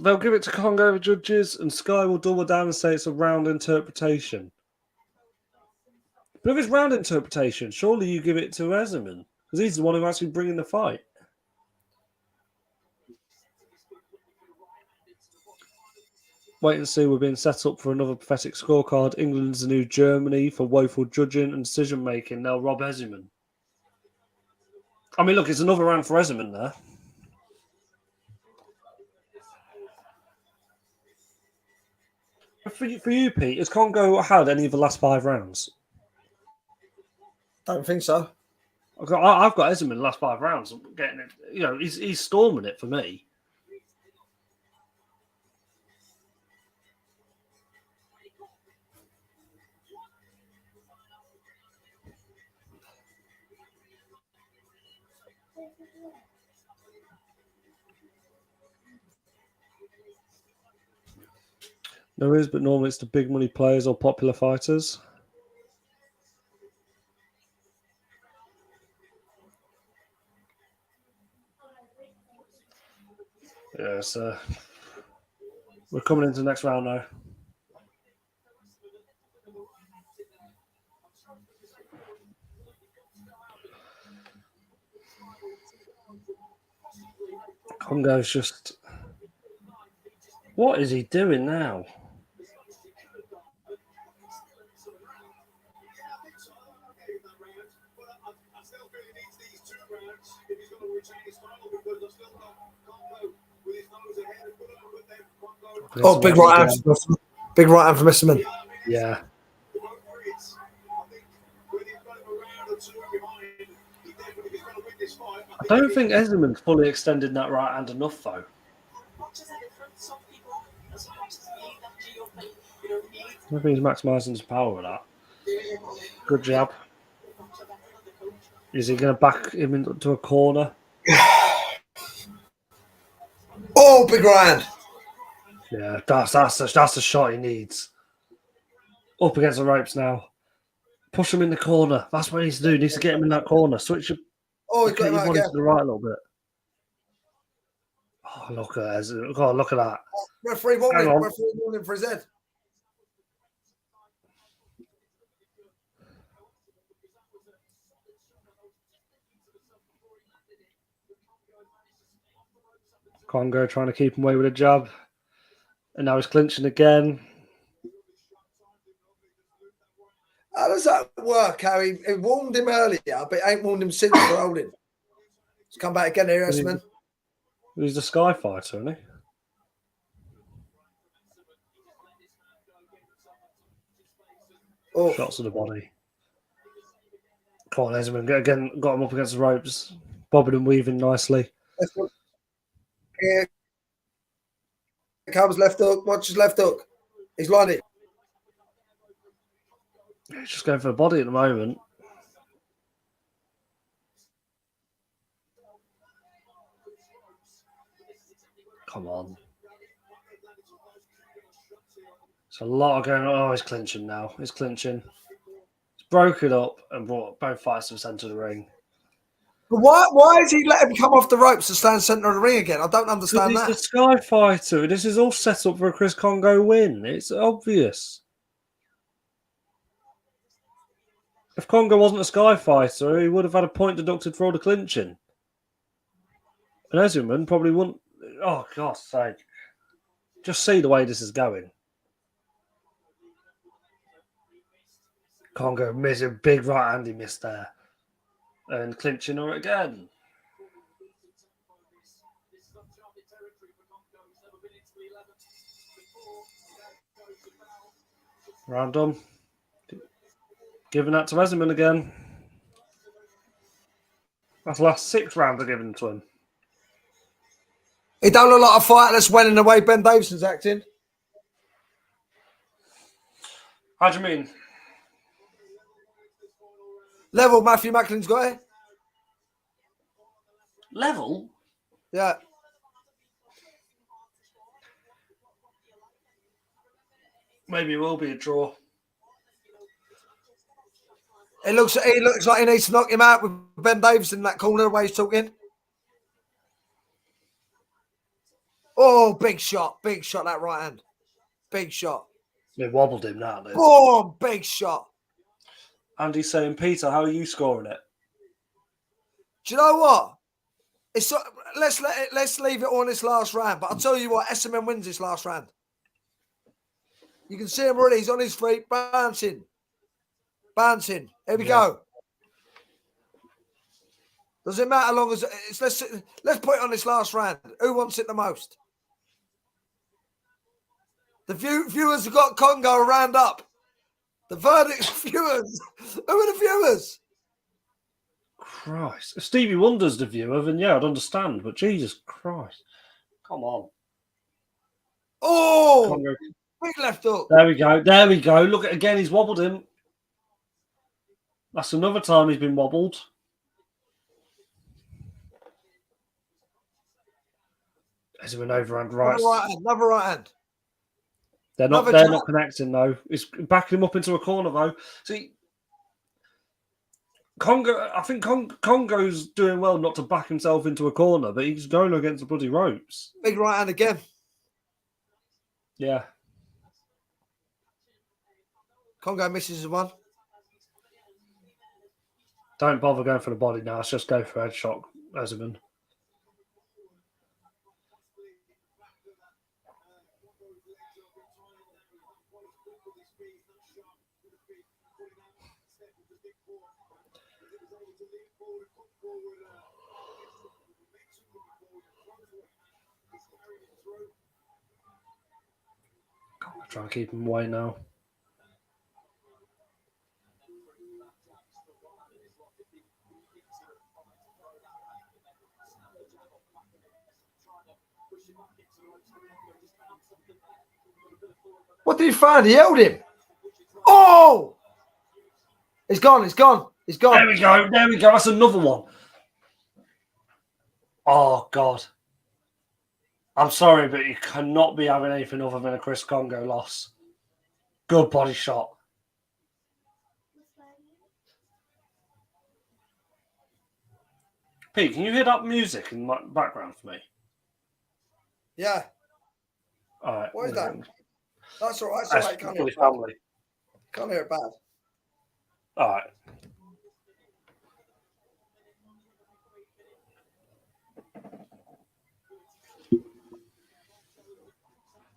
They'll give it to Congo, the judges, and Sky will double down and say it's a round interpretation. But if it's round interpretation, surely you give it to Azuman, because he's the one who actually bringing the fight. Wait and see, we're being set up for another pathetic scorecard. England's the new Germany for woeful judging and decision making. They'll rob Azuman. I mean, look, it's another round for Azuman there. For you, Pete, has Congo had any of the last 5 rounds? Don't think so. I've got Azuman in the last 5 rounds. I'm getting it. You know, he's storming it for me. There is, but normally it's the big money players or popular fighters. Yeah, so we're coming into the next round now. Congo's just... What is he doing now? Oh, big right hand. Big right hand from Espindola. Yeah. I don't think Azuman's fully extended that right hand enough, though. Maybe he's maximising his power with that. Good jab. Is he going to back him into a corner? Oh, big right hand. Yeah, that's the shot he needs. Up against the ropes now. Push him in the corner. That's what he needs to do. He needs to get him in that corner. Switch your, Oh, he's got him your out body again. to the right a little bit. Oh, look at that. God, look at that. Referee warning. Hang on. Referee warning for his head. Congo trying to keep him away with a jab. And now he's clinching again. How does that work, Harry? He warned him earlier, but he ain't warned him since for holding. Let's come back again here, Espindola. He's a sky fighter, isn't he? Oh. Shots to the body. Come on, Azuman. Again, got him up against the ropes. Bobbing and weaving nicely. Here comes left hook. Watch his left hook. He's lining. He's just going for the body at the moment. Come on. It's a lot of going on. Oh, he's clinching now. He's clinching. He's broke it up and brought both fights to the centre of the ring. But why is he letting him come off the ropes to stand centre of the ring again? I don't understand He's that. the sky fighter. This is all set up for a Chris Congo win. It's obvious. If Congo wasn't a sky fighter, he would have had a point deducted for all the clinching. And Azuman probably wouldn't. Oh, God's sake. Just see the way this is going. Congo missing big right hand he missed there. And clinching her again. Random. Giving that to Azuman again. That's the last 6 rounds I've given to him. He don't look like a fighter that's winning the way Ben Davison's acting. How do you mean? Level, Matthew Macklin's got it. Level? Yeah. Maybe it will be a draw. He looks like he needs to knock him out with Ben Davison in that corner the way he's talking. Oh, big shot, that right hand. Big shot. It wobbled him now. Boom, big shot. Andy's saying, Peter, how are you scoring it? Do you know what? It's let's leave it on this last round. But I'll tell you what, SMN wins this last round. You can see him already. He's on his feet, bouncing. Here we go. Doesn't matter how long as it's. Let's put it on this last round. Who wants it the most? The viewers have got Congo round up. The verdict viewers. Who are the viewers? Christ. If Stevie Wonder's the viewer, then yeah, I'd understand. But Jesus Christ. Come on. Oh, Congo. big left hook. There we go. There we go. Look at again. He's wobbled him. That's another time he's been wobbled. Azuman overhand right. Another right hand. They're not connecting though. It's backing him up into a corner though. See, Congo. I think Congo's doing well not to back himself into a corner, but he's going against the bloody ropes. Big right hand again. Yeah. Congo misses one. Don't bother going for the body now. Let's just go for headshot, Azuman. Try and keep him away now. What did he find? He held him. Oh! He's gone. He's gone. He's gone. There we go. There we go. That's another one. Oh, God. I'm sorry, but you cannot be having anything other than a Chris Congo loss. Good body shot. Pete, can you hear that music in the background for me? Yeah. All right. What is that? That's all right. That's Can't for hear the family. Can't hear it bad. All right.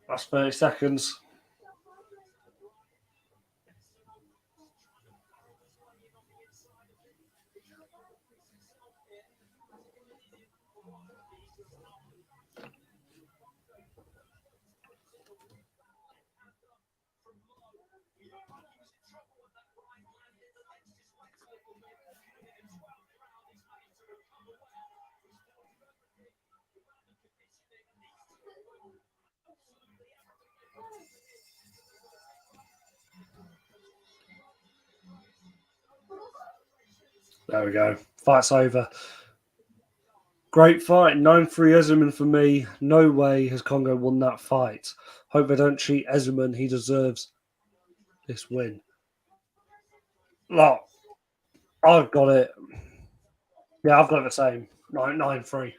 That's 30 seconds. There we go. Fight's over. Great fight. 9-3 Azuman for me. No way has Congo won that fight. Hope they don't cheat Azuman. He deserves this win. Look, I've got it. Yeah, I've got it the same. 9-3.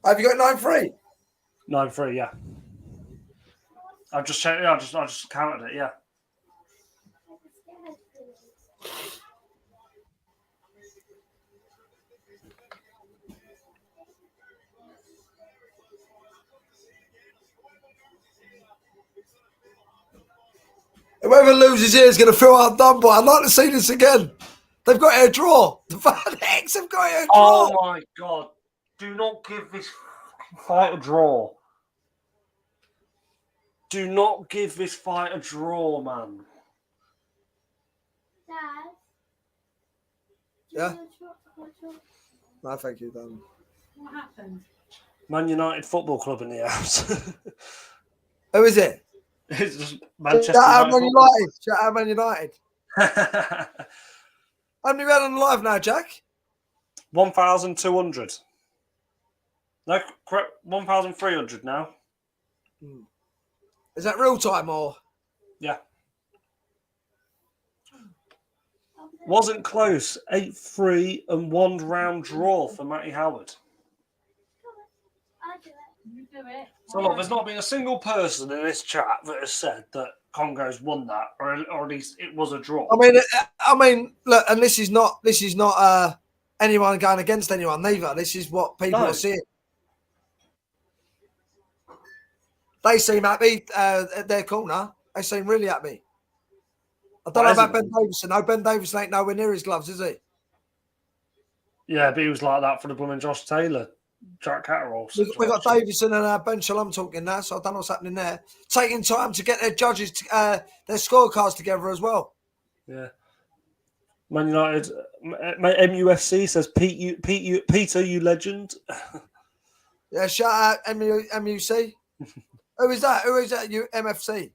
Have you got 9-3? 9-3, yeah. I just checked. I just counted it. Yeah. Whoever loses here is going to feel outdone, but I'd like to see this again. They've got it a draw. The Fanatics have got it a draw. Oh my God. Do not give this fight a draw. Do not give this fight a draw, man. Dad? Yeah? No, thank you, Dan. What happened? Man United Football Club in the house. Who is it? It's just Manchester Shout out Man United. United. Shout out Man United. How many we had on live now, Jack? 1,200. No, correct. 1,300 now. Is that real time or? Yeah. Wasn't close. 8-3 and 1 round draw for Matty Howard. I'll do it. You do it. So look, there's not been a single person in this chat that has said that Congo's won that, or at least it was a draw. I mean, look, and this is not anyone going against anyone neither. This is what people are seeing. They seem happy at their corner. They seem really happy. I don't know about Ben Davison. No, Ben Davison ain't nowhere near his gloves, is he? Yeah, but he was like that for the blooming Josh Taylor Jack Catterall. We got Davison and Ben Shalom talking now, so I don't know what's happening there. Taking time to get their judges, their scorecards together as well. Yeah. Man United, MUFC says, Peter, you legend. Yeah, shout out MUC. Who is that? Who is that? MFC.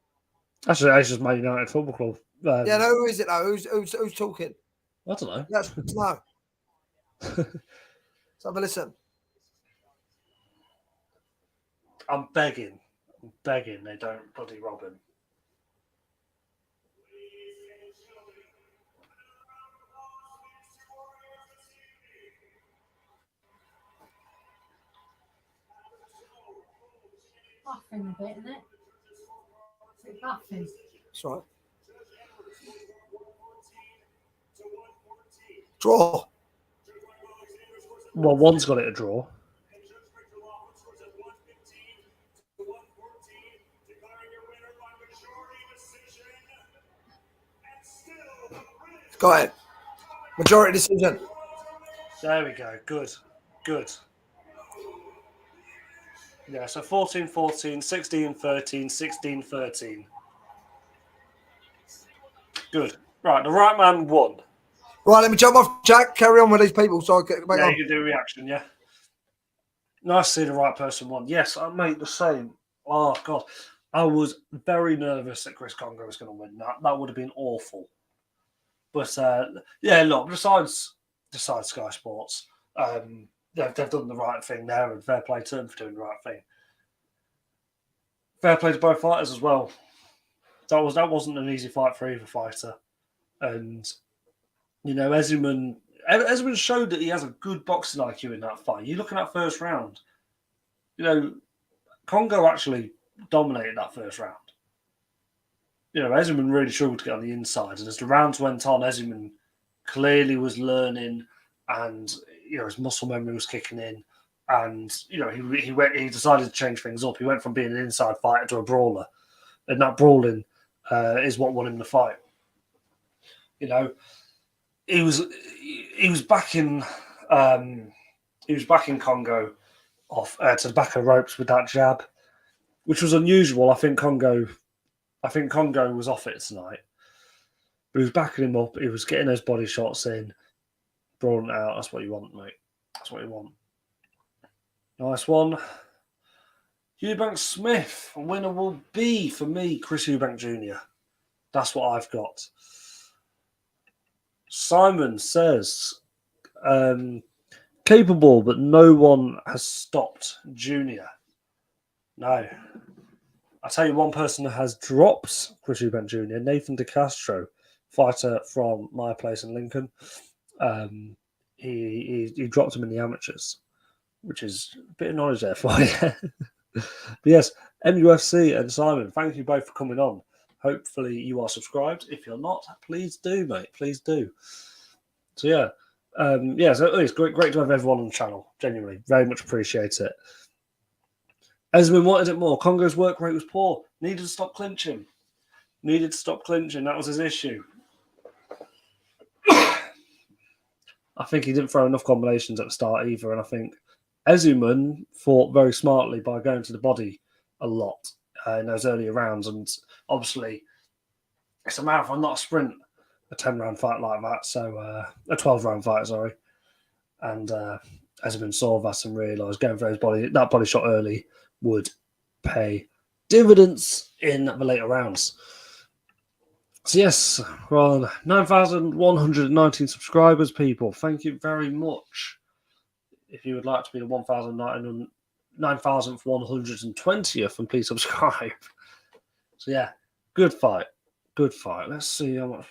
Actually, that's just Man United Football Club. Yeah, no, who is it though? Who's talking? I don't know. Yes, no. Let's have a listen. I'm begging they don't bloody rob him. Buffing a bit, isn't it? It's buffing. That's right. Draw. Well, one's got it a draw. Got it. Majority decision. There we go. Good. Yeah, so 14-14, 16-13, 16-13. Good. Right, the right man won. Right, let me jump off, Jack. Carry on with these people so I get back on. You can do a reaction, yeah. Nice to see the right person won. Yes, I made the same. Oh, God. I was very nervous that Chris Congo was going to win. That would have been awful. But, yeah, look, besides Sky Sports, they've done the right thing there, and fair play to them for doing the right thing. Fair play to both fighters as well. That wasn't an easy fight for either fighter. And, you know, Azuman showed that he has a good boxing IQ in that fight. You look at that first round, you know, Congo actually dominated that first round. You know, Azuman really struggled to get on the inside. And as the rounds went on, Azuman clearly was learning, and, you know, his muscle memory was kicking in. And, you know, he decided to change things up. He went from being an inside fighter to a brawler. And that brawling is what won him the fight. You know, he was backing Congo off to the back of the ropes with that jab, which was unusual. I think Congo was off it tonight. But he was backing him up. He was getting those body shots in, brawling it out. That's what you want, mate. That's what you want. Nice one. Eubank Smith. Winner will be, for me, Chris Eubank Jr. That's what I've got. Simon says, capable, but no one has stopped Junior. No. I'll tell you one person that has dropped Chris Eubank Jr., Nathan DeCastro, fighter from my place in Lincoln. He dropped him in the amateurs, which is a bit of knowledge there for you. But yes, MUFC and Simon, thank you both for coming on. Hopefully you are subscribed. If you're not, please do, mate. Please do. So yeah. So it's great to have everyone on the channel. Genuinely. Very much appreciate it. Azuman wanted it more. Congo's work rate was poor. Needed to stop clinching. That was his issue. I think he didn't throw enough combinations at the start either. And I think Azuman fought very smartly by going to the body a lot in those earlier rounds. And obviously, it's a marathon, not a sprint, a 10-round fight like that. So, a 12-round fight, sorry. And Azuman saw that and realised going for that body shot early would pay dividends in the later rounds. So yes, we're on 9,119 subscribers, people. Thank you very much. If you would like to be the 9,120th, and please subscribe. So yeah, good fight. Let's see how much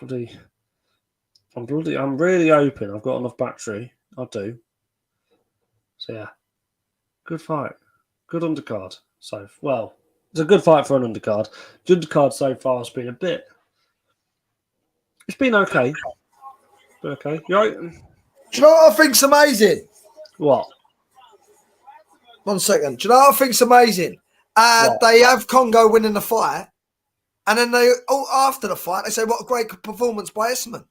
I'm really hoping I've got enough battery. I do. So yeah, good fight. Good undercard. So, well, it's a good fight for an undercard. The undercard so far has been it's been okay. Okay. You right? Do you know what I think's amazing? What? 1 second. Do you know what I think's amazing? They have Congo winning the fight, and then after the fight, they say, what a great performance by Espindola.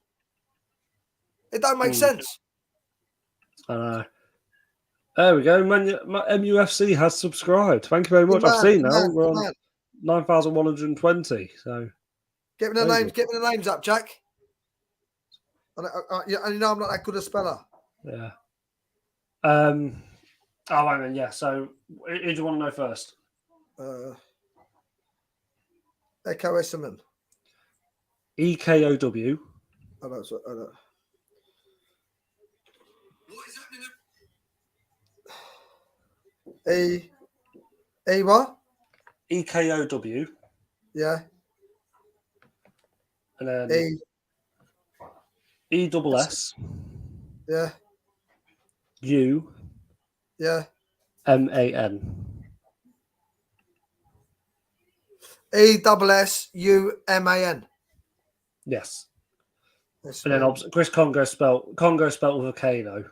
It don't make sense. I know. There we go. MUFC has subscribed. Thank you very much. I've seen now. We're on 9,120. So get me the names. Get me the names up, Jack. And you know I'm not that good a speller. Yeah. Oh, hang on. Yeah. So, who do you want to know first? Echo Esserman. EKOW. I know. What? EKOW. Yeah. And then ESS. Yeah. U. Yeah. MAN. ESSUMAN. Yes. Yes, And then Chris Congo spelt with a K though.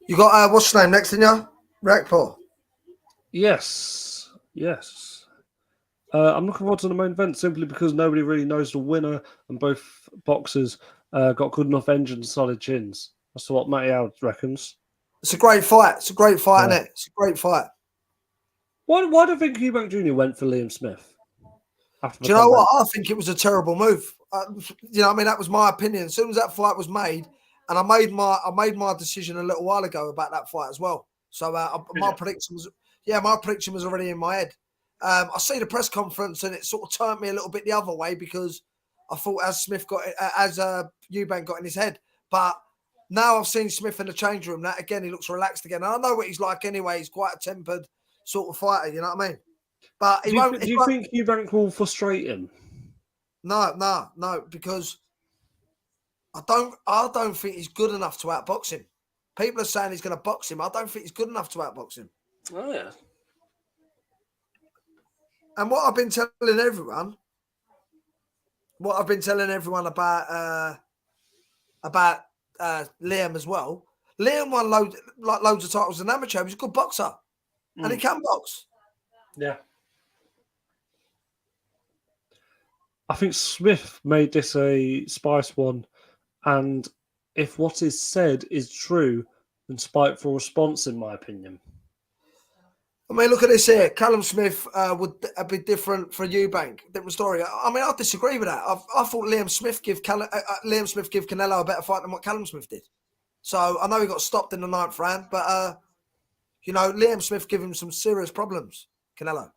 You got what's your name next in you? Rakpor. Yes. I'm looking forward to the main event simply because nobody really knows the winner, and both boxers got good enough engines, solid chins. That's what Matty Howard reckons. It's a great fight. Isn't it? It's a great fight. Why do you think Eubank Jr. went for Liam Smith? Do you know what? I think it was a terrible move. That was my opinion. As soon as that fight was made, and I made my decision a little while ago about that fight as well. So my prediction was already in my head. I see the press conference, and it sort of turned me a little bit the other way because I thought as Eubank got in his head, but now I've seen Smith in the change room. That again, he looks relaxed again. And I know what he's like anyway. He's quite a tempered sort of fighter. You know what I mean? But do you think Eubank will frustrate him? No, because I don't think he's good enough to outbox him. People are saying he's going to box him. I don't think he's good enough to outbox him. Oh yeah. And what I've been telling everyone about Liam as well. Liam won loads of titles as an amateur. He's a good boxer, and he can box. Yeah. I think Smith made this a spice one, and if what is said is true, then spiteful response, in my opinion. I mean, look at this here. Callum Smith would be different for Eubank. Different story. I mean, I disagree with that. I thought Liam Smith give Canelo a better fight than what Callum Smith did. So I know he got stopped in the 9th round, but Liam Smith gave him some serious problems. Canelo.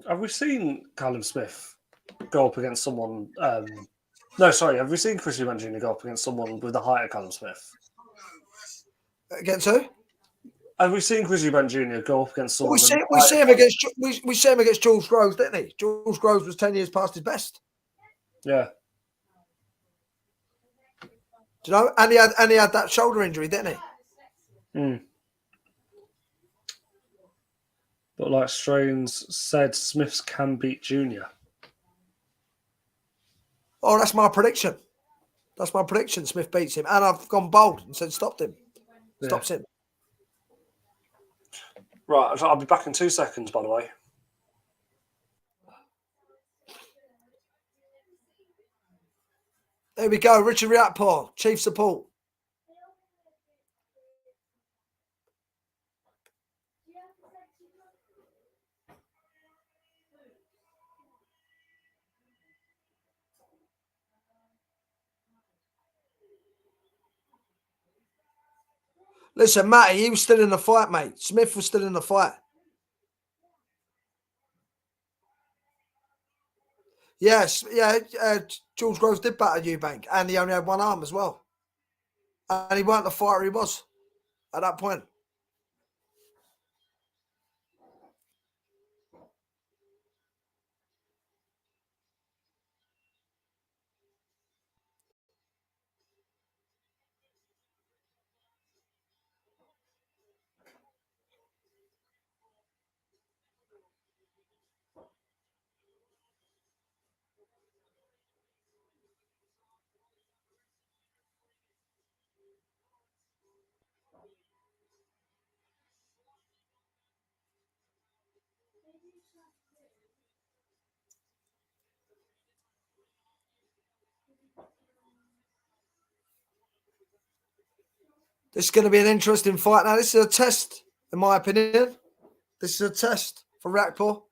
Have we seen Callum Smith go up against someone? Have we seen Chris Eubank Jr. go up against someone with the height of Callum Smith? Against who? Have we seen Chris Eubank Jr. go up against someone? We see him against Jules Groves, didn't he? Jules Groves was 10 years past his best. Yeah. Do you know? And he had that shoulder injury, didn't he? But like Strains said, Smiths can beat Junior. Oh, that's my prediction. Smith beats him. And I've gone bold and said stopped him. Stops him. Right, I'll be back in 2 seconds, by the way. There we go. Richard Riatpor, chief support. Listen, Matty, he was still in the fight, mate. Smith was still in the fight. Yes, George Groves did batter Eubank, and he only had one arm as well. And he weren't the fighter he was at that point. This is going to be an interesting fight. Now, this is a test, in my opinion. This is a test for Rakpo.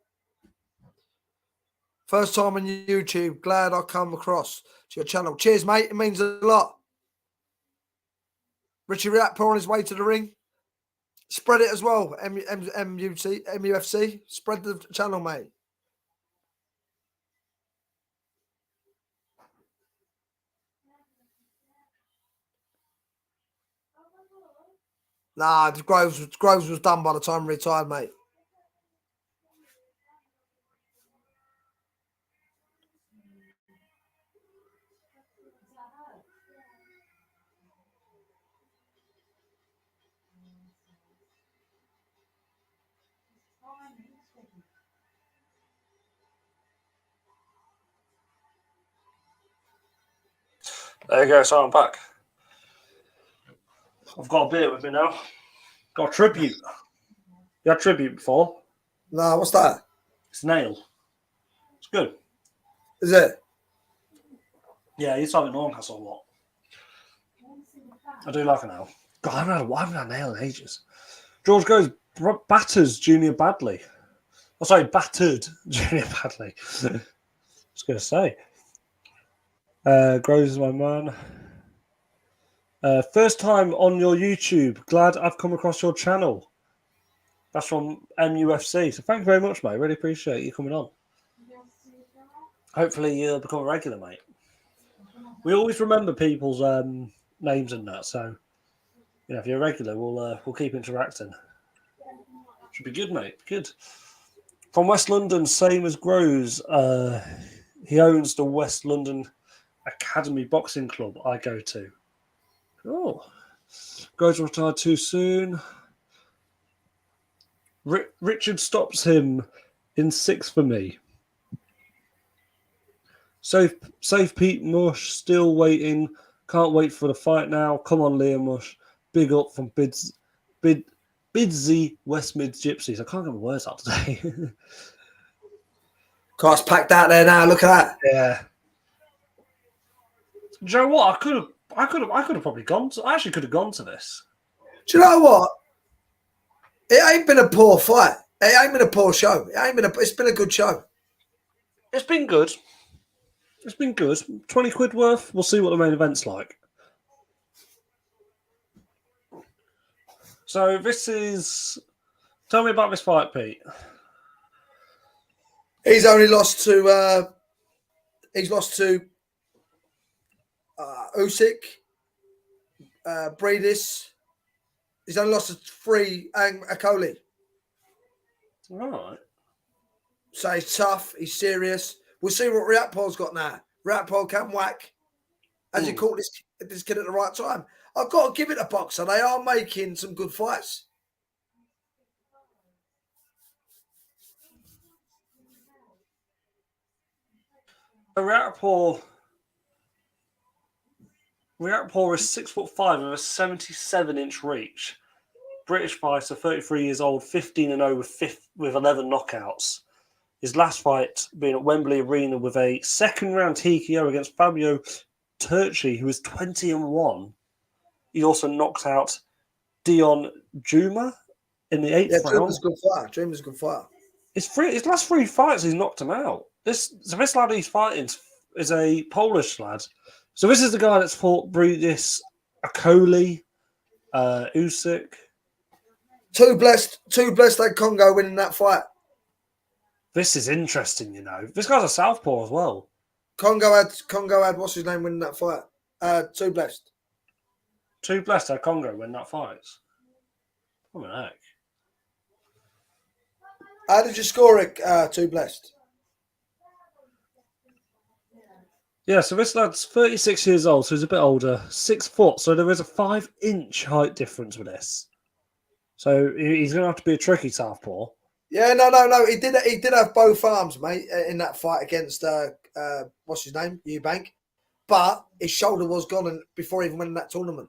First time on YouTube. Glad I come across to your channel. Cheers, mate. It means a lot. Richie Rakpo on his way to the ring. Spread it as well. MUFC. Spread the channel, mate. Nah, Groves was done by the time he retired, mate. There you go, so I'm back. I've got a beer with me now. Got a tribute. You had tribute before? Nah, what's that? It's nail. It's good. Is it? Yeah, I used to have it in Horncastle a lot. I do like a nail. God, I haven't had a nail in ages. George goes, batters Junior Badly. Oh, sorry, battered Junior Badly. I was going to say. Grows is my man. First time on your YouTube. Glad I've come across your channel. That's from MUFC. So thank you very much, mate. Really appreciate you coming on. Hopefully you'll become a regular, mate. We always remember people's names and that. So, you know, if you're a regular, we'll keep interacting. Should be good, mate. Good. From West London, same as Grows. He owns the West London Academy Boxing Club I go to. Oh, Grows retired too soon. Richard stops him in 6 for me. Safe Pete Mush, still waiting. Can't wait for the fight now. Come on, Liam Mush. Big up from Bidsy West Mid Gypsies. I can't get my words out today. Car's packed out there now. Look at that. Yeah. Do you know what? I could have probably gone to. I actually could have gone to this. Do you know what? It ain't been a poor fight. It ain't been a poor show. It's been a good show. It's been good. It's been good. 20 quid worth. We'll see what the main event's like. So this is. Tell me about this fight, Pete. He's only lost to. Usyk, Breedis. He's only lost to 3 Akoli. All right. So he's tough. He's serious. We'll see what Riatpol's got now. Riatpol can whack. As you caught this kid at the right time. I've got to give it a boxer. They are making some good fights. Riatpol is 6'5" with a 77-inch reach. British fighter, 33 years old, 15-0 with 11 knockouts. His last fight being at Wembley Arena with a second-round TKO against Fabio Turchi, who was 20-1. He also knocked out Dion Juma in the 8th round. Juma's a good fighter. Juma's a good fighter. His last 3 fights, he's knocked him out. This lad he's fighting is a Polish lad. So this is the guy that's fought Breedis, Akoli, Usyk. Too blessed had Congo winning that fight. This is interesting, you know. This guy's a southpaw as well. Congo had what's his name winning that fight? Too blessed. Too blessed had Congo win that fight. What the heck? How did you score it, Too blessed? Yeah, so this lad's 36 years old, so he's a bit older, 6 foot, so there is a 5-inch height difference with this. So he's going to have to be a tricky southpaw. Yeah, no. He did have both arms, mate, in that fight against what's his name, Eubank. But his shoulder was gone before he even went in that tournament.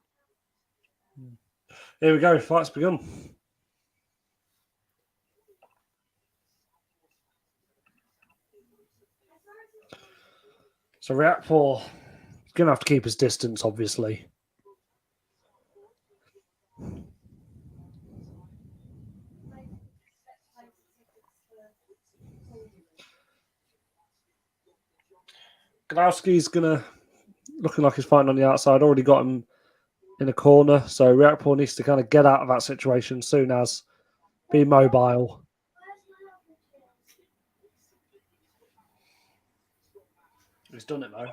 Here we go. Fight's begun. So Riatpol is going to have to keep his distance, obviously. Galowski's looking like he's fighting on the outside. Already got him in a corner, so Riakporhe needs to kind of get out of that situation soon as be mobile. He's done it though.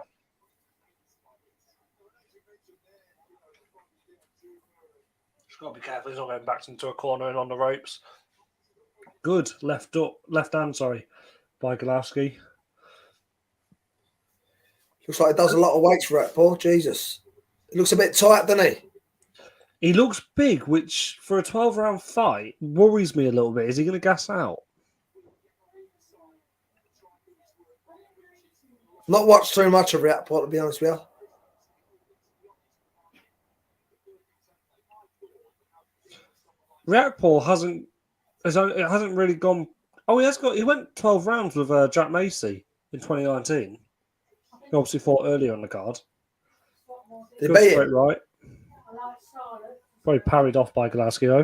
Just got to be careful. He's not going back into a corner and on the ropes. Good left hand. Sorry, by Galowski. Looks like he does a lot of weights for Riakporhe. Jesus, he looks a bit tight, doesn't he? He looks big, which for a 12-round fight worries me a little bit. Is he going to gas out? Not watched too much of Riakporhe, to be honest with you. Riakporhe hasn't really gone. Oh, he went 12 rounds with Jack Massey in 2019. He obviously fought earlier on the card. They beat him. Right. Probably parried off by Galowski though.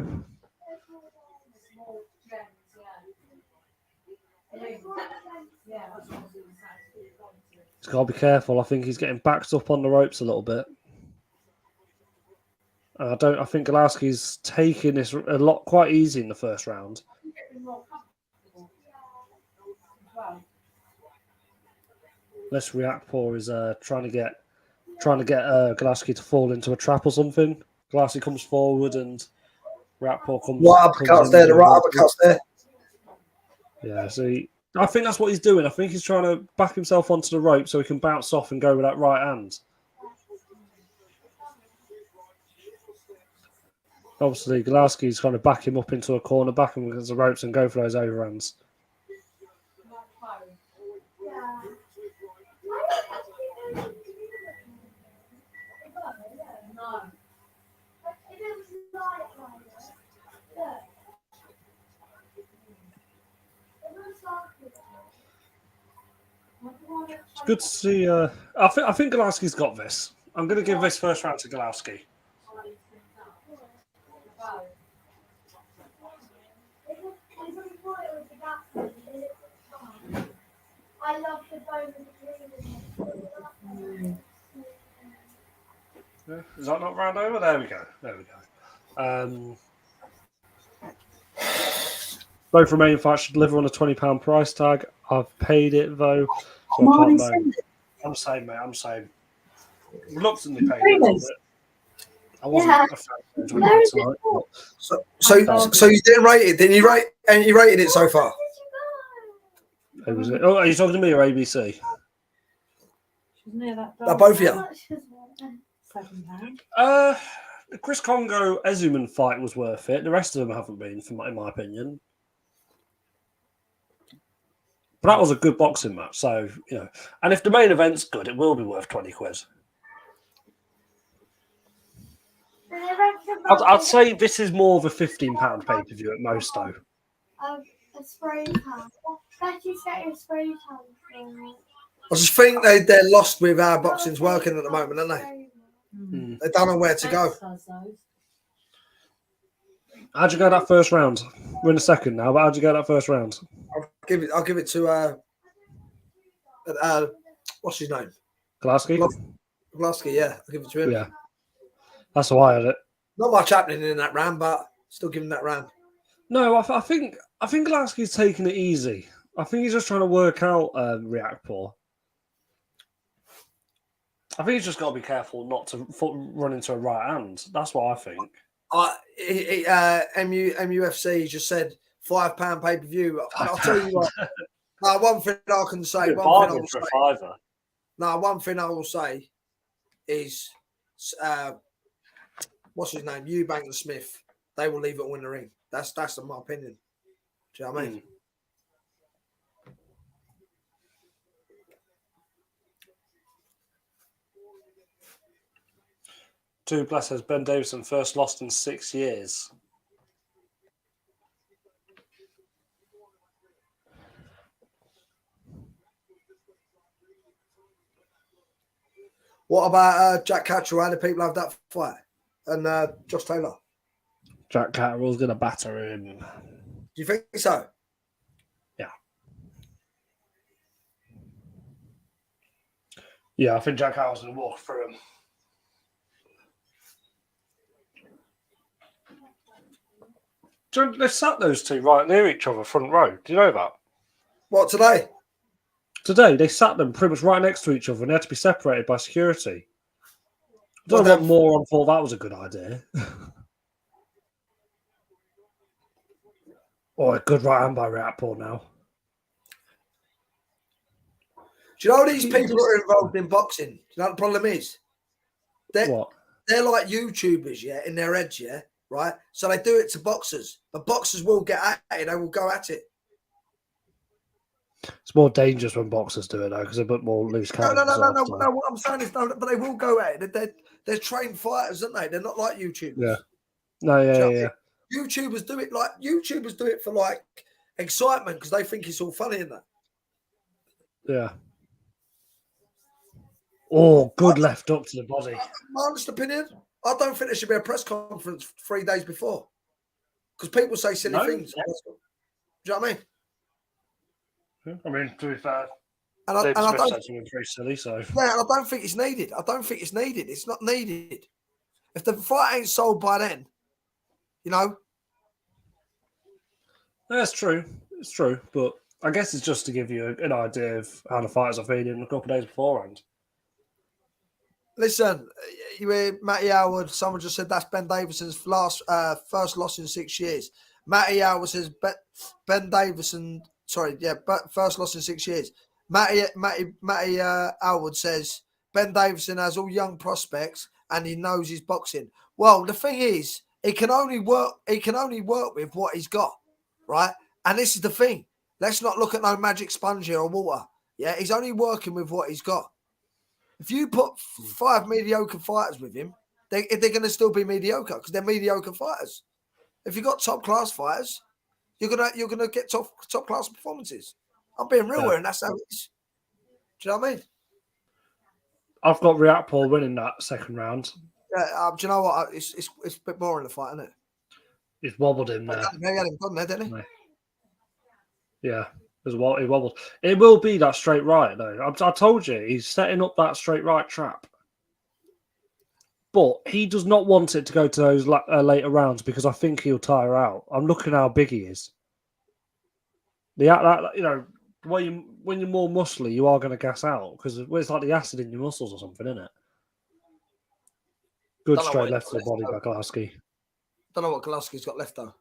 He's got to be careful. I think he's getting backed up on the ropes a little bit. I think Galowski's taking this quite easy in the first round. Unless Riakporhe is trying to get Galowski to fall into a trap or something. Galowski comes forward and Riakporhe comes. Right uppercuts there. The right uppercuts there. Yeah, see, I think that's what he's doing. I think he's trying to back himself onto the rope so he can bounce off and go with that right hand. Obviously, Galowski's trying to back him up into a corner, back him against the ropes and go for those overhands. It's good to see. I think Galowski's got this. I'm going to give this first round to Galowski. I love the bone of the Yeah. Is that not round over? There we go. Both remaining fights should deliver on a £20 price tag. I've paid it though. So I can't know. I'm saying, mate. I'm saying. Reluctantly paid it a little bit. I wasn't a fan tonight. So you didn't rate it? Didn't you rate? And you rated it so far? Who was it? Oh, are you talking to me or ABC? She's near that Both of you. £7. The Chris Congo Azuman fight was worth it. The rest of them haven't been, in my opinion. But that was a good boxing match, so And if the main event's good, it will be worth £20. I'd say this is more of a £15 pay per view at most, though. a spray tan. Let's just get a spray tan. I just think they're lost with how boxing's working at the moment, aren't they? They don't know where to go. How'd you go that first round? We're in the second now, but how'd you go that first round? I'll give it to what's his name? Galowski? Galowski, yeah. I'll give it to him. Yeah. That's how I had it. Not much happening in that round, but still giving that round. No, I think Galowski's taking it easy. I think he's just trying to work out Riakporhe. I think he's just got to be careful not to run into a right hand. That's what I think. MUFC just said £5 pay per view. I'll tell you what. No, one thing I can say. One thing I will say is, what's his name? Eubank and Smith. They will leave it all in the ring. That's my opinion. Do you know what I mean? Two Bless says Ben Davison first lost in 6 years. What about Jack Catterall? How do people have that fight? And Josh Taylor? Jack Catterall's going to batter him. Do you think so? Yeah. Yeah, I think Jack Howard's going to walk through him. They sat those two right near each other, front row. Do you know that? What, today? Today, they sat them pretty much right next to each other and they had to be separated by security. I don't know what moron thought that was a good idea. Oh, a good right hand by Rapport now. Do you know these people are involved in boxing? Do you know what the problem is? They're like YouTubers, yeah, in their heads, yeah, right? So they do it to boxers, but boxers will get at it. They will go at it. It's more dangerous when boxers do it, though, because they're a bit more loose cannon. No. What I'm saying is, no, but they will go at it. They're trained fighters, aren't they? They're not like YouTubers. Yeah. No, yeah. YouTubers do it for like excitement because they think it's all funny in that. Yeah. Oh, good left up to the body. My honest opinion, I don't think there should be a press conference 3 days before because people say silly things. Do you know what I mean? I mean, to be fair, and I don't said something very silly. So yeah, and I don't think it's needed. It's not needed. If the fight ain't sold by then, you know. That's true. It's true, but I guess it's just to give you an idea of how the fighters are feeling a couple of days beforehand. Listen, you hear Matty Howard. Someone just said that's Ben Davison's first loss in 6 years. Matty Howard says Ben Davison. Sorry, yeah, but first loss in 6 years. Matty Howard says Ben Davison has all young prospects and he knows his boxing. Well, the thing is, he can only work with what he's got, right? And this is the thing. Let's not look at no magic sponge here or water. Yeah, he's only working with what he's got. If you put 5 mediocre fighters with him, they're going to still be mediocre because they're mediocre fighters. If you've got top class fighters, you're gonna get top class performances. I'm being real here, and that's how it is. Do you know what I mean? I've got Rapport winning that second round. Yeah, do you know what? It's a bit boring the fight, isn't it? He's wobbled him there. He had him done there, didn't he? Yeah, he wobbled. It will be that straight right, though. I told you, he's setting up that straight right trap. But he does not want it to go to those later rounds because I think he'll tire out. I'm looking how big he is. You know, when you're more muscly, you are going to gas out because it's like the acid in your muscles or something, isn't it? Good straight left to the body by Glasky. Don't know what Glasky's got left though.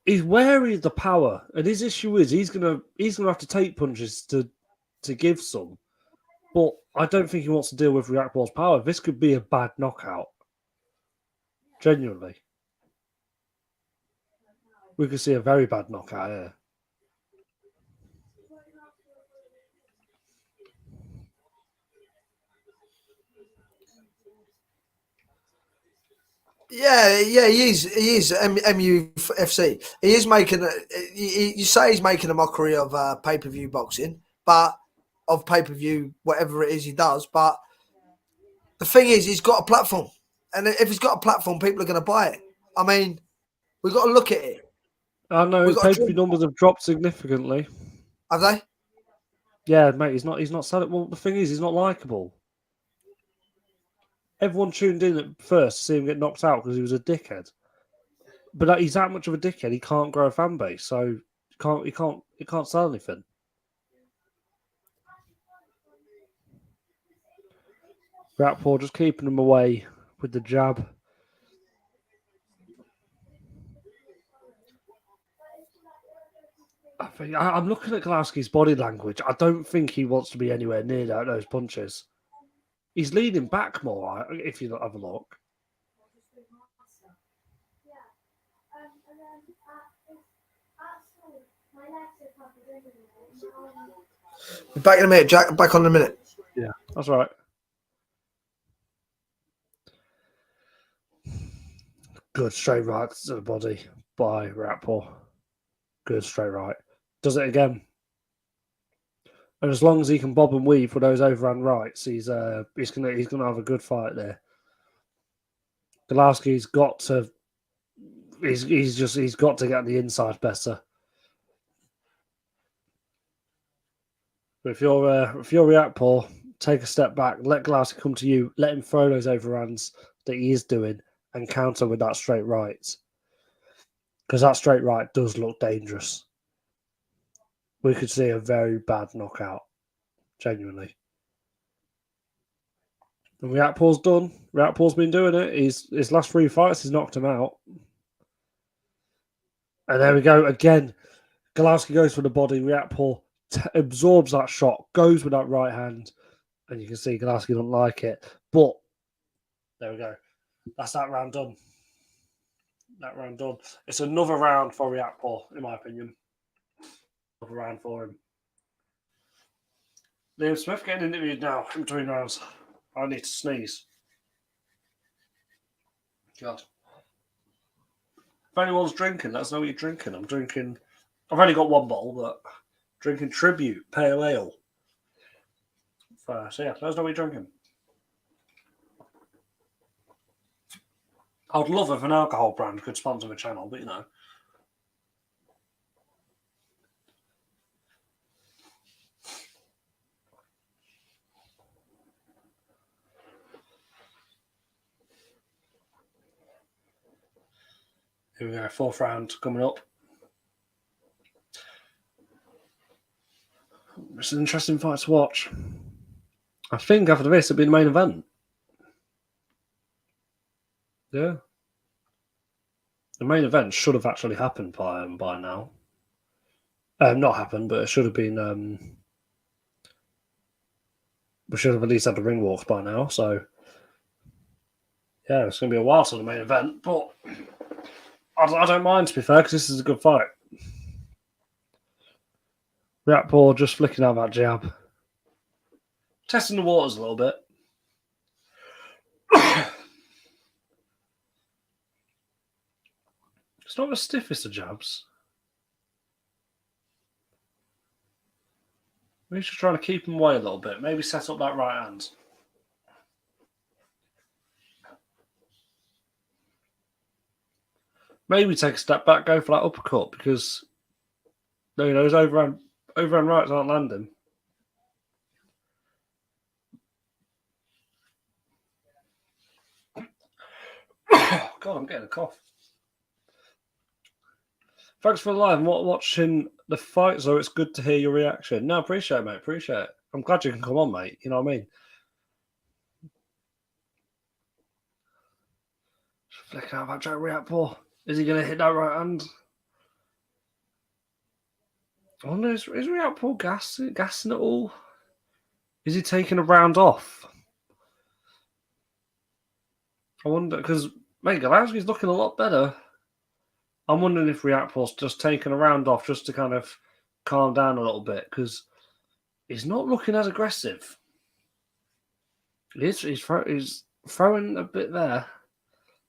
He's wary of the power, and his issue is he's gonna have to take punches to give some. But I don't think he wants to deal with Rapport's power. This could be a bad knockout. Genuinely. We could see a very bad knockout here. Yeah, he is MUFC. He is making you say he's making a mockery of pay-per-view boxing, but of pay-per-view, whatever it is he does. But the thing is, he's got a platform. And if he's got a platform, people are going to buy it. I mean, we've got to look at it. I know his pay-per-view numbers have dropped significantly. Have they? Yeah, mate, he's not selling. Well, the thing is, he's not likable. Everyone tuned in at first to see him get knocked out because he was a dickhead. But he's that much of a dickhead, he can't grow a fan base, so he can't sell anything. Rapport just keeping him away with the jab. I'm looking at Glasky's body language. I don't think he wants to be anywhere near those punches. He's leaning back more, if you have a look. Back in a minute, Jack. Back on in a minute. Yeah, that's right. Good straight right to the body by Rapport. Good straight right. Does it again. And as long as he can bob and weave for those overhand rights, he's gonna have a good fight there. Glasky's got to he's got to get the inside better. But if you're Reactpool, take a step back, let Glassy come to you, let him throw those overhands that he is doing, and counter with that straight right. Because that straight right does look dangerous. We could see a very bad knockout, genuinely. And Reactpool's done. Reactpool's been doing it. His last 3 fights, he's knocked him out. And there we go again. Galowski goes for the body. Reactpool absorbs that shot, goes with that right hand, and you can see Galowski doesn't like it. But there we go. That's that round done. That round done. It's another round for Reactpool, in my opinion. Another round for him. Liam Smith getting interviewed now in between rounds. I need to sneeze. God. If anyone's drinking, let us know what you're drinking. I'm drinking. I've only got one bottle, but drinking Tribute Pale Ale. So yeah, let us know what you're drinking. I would love if an alcohol brand could sponsor the channel, but you know. Here we go, 4th round coming up. It's an interesting fight to watch. I think after this, it'll be the main event. Yeah. The main event should have actually happened by now. Not happened, but it should have been. We should have at least had the ring walks by now. So, yeah, it's going to be a while till the main event, but I don't mind, to be fair, because this is a good fight. Reactpool just flicking out that jab. Testing the waters a little bit. It's not the stiffest of jabs. Maybe just trying to keep him away a little bit. Maybe set up that right hand. Maybe take a step back, go for that uppercut, because those overhand rights aren't landing. God, I'm getting a cough. Thanks for the live and watching the fight, so it's good to hear your reaction. No, appreciate it, mate. Appreciate it. I'm glad you can come on, mate. You know what I mean? Flick out that Jack Reactpool. Is he going to hit that right hand? I wonder, is Reactpool gassing it all? Is he taking a round off? I wonder, because, mate, Galowski's looking a lot better. I'm wondering if Reactpool's just taking a round off just to kind of calm down a little bit, because he's not looking as aggressive. He's throwing a bit there,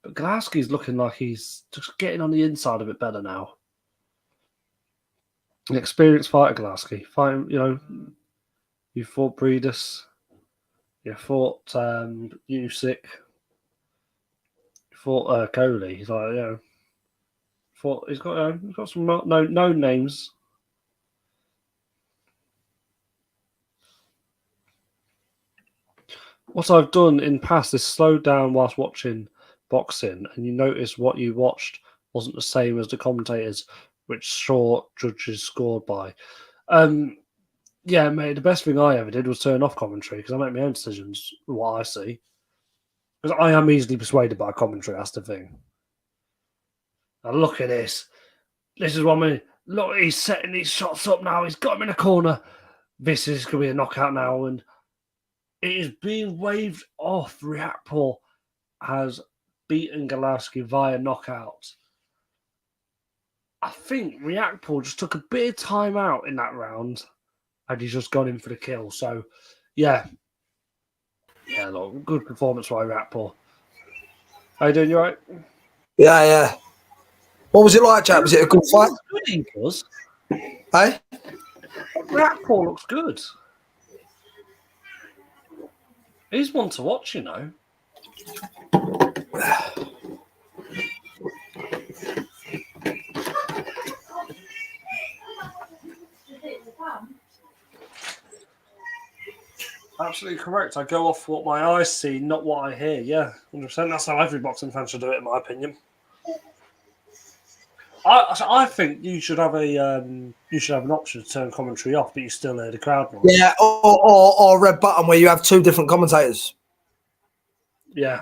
but Galowski's looking like he's just getting on the inside a bit better now. An experienced fighter, Galowski. Fighting, you fought Breedis, you fought Usyk, you fought Coley. He's like, he's got some known names. What I've done in past is slowed down whilst watching boxing, and you notice what you watched wasn't the same as the commentators, which short judges scored by. Yeah, mate, the best thing I ever did was turn off commentary because I make my own decisions, what I see. Because I am easily persuaded by commentary, that's the thing. Now look at this. This is what I mean. Look, he's setting these shots up now. He's got him in a corner. This is going to be a knockout now, and it is being waved off. Reactpool has beaten Galowski via knockout. I think Reactpool just took a bit of time out in that round, and he's just gone in for the kill. So, yeah, look, good performance by Reactpool. How you doing? You all right? Yeah. What was it like, Jack? Was it a good fight? He does. Hey? Reactpool looks good. He's one to watch, you know. absolutely correct. I go off what my eyes see, not what I hear. Yeah, 100%. That's how every boxing fan should do it, in my opinion. I think you should have an option to turn commentary off, but you still hear the crowd noise. Yeah, or a red button where you have two different commentators. Yeah.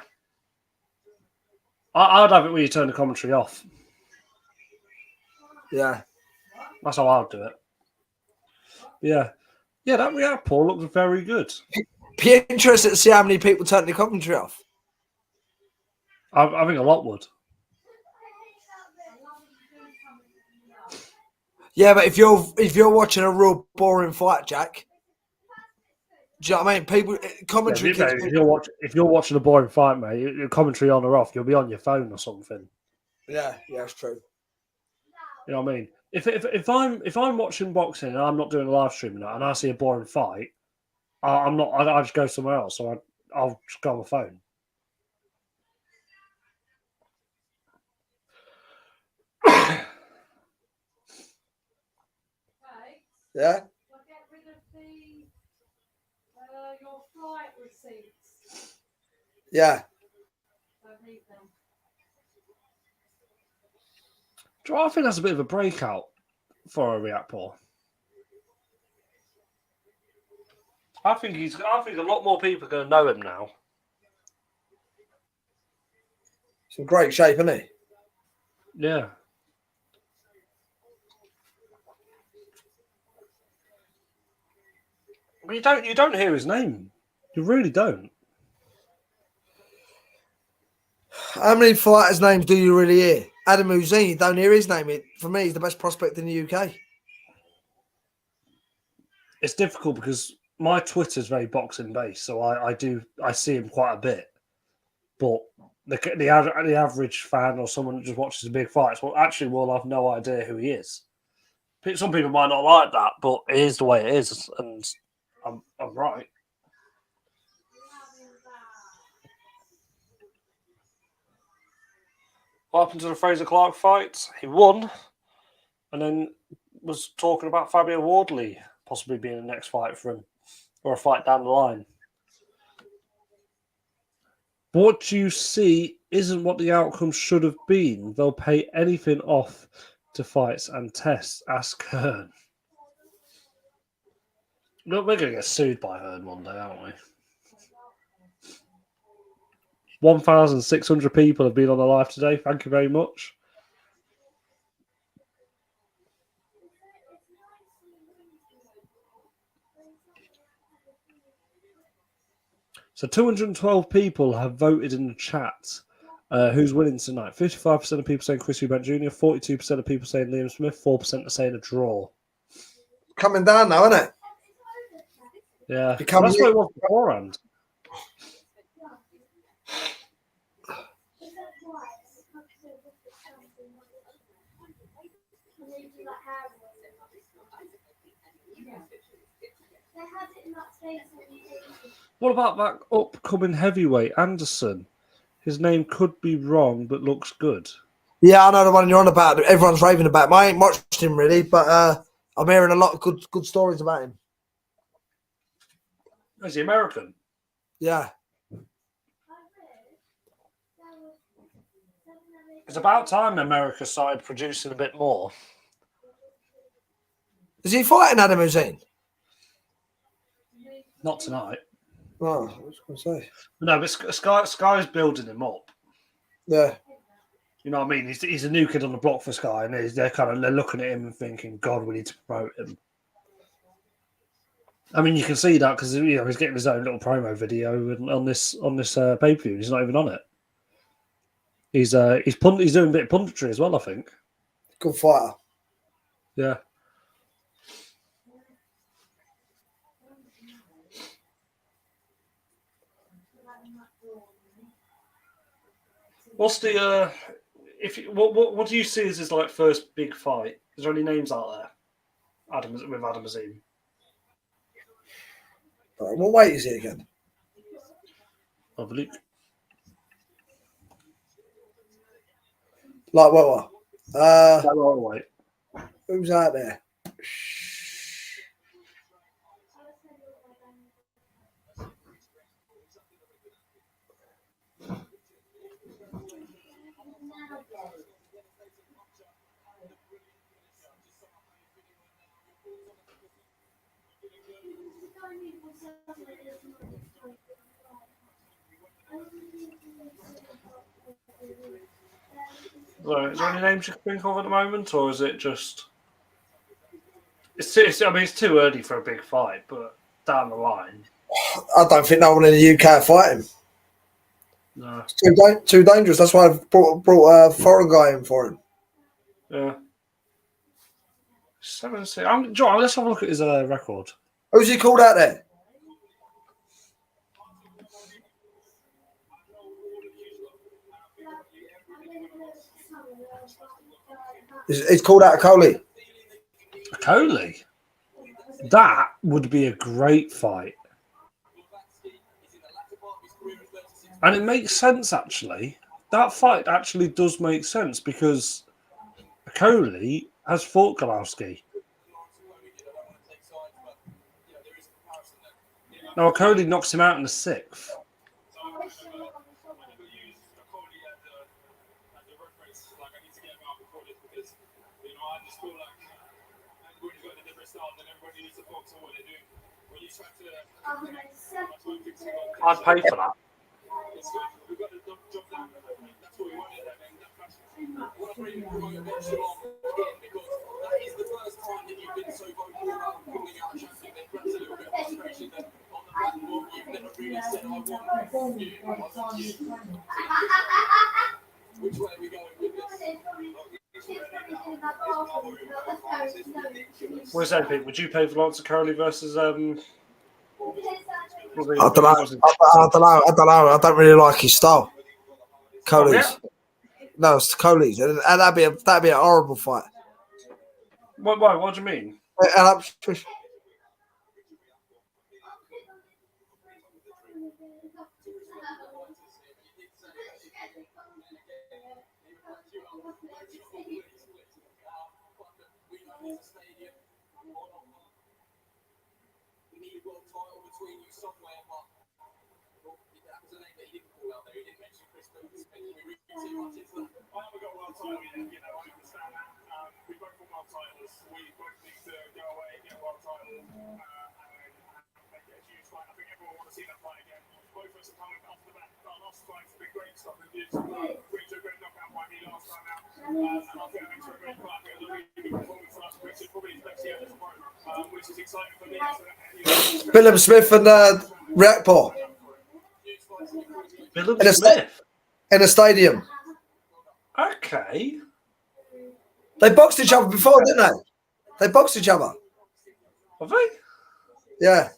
I'd have it where you turn the commentary off. Yeah. That's how I'd do it. Yeah. Yeah, that React poll looks very good. Be interested to see how many people turn the commentary off. I think a lot would. Yeah, but if you're watching a real boring fight, Jack, do you know what I mean? People commentary. Yeah, if you're watching a boring fight, mate, your commentary on or off, you'll be on your phone or something. Yeah, that's true. You know what I mean? If I'm watching boxing and I'm not doing a live stream and I see a boring fight, I just go somewhere else. So I'll just go on my phone. Yeah. Get rid of your flight receipts. Yeah. Don't need them. Do you know what? I think that's a bit of a breakout for a React poll. I think a lot more people are going to know him now. It's in great shape, isn't he? Yeah. But you don't hear his name. You really don't. How many fighters' names do you really hear? Adam Azuman, you don't hear his name. For me, he's the best prospect in the UK. It's difficult because my Twitter's very boxing based, so I see him quite a bit. But the average fan or someone that just watches the big fights will have no idea who he is. Some people might not like that, but it is the way it is, and I'm right. What happened to the Fraser Clark fight? He won, and then was talking about Fabio Wardley possibly being the next fight for him, or a fight down the line. But what you see isn't what the outcome should have been. They'll pay anything off to fights and tests. Ask Hearn. Look, we're going to get sued by Hearn one day, aren't we? 1,600 people have been on the live today. Thank you very much. So 212 people have voted in the chat. Who's winning tonight? 55% of people saying Chris Eubank Jr., 42% of people saying Liam Smith, 4% are saying a draw. Coming down now, isn't it? Yeah, well, that's what it was beforehand. What about that upcoming heavyweight, Anderson? His name could be wrong, but looks good. Yeah, I know the one you're on about. Everyone's raving about him. I ain't watched him really, but I'm hearing a lot of good stories about him. Is he American? Yeah. It's about time America started producing a bit more. Is he fighting Adam Azuman? Not tonight. Oh, I was going to say. No, but Sky's building him up. Yeah. You know what I mean? He's a new kid on the block for Sky, and they're looking at him and thinking, God, we need to promote him. I mean, you can see that because he's getting his own little promo video on this pay-per-view. He's not even on it. He's doing a bit of punditry as well, I think. Good fighter. Yeah. What's the what do you see as his first big fight? Is there any names out there? Adam Azuman. What weight is he again? Have a look. Like what? Wait. Who's out there? So, is there any names you can think of at the moment, or is it just? It's too early for a big fight, but down the line, I don't think no one in the UK will fight him. no. It's too dangerous. That's why I've brought a foreign guy in for him. Yeah. 7-6. John, let's have a look at his record. Who's he called out there? He's called out Coley. Coley? That would be a great fight. And it makes sense, actually. That fight actually does make sense because Coley has fought Galowski. Now, Coley knocks him out in the 6th. I'd pay for that. Which way are we going with this? What is that, Pete? Would you pay for Lance Coley versus I don't know. I don't know. I don't really like his style. Coley's. Oh, yeah? No, it's Coley's, and that'd be a horrible fight. Why? What do you mean? Billum Smith and Rakpor Billum Smith? In a stadium. Okay. They boxed each other before, didn't they? They boxed each other. Have they? Yeah.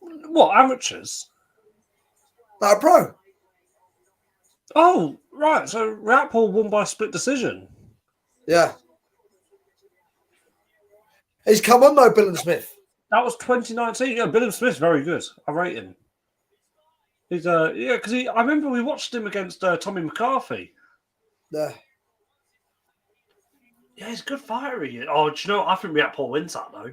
What, amateurs? No, pro. Oh, right. So Rapol won by split decision. Yeah. He's come on though, Billum Smith. That was 2019. Yeah, Billum Smith's very good. I rate him. He's because I remember we watched him against Tommy McCarthy. Yeah. Yeah, he's a good fighter. He is. Oh, do you know what? I think Rapol wins that though.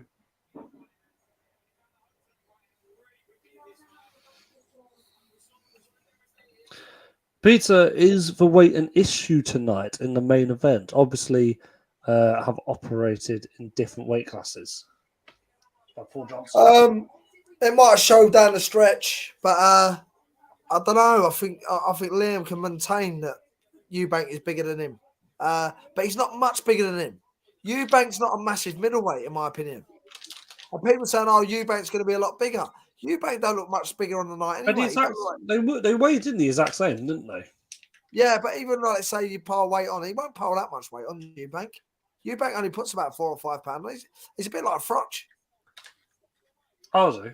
Peter, is the weight an issue tonight in the main event? Obviously, have operated in different weight classes. Paul Johnson. It might have showed down the stretch, but I don't know. I think Liam can maintain that Eubank is bigger than him, but he's not much bigger than him. Eubank's not a massive middleweight, in my opinion. And people saying, "Oh, Eubank's going to be a lot bigger." Eubank don't look much bigger on the night anyway. They weighed in the exact same, didn't they? Yeah, but even like say you pile weight on, he won't pile that much weight on Eubank. Eubank only puts about 4 or 5 pounds. He's a bit like a Frotch. Oh, is he?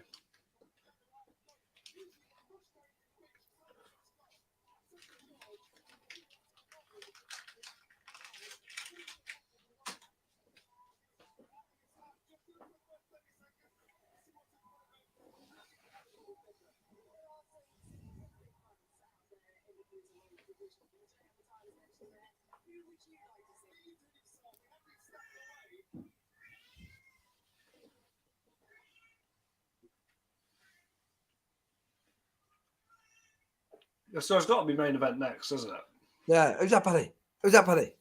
So it's got to be main event next, isn't it? Yeah. Who's that, Paddy? Who's that, Paddy?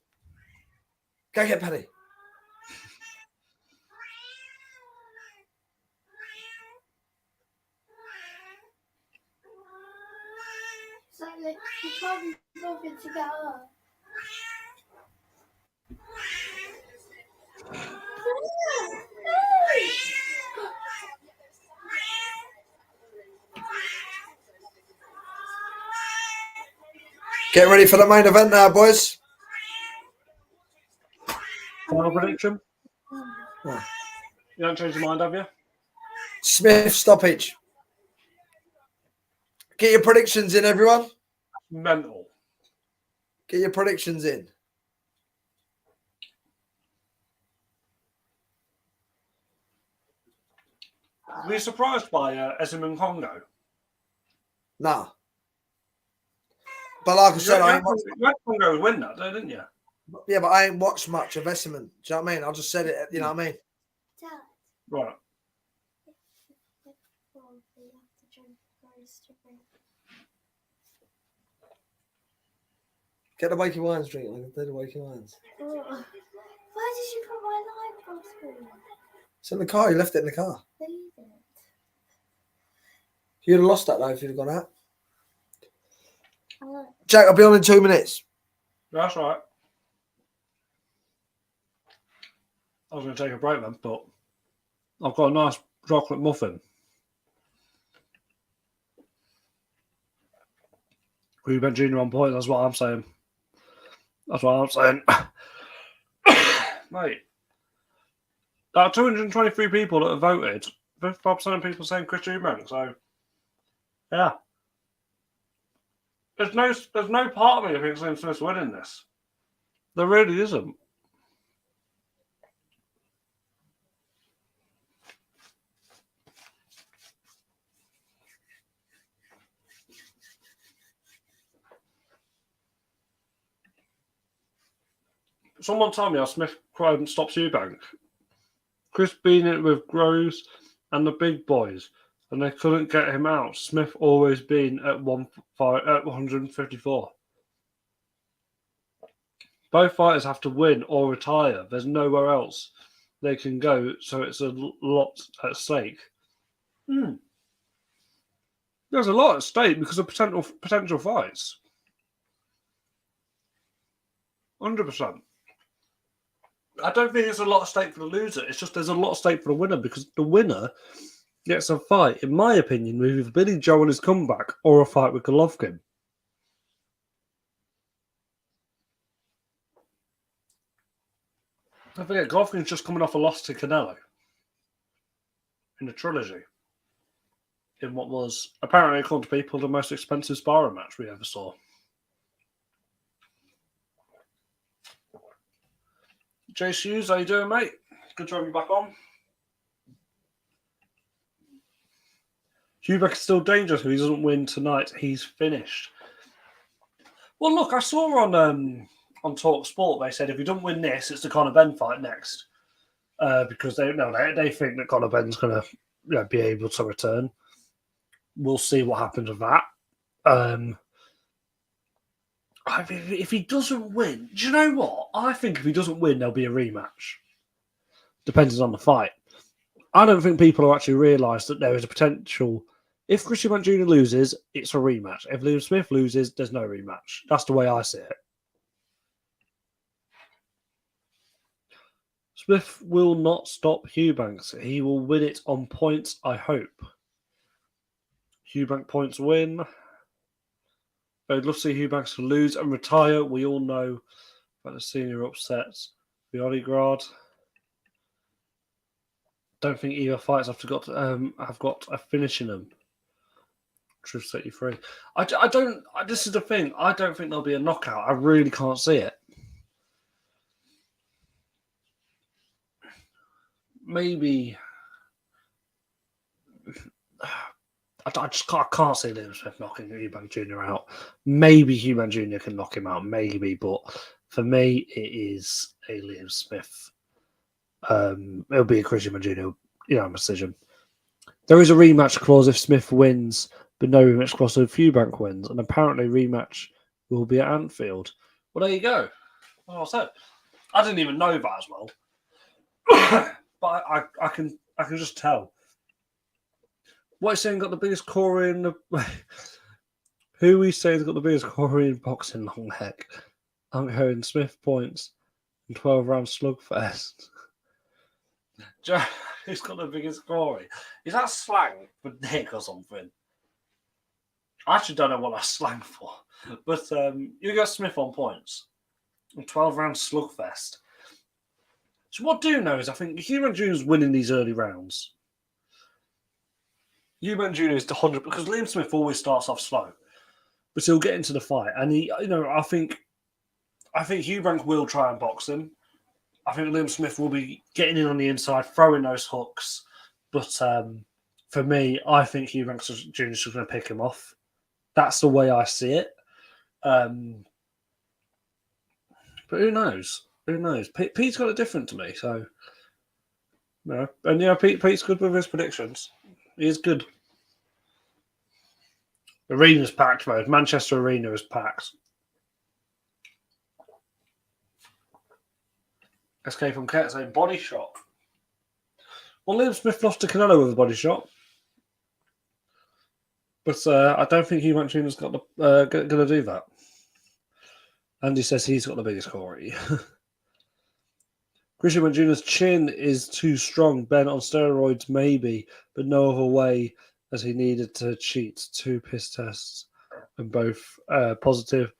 Go get Paddy. can't be bothered to get up. Get ready for the main event now, boys. Final prediction? Yeah. You don't change your mind, have you? Smith stoppage. Get your predictions in, everyone. Mental. Get your predictions in. Were you surprised by Azuman Congo? Nah. But like I said, I ain't watched, You had Congo win that, though, didn't you? yeah, but I ain't watched much of Espindola. Do you know what I mean? I just said it, you know what I mean? Dad, Right. well, we have to drink Fraser. Get the wakey wines drink. Do the wakey wines. Oh. Where did you put my live spoon? It's in the car. You left it in the car. Leave it. You'd have lost that though if you'd have gone out. Oh, Jack, I'll be on in 2 minutes. That's right. I was going to take a break then, but I've got a nice chocolate muffin. Eubank Jr. on point, that's what I'm saying. That's what I'm saying. Mate, there are 223 people that have voted. 55% of people saying Chris Eubank, so yeah. There's no part of me that thinks Liam Smith's winning this. There really isn't. Someone told me how Smith stops Eubank. Chris been in it with Groves and the big boys, and they couldn't get him out. Smith always been at 154. Both fighters have to win or retire. There's nowhere else they can go, so it's a lot at stake. There's a lot at stake because of potential fights. 100%. I don't think it's a lot at stake for the loser. It's just there's a lot at stake for the winner because the winner gets a fight, in my opinion, with either Billy Joe and his comeback or a fight with Golovkin. Don't forget, Golovkin's just coming off a loss to Canelo in the trilogy. In what was, apparently, according to people, the most expensive sparring match we ever saw. Jace Hughes, how you doing, mate? Good to have you back on. Eubank is still dangerous. If he doesn't win tonight, he's finished. Well, look, I saw on Talk Sport they said if he doesn't win this, it's the Conor Benn fight next, because they think that Conor Benn's going to be able to return. We'll see what happens with that. If he doesn't win, do you know what? I think if he doesn't win, there'll be a rematch. Depends on the fight. I don't think people actually realise that there is a potential. If Chris Eubank Jr. loses, it's a rematch. If Liam Smith loses, there's no rematch. That's the way I see it. Smith will not stop Eubank. He will win it on points, I hope. Eubank points win. I'd love to see Eubank to lose and retire. We all know about the senior upsets. Undercard. Don't think either fights have got a finish in them. Truth set you free. I don't. This is the thing. I don't think there'll be a knockout. I really can't see it. Maybe. I can't see Liam Smith knocking Eubank Jr. out. Maybe Eubank Jr. can knock him out. Maybe, but for me, it is a Liam Smith. It'll be a Chris Eubank Jr. Decision. There is a rematch clause if Smith wins, but no rematch clause if Eubank wins, and apparently rematch will be at Anfield. Well, there you go. Well, I didn't even know that as well, but I can just tell. What is saying got the biggest core in the Who we say has got the biggest Korean boxing long neck? I'm going Smith points and 12-round slugfest. Who's got the biggest Corey? Is that slang for dick or something? I actually don't know what that's slang for. But you got Smith on points. And 12-round slugfest. So what I do know is I think Eubank Jr. is winning these early rounds. Eubank Jr. is the 100 because Liam Smith always starts off slow. But he'll get into the fight. And I think Eubank will try and box him. I think Liam Smith will be getting in on the inside, throwing those hooks. But for me, I think Eubank Jr. is just going to pick him off. That's the way I see it. But who knows? Who knows? Pete's got it different to me, so and Pete's good with his predictions. He is good. Arena's packed, though. Manchester Arena is packed. SK from Ket saying body shot. Well, Liam Smith lost to Canelo with a body shot. But I don't think Eubank Jr.'s got going to do that. Andy says he's got the biggest Corey. Christian Eubank Jr.'s chin is too strong. Ben on steroids, maybe, but no other way as he needed to cheat 2 piss tests and both positive.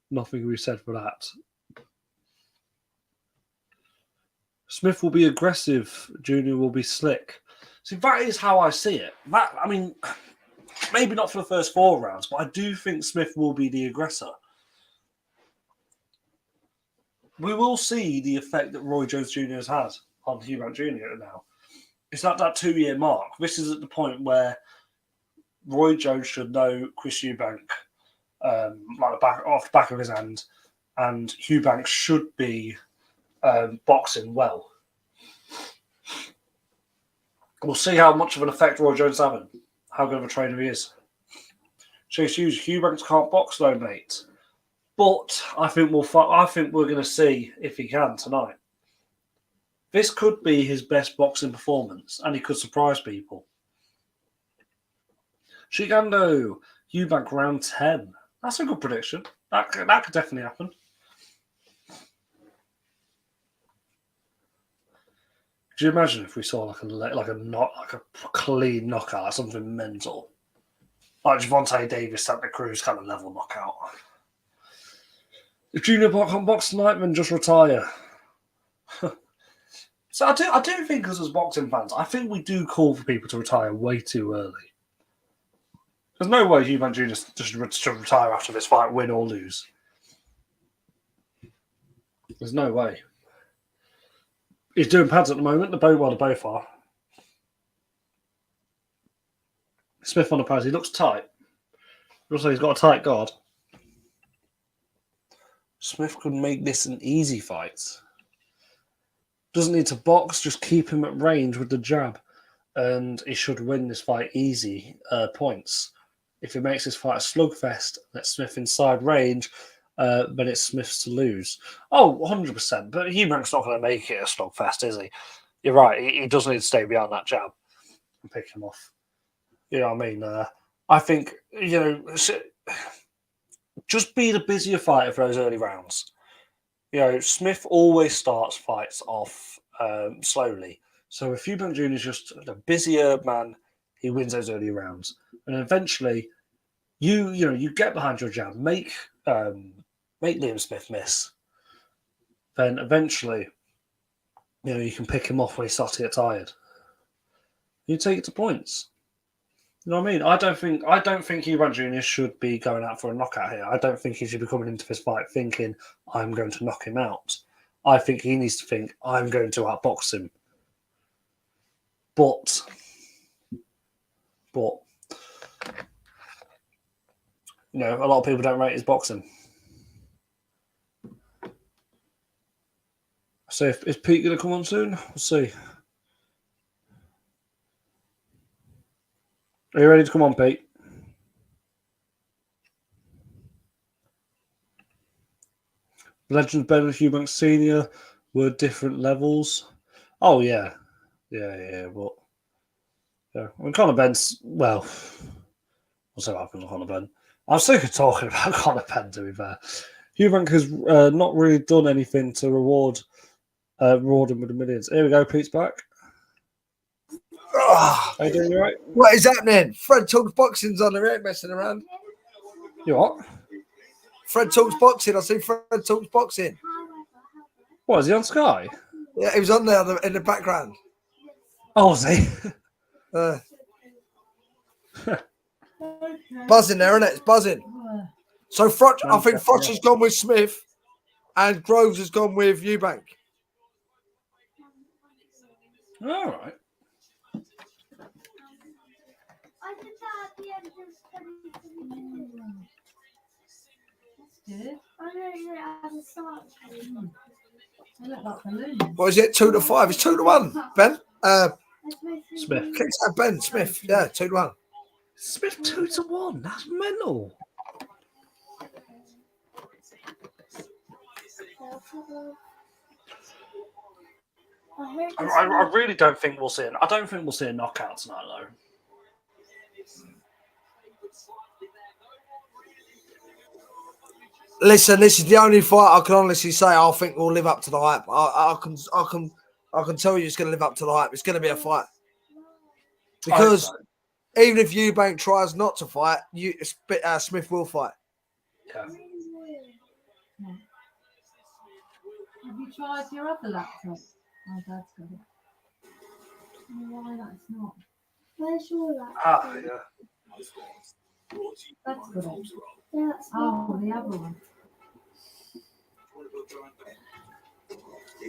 Nothing can be said for that. Smith will be aggressive. Junior will be slick. See, that is how I see it. Maybe not for the first 4 rounds, but I do think Smith will be the aggressor. We will see the effect that Roy Jones Jr. has had on Eubank Jr. now. It's at that 2-year mark. This is at the point where Roy Jones should know Chris Eubank off the back of his hand, and Eubank should be boxing well. We'll see how much of an effect Roy Jones is having, how good of a trainer he is. Chase Hughes, Eubanks can't box though, mate. But I think we're going to see if he can tonight. This could be his best boxing performance, and he could surprise people. Shigando, Eubank round 10. That's a good prediction. That could definitely happen. Could you imagine if we saw like a clean knockout, something mental, like Javante Davis, Santa Cruz kind of level knockout? If Junior can't box tonight, then just retire. So I do think, as boxing fans, I think we do call for people to retire way too early. There's no way Eubank Jr. should retire after this fight, win or lose. There's no way. He's doing pads at the moment. The both are. Smith on the pads. He looks tight. Also, he's got a tight guard. Smith could make this an easy fight. Doesn't need to box. Just keep him at range with the jab, and he should win this fight easy points. If he makes this fight a slugfest, let Smith inside range, then it's Smith's to lose. Oh, 100%. But Eubank's not going to make it a slugfest, is he? You're right. He does need to stay behind that jab and pick him off. You know what I mean? I think, just be the busier fighter for those early rounds. Smith always starts fights off slowly. So if Eubank Jr. is just a busier man, he wins those early rounds. And eventually, you get behind your jab, make Liam Smith miss. Then eventually, you can pick him off when he starts to get tired. You take it to points. You know what I mean? I don't think Eubank Jr. should be going out for a knockout here. I don't think he should be coming into this fight thinking, I'm going to knock him out. I think he needs to think, I'm going to outbox him. But a lot of people don't rate his boxing. So is Pete going to come on soon? We'll see. Are you ready to come on, Pete? Legends Ben and Eubank Senior were different levels. Oh yeah. But yeah, Conor Ben's we'll see what happens with Conor Ben. I'm sick of talking about Conor Benn, to be fair. Eubank has not really done anything to reward him with the millions. Here we go, Pete's back. Oh, Are you doing all right? what is happening? Fred Talks Boxing's on there, ain't messing around. You what? Fred Talks Boxing. I see Fred Talks Boxing. What, is he on Sky? Yeah, he was on there in the background. Oh, is he? Buzzing there, isn't it? It's buzzing. So I think Froch has gone with Smith and Groves has gone with Eubank. All right. Good. What is it? 2-5. It's 2-1. Ben? Smith. Kicks out Ben Smith. Yeah, 2-1. Smith 2-1. That's mental. I really don't think we'll see it. I don't think we'll see a knockout tonight, though. Listen, this is the only fight I can honestly say I think will live up to the hype. I can tell you it's going to live up to the hype. It's going to be a fight because even if Eubank tries not to fight, Smith will fight. Yeah. Have you tried your other laptop? Oh, Dad's got it. Why that's not? Where's your laptop? Ah, yeah. That's got it. That's Oh, the other one.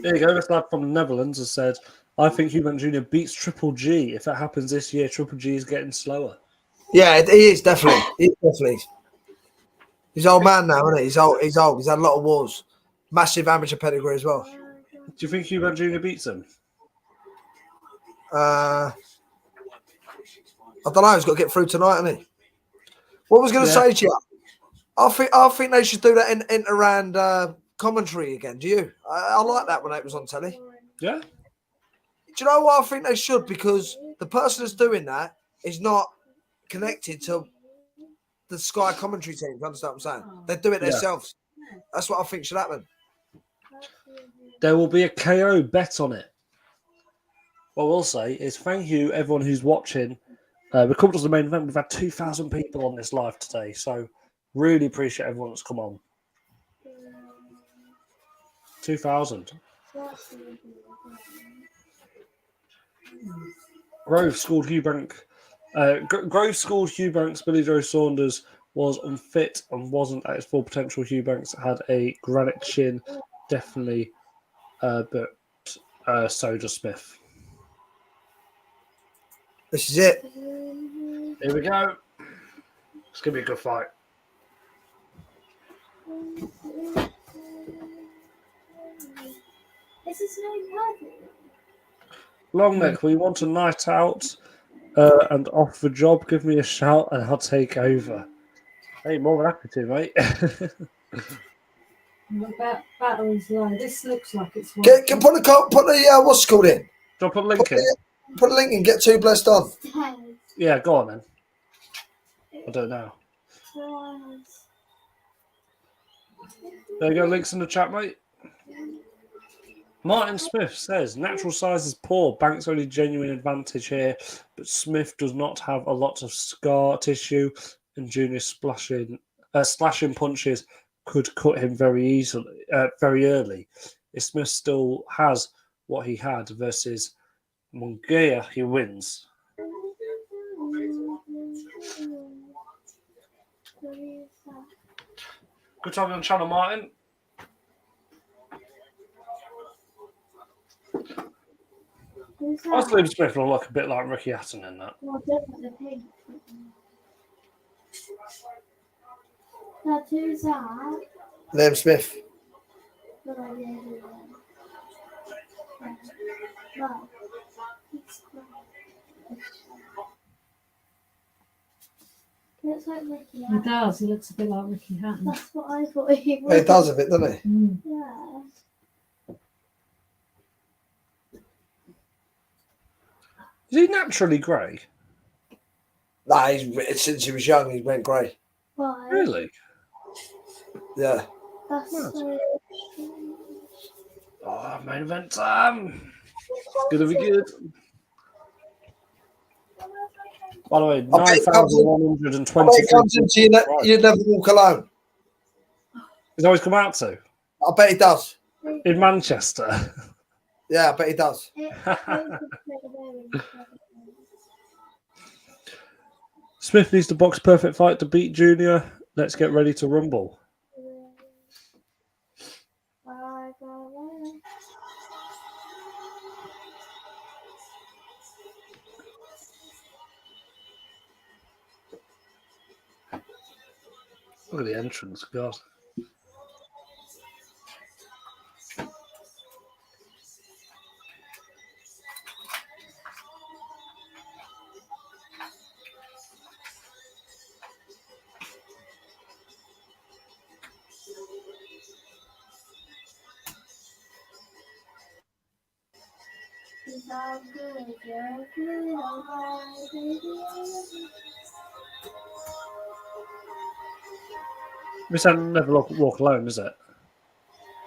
There you go. This lad from the Netherlands has said, I think Eubank Jr. beats Triple G. If that happens this year, Triple G is getting slower. Yeah, he is definitely. He's an old man now, isn't he? He's old. He's had a lot of wars. Massive amateur pedigree as well. Do you think Eubank Jr. beats him? I don't know. He's got to get through tonight, hasn't he? What was going to say to you? I think they should do that in around commentary again. Do you? I like that when it was on telly. Yeah. Do you know what I think they should? Because the person that's doing that is not connected to the Sky commentary team. You understand what I'm saying? They do it themselves. That's what I think should happen. There will be a KO bet on it. What we'll say is thank you, everyone who's watching. We come to the main event. We've had 2,000 people on this live today. So really appreciate everyone that's come on. 2,000. Grove scored Eubank. Grove scored Eubank's Billy Joe Saunders was unfit and wasn't at his full potential. Eubanks had a granite chin, definitely, but so does Smith. This is it. Here we go. It's going to be a good fight. This is no perfect. Long neck, we want a night out and off the job. Give me a shout and I'll take over. Hey, more than happy to, mate. Battles like this looks like it's. Put the what's it called in? Do I put a link in? Put a link in. Get two blessed on. Yeah, go on then. I don't know. There you go. Links in the chat, mate. Martin Smith says, natural size is poor. Bank's only genuine advantage here, but Smith does not have a lot of scar tissue, and Junior's slashing punches could cut him very early. If Smith still has what he had versus Munguia, he wins. Good time on the channel, Martin. I believe Smith will look a bit like Ricky Hatton in that. Who's that? Liam Smith. Looks like Ricky He Hatton. does. He looks a bit like Ricky Hatton. That's what I thought he was. Yeah, he does a bit, doesn't he? Mm. Yeah. Is he naturally grey? Nah, since he was young, he went grey. Why? Really? Yeah. That's Nice. so strange. Oh, main event time. It's going to be good. By the way, I bet it comes 9,123 into you, you never walk alone. He's always come out to I bet he does. in Manchester. Yeah, I bet he does. Smith needs to box perfect fight to beat Junior. Let's get ready to rumble. Look at the entrance, God. This ain't never walk alone, is it?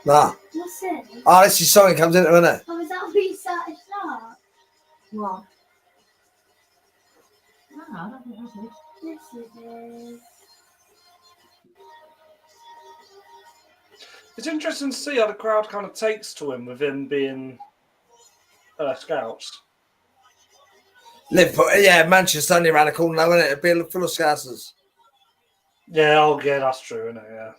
Nah. What's it? Oh, this is something comes into it, isn't it? Oh, is that what you started start? What? No, I don't think that's it. Yes, it is. It's interesting to see how the crowd kind of takes to him with him being scouts. Liverpool, yeah, Manchester's only around the corner now, isn't it? It'd be full of Scousers. Yeah, oh yeah, that's true, isn't it? Yeah.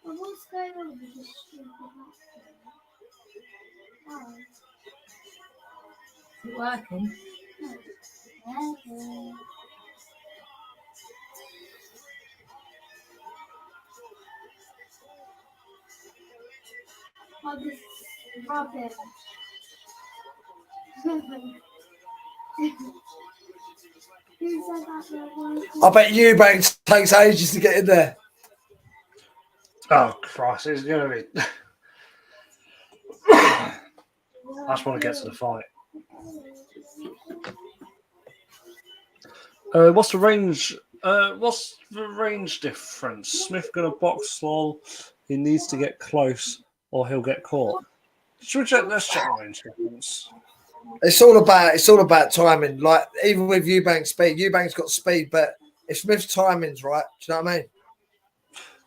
Well, what's going on with this stupid laptop? Is it working? Oh. Oh, this is rubbish. Who said that? I bet Eubank takes ages to get in there. Oh Christ, it's gonna be. I just want to get to the fight. What's the range? What's the range difference? Smith gonna box slow. He needs to get close, or he'll get caught. Should we check? Let's check the range difference. It's all about timing. Like even with Eubank's speed, Eubank's got speed, but if Smith's timing's right, do you know what I mean?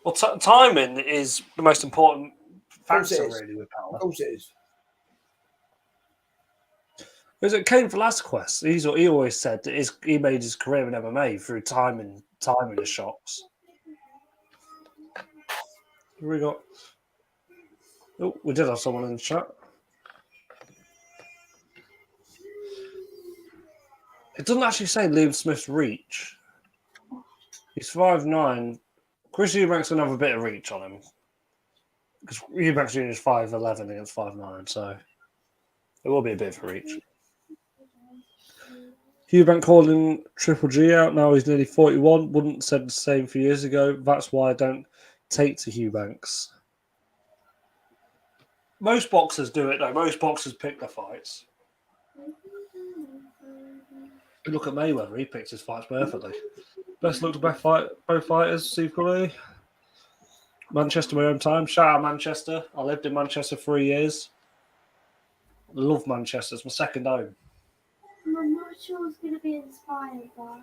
Well, timing is the most important course it factor, is. really, with Of power. course it is. Because it came for last quest. He always said that he made his career in MMA through timing the shots. Who we got? Oh, we did have someone in the chat. It doesn't actually say Liam Smith's reach. He's 5'9". Chris Eubank's gonna have a bit of reach on him. Because Eubank's Jr. is 5'11" against 5'9", so it will be a bit of a reach. Eubank calling Triple G out. Now he's nearly 41. Wouldn't have said the same a few years ago. That's why I don't take to Eubanks. Most boxers do it, though. Most boxers pick their fights. Look at Mayweather. He picked his fights perfectly. Best look to both fighters. Steve Curry. Manchester, my own time. Shout out Manchester. I lived in Manchester for 3 years. Love Manchester. It's my second home. I'm not sure it's going to be inspired by.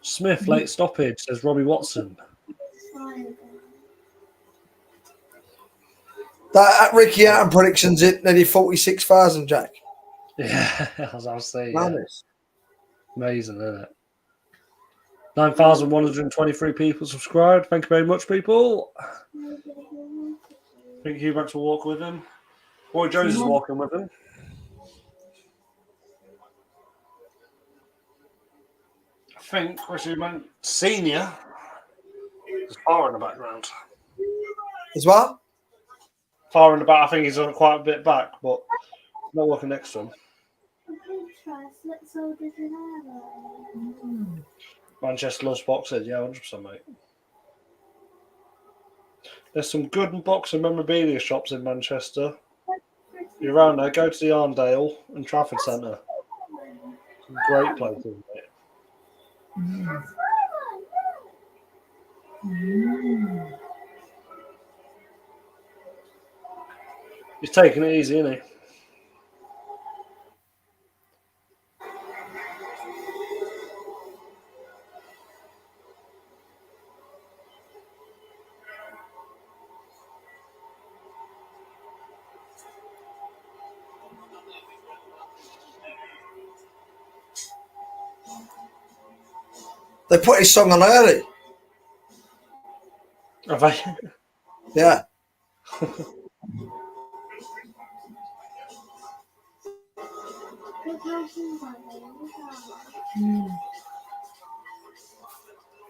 Smith, late stoppage, says Robbie Watson. Inspired That Ricky Hatton prediction's it nearly 46,000, Jack. Yeah, as I was saying. Yeah. Amazing, isn't it? 9,123 people subscribed. Thank you very much, people. I think Eubanks will walk with him. Roy Jones is walking with him. I think Chris Eubank Senior is far in the background. As well? Far in the back. I think he's on quite a bit back, but not walking next to him. Manchester loves boxing, yeah, 100%, mate. There's some good boxing memorabilia shops in Manchester. You're around there, go to the Arndale and Trafford Centre. Some great places, mate. He's taking it easy, isn't he? They put his song on early. Have I? Yeah.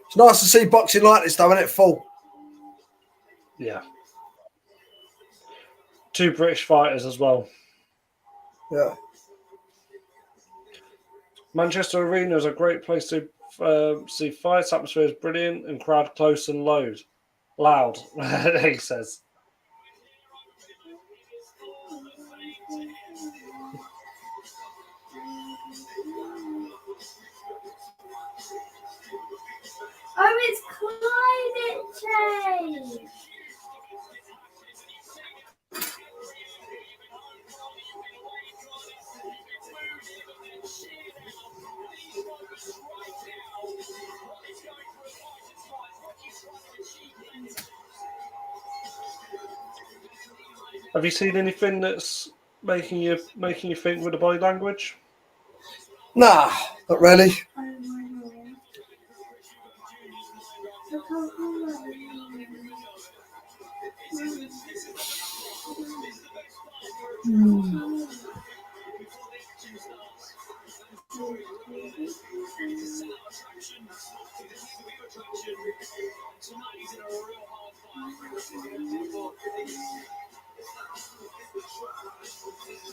It's nice to see boxing like this, though, isn't it? Full. Yeah. 2 British fighters as well. Yeah. Manchester Arena is a great place to see fights. Atmosphere is brilliant and crowd close and loud. He says. Oh, it's climate change. Have you seen anything that's making you think with the body language? Nah, not really.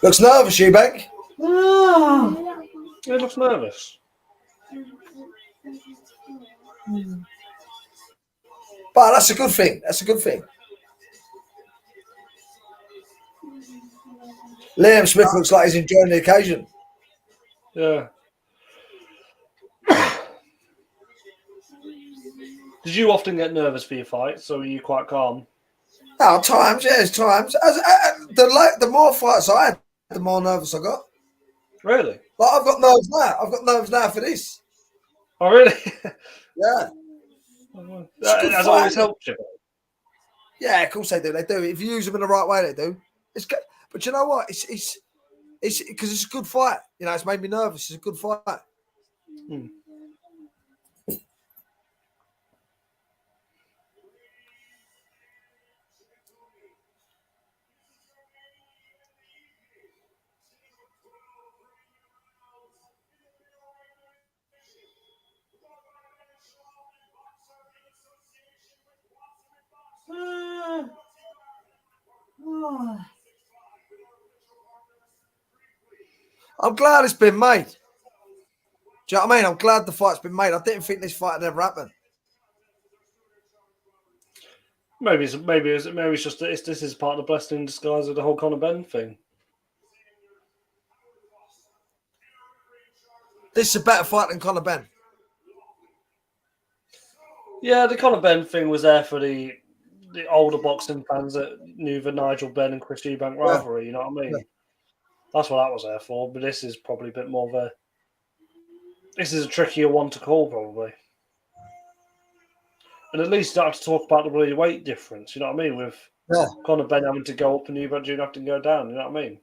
Looks nervous, Eubank. Oh. He looks nervous. But that's a good thing. That's a good thing. Liam Smith looks like he's enjoying the occasion. Yeah. Did you often get nervous for your fights, or were you quite calm? Oh, times, yes, times. The more fights I had, the more nervous I got. Really? Like, I've got nerves now. I've got nerves now for this. Oh, really? Yeah. That has always helped you. Yeah, of course they do. They do. If you use them in the right way, they do. It's good. But you know what? It's because it's a good fight. You know, it's made me nervous. It's a good fight. I'm glad it's been made. Do you know what I mean? I'm glad the fight's been made. I didn't think this fight had ever happened. Maybe it's just that this is part of the blessing in disguise of the whole Conor Ben thing. This is a better fight than Conor Ben. Yeah, the Conor Ben thing was there for the older boxing fans that knew the Nigel Benn and Chris Eubank rivalry. Yeah. You know what I mean? Yeah. That's what that was there for. But this is probably a bit more of a. This is a trickier one to call, probably. And at least you don't have to talk about the bloody weight difference. You know what I mean? With Conor Ben having to go up and Eubank Jr. having to go down. You know what I mean?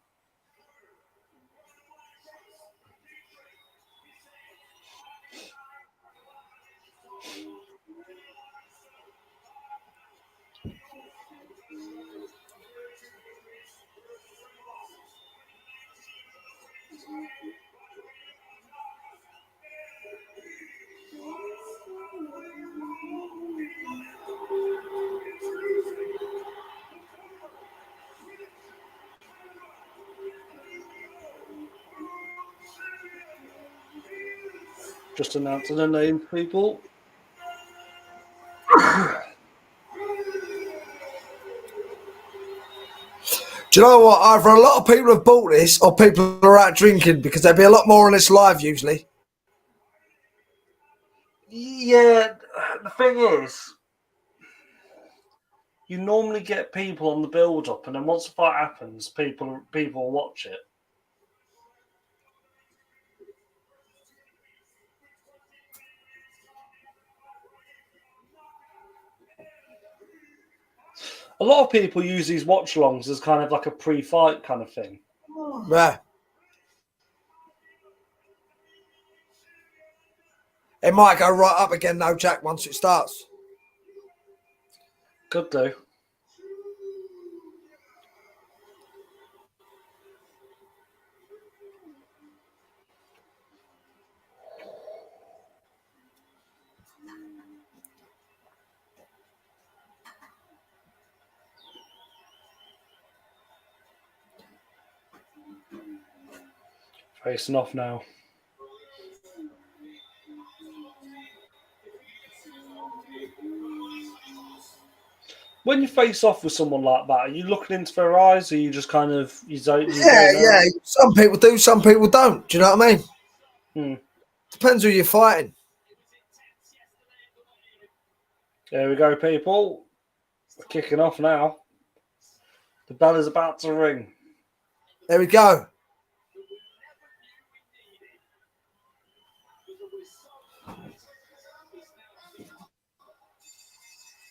Just announcing the names, people. Do you know what? Either a lot of people have bought this or people are out drinking because there'd be a lot more on this live usually. Yeah, the thing is, you normally get people on the build-up, and then once the fight happens, people watch it. A lot of people use these watch-alongs as kind of like a pre-fight kind of thing. Yeah. It might go right up again though, Jack, once it starts. Could do. Facing off now. When you face off with someone like that, are you looking into their eyes, or are you just kind of Yeah. Some people do, some people don't. Do you know what I mean? Depends who you're fighting. There we go, people. We're kicking off now. The bell is about to ring. There we go.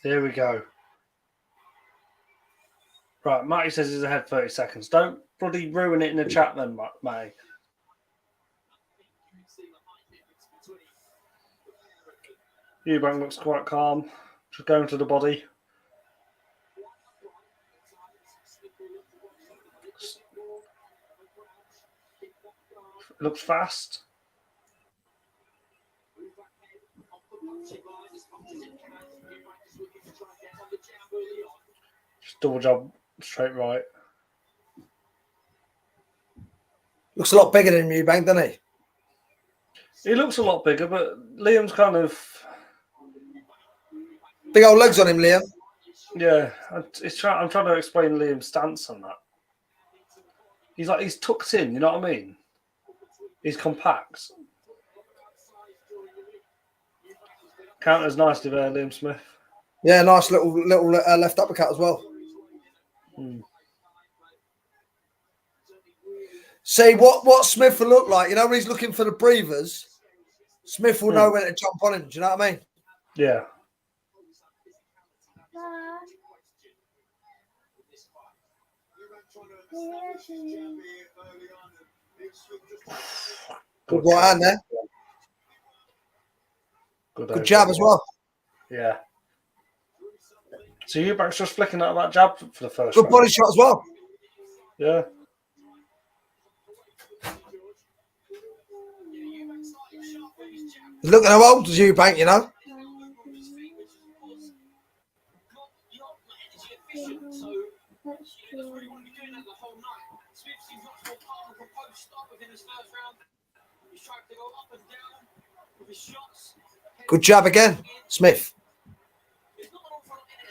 There we go. Right, Matty says he's ahead 30 seconds. Don't bloody ruin it in the chat then, Matty. Eubank looks quite calm. Just going to the body. Looks fast. Just double jab straight right. Looks a lot bigger than Eubank, doesn't he? He looks a lot bigger, but Liam's kind of... Big old legs on him, Liam. Yeah, I'm trying to explain Liam's stance on that. He's tucked in, you know what I mean? He's compact. Counters nicely there, Liam Smith. Yeah, nice little left uppercut as well. See what Smith will look like. You know when he's looking for the breathers, Smith will know when to jump on him. Do you know what I mean? Yeah. Good right hand there. Good jab as well. Yeah. So Eubank's just flicking out that jab for the first Good round. body shot as well. Yeah. He's looking how old is Eubank, you know? Good jab again, Smith.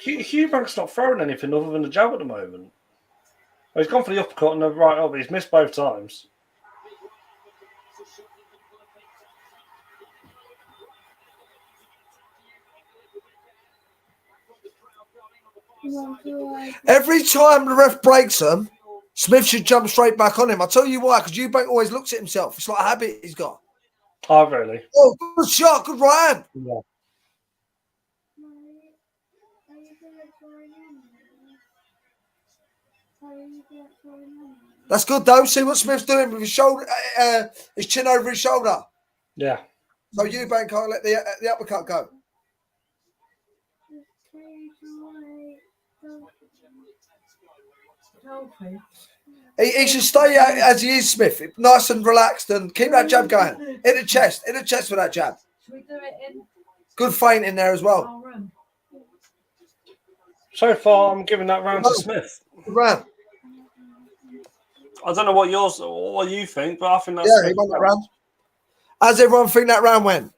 Eubank's not throwing anything other than a jab at the moment. Well, he's gone for the uppercut and the right up, but he's missed both times. Every time the ref breaks them, Smith should jump straight back on him. I'll tell you why, because Eubank always looks at himself. It's like a habit he's got. Oh, really? Oh, good shot, good right hand. Yeah. That's good though. See what Smith's doing with his shoulder, his chin over his shoulder. Yeah. So Eubank can't let the uppercut go. He should stay as he is, Smith. Nice and relaxed and keep that jab going. In the chest with that jab. Should we do it in Good feint in there as well. our room? So far, I'm giving that round to Smith. Good round. I don't know what you think, but I think that's Yeah, he won that round. How's everyone think that round went?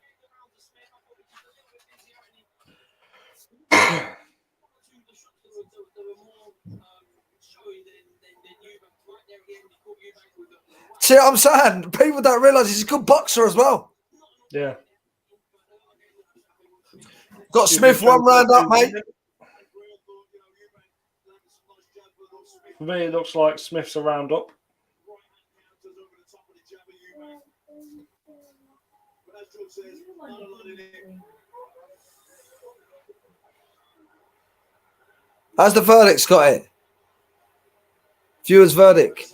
See what I'm saying? People don't realise he's a good boxer as well. Yeah. Got Smith 1 round up, mate. For me, it looks like Smith's a round up. How's the verdict, Scotty? Viewers' verdict.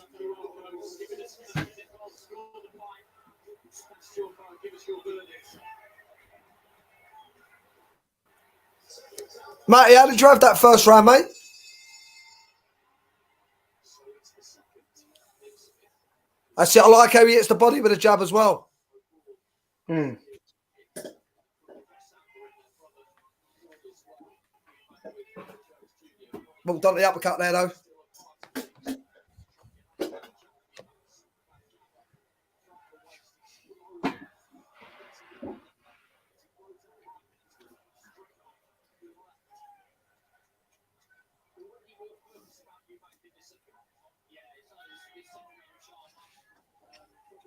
Matty, how did you have that first round, mate? That's it. I like how he hits the body with a jab as well. Mm. Well done the uppercut there, though.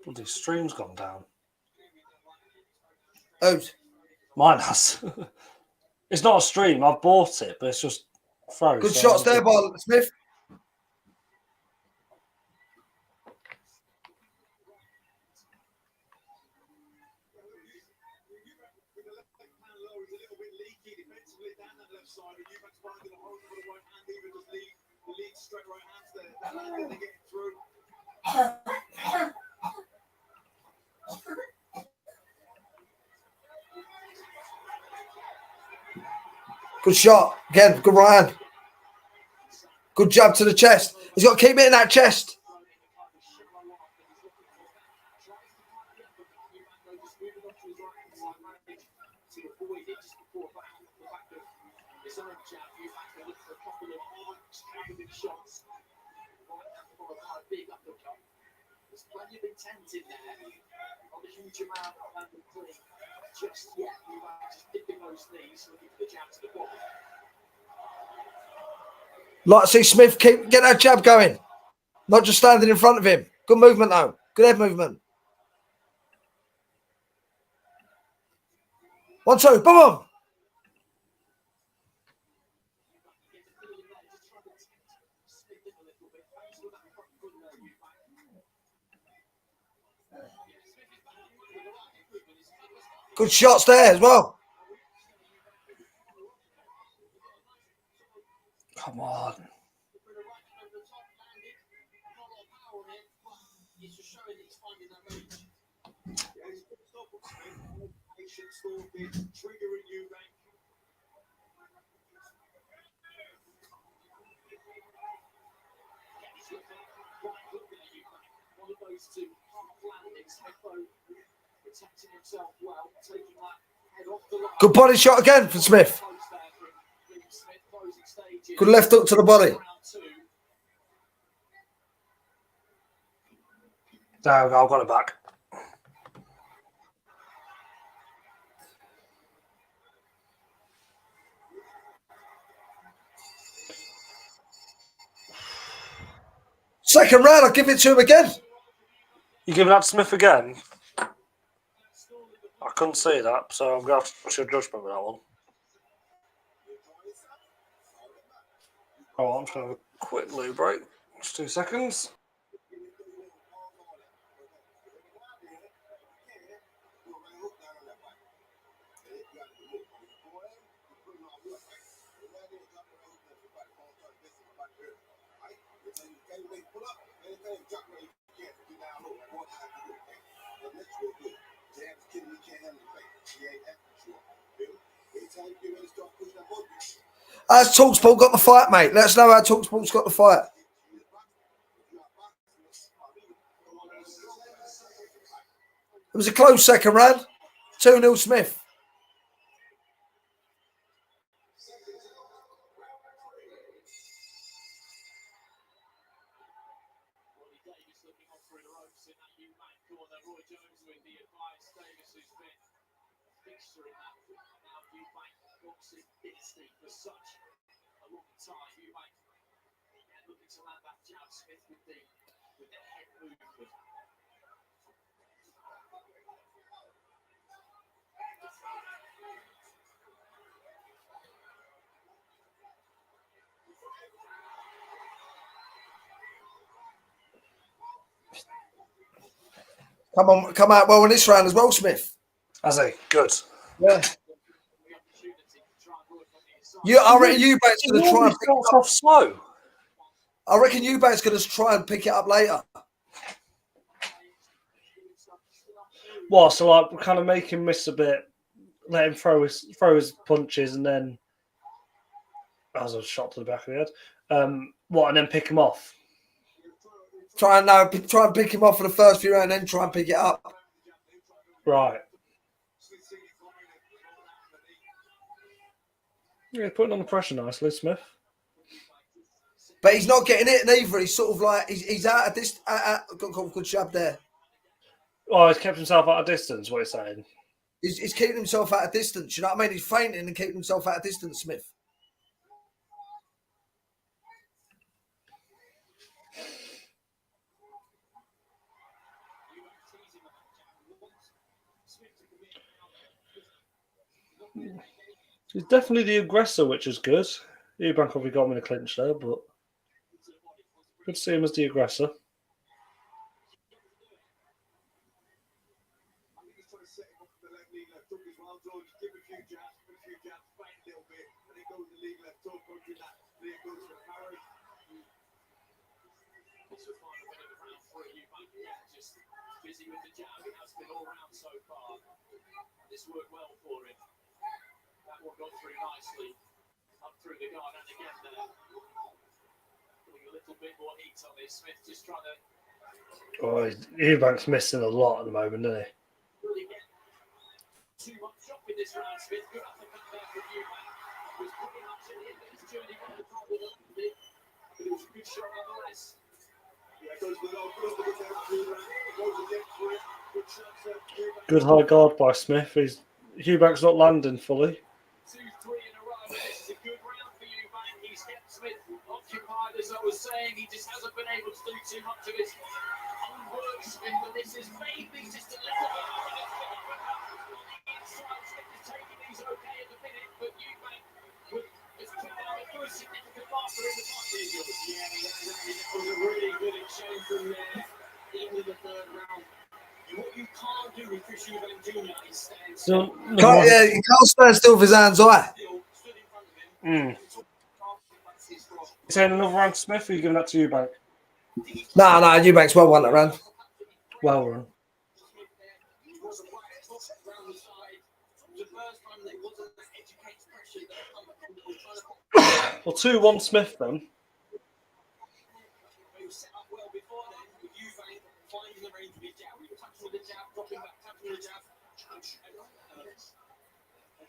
Bloody stream's gone down. Who's? Mine has. It's not a stream. I've bought it, but it's just froze. Good so shots there by Smith. Good shot. Again, good right hand. Good jab to the chest. He's got to keep hitting that chest. There's plenty of intent in there. Not a huge amount of clean just yet. Just dipping those knees, looking for the jab to the body. Like to see Smith get that jab going. Not just standing in front of him. Good movement, though. Good head movement. 1, 2. Boom! Good shots there as well. Come on. Triggering Eubank. One of those two landings, protecting himself well, taking that head off the line. Good body shot again for Smith. Good left hook to the body. There we go. I've got it back. Second round, I'll give it to him again. You giving that to Smith again? I couldn't see that, so I'm going to have to show judgment with that one. Oh, I'm just going to have a quick loo break. Just 2 seconds. How's Talksport got the fight, mate? Let us know how Talksport's got the fight. It was a close second round. 2-0 Smith. For such a long time, Eubank looking to land that jab. Smith with the head movement. come out well in this round as well, Smith. Has he? Good. Yeah. I reckon Eubank's going to try and pick it up. Off slow. I reckon Eubank's going to try and pick it up later. What? So like, kind of make him miss a bit, let him throw his punches, and then as a shot to the back of the head. What? And then pick him off. Try and pick him off for the first few rounds, and then try and pick it up. Right. Yeah, putting on the pressure nicely, Smith. But he's not getting it neither. He's sort of like he's out of this. Good jab there. Oh, he's kept himself out of distance. What are you saying? He's keeping himself out of distance. You know what I mean? He's fainting and keeping himself out of distance, Smith. He's definitely the aggressor, which is good. Eubank probably got him in a clinch there, but good to see him as the aggressor. Busy with the jab, it has been all round so far. This worked well for him. That one got through nicely. Up through the guard and again there. Putting a little bit more heat on this. Smith just trying to Eubank's missing a lot at the moment, isn't he? really get too much shot in this round. Smith, good uppercut there from Eubank. Was pretty much in it, but his journey on the top with a little bit. But it was a good shot nonetheless. Good high guard by Smith. Eubank's not landing fully. 2-3 in a row. This is a good round for Eubank. He's kept Smith occupied, as I was saying. He just hasn't been able to do too much of his own work spin, but this is maybe just a little bit of the inside. Smith is taking these okay at the minute, but Eubank has put down a good significant marker in the fight. Yeah, that was a really good exchange from there, even in the third round. What you can't do with Chris Eubank Jr. is stand still. You can't stand still with his hands high. You saying another round to Smith, or are you giving that to Eubank? No, Eubank's well won that round. Well run. Well, 2-1 Smith then.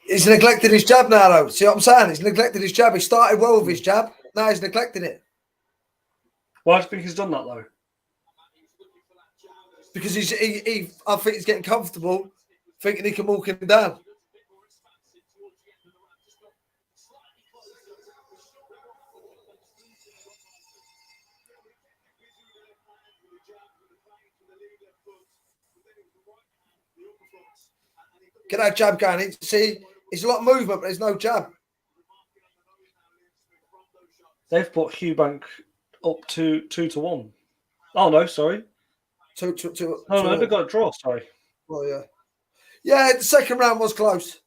He's neglected his jab now, though. See what I'm saying? He's neglected his jab. He started well with his jab. Now he's neglecting it. Why do you think he's done that, though? Because I think he's getting comfortable, thinking he can walk him down. Get that jab going. See, it's a lot of movement, but there's no jab. They've put Eubank up to 2-1. Oh no, sorry. Two. Oh no, they got a draw. Sorry. Well, yeah. Yeah, the second round was close.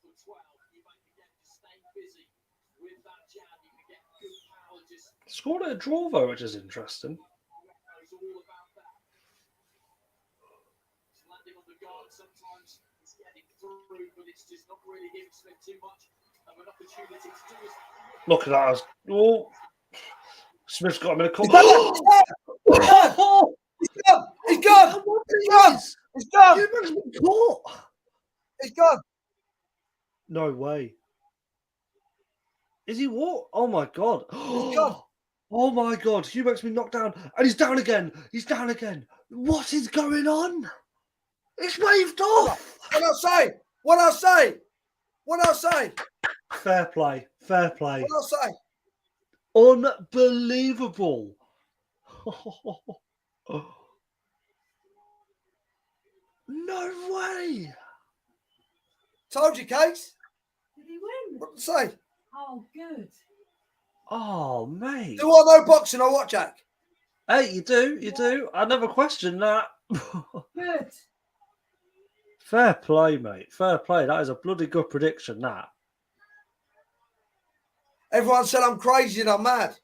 Scored a draw though, which is interesting. Look at that. Oh, Smith's got him in a couple. He's gone. He's gone. Eubank's been caught. He's gone. No way. Is he what? Oh my god. He's gone. Oh my god. Eubank's been knocked down. And he's down again. He's down again. What is going on? It's waved off. What I'll say. Fair play. What I'll say. Unbelievable. No way. Told you, Case. Did he win? What to say? Oh, good. Oh, mate. Do I know boxing or what, Jack? Hey, you do. I never questioned that. Good. Fair play, mate. Fair play. That is a bloody good prediction, that. Everyone said I'm crazy and I'm mad.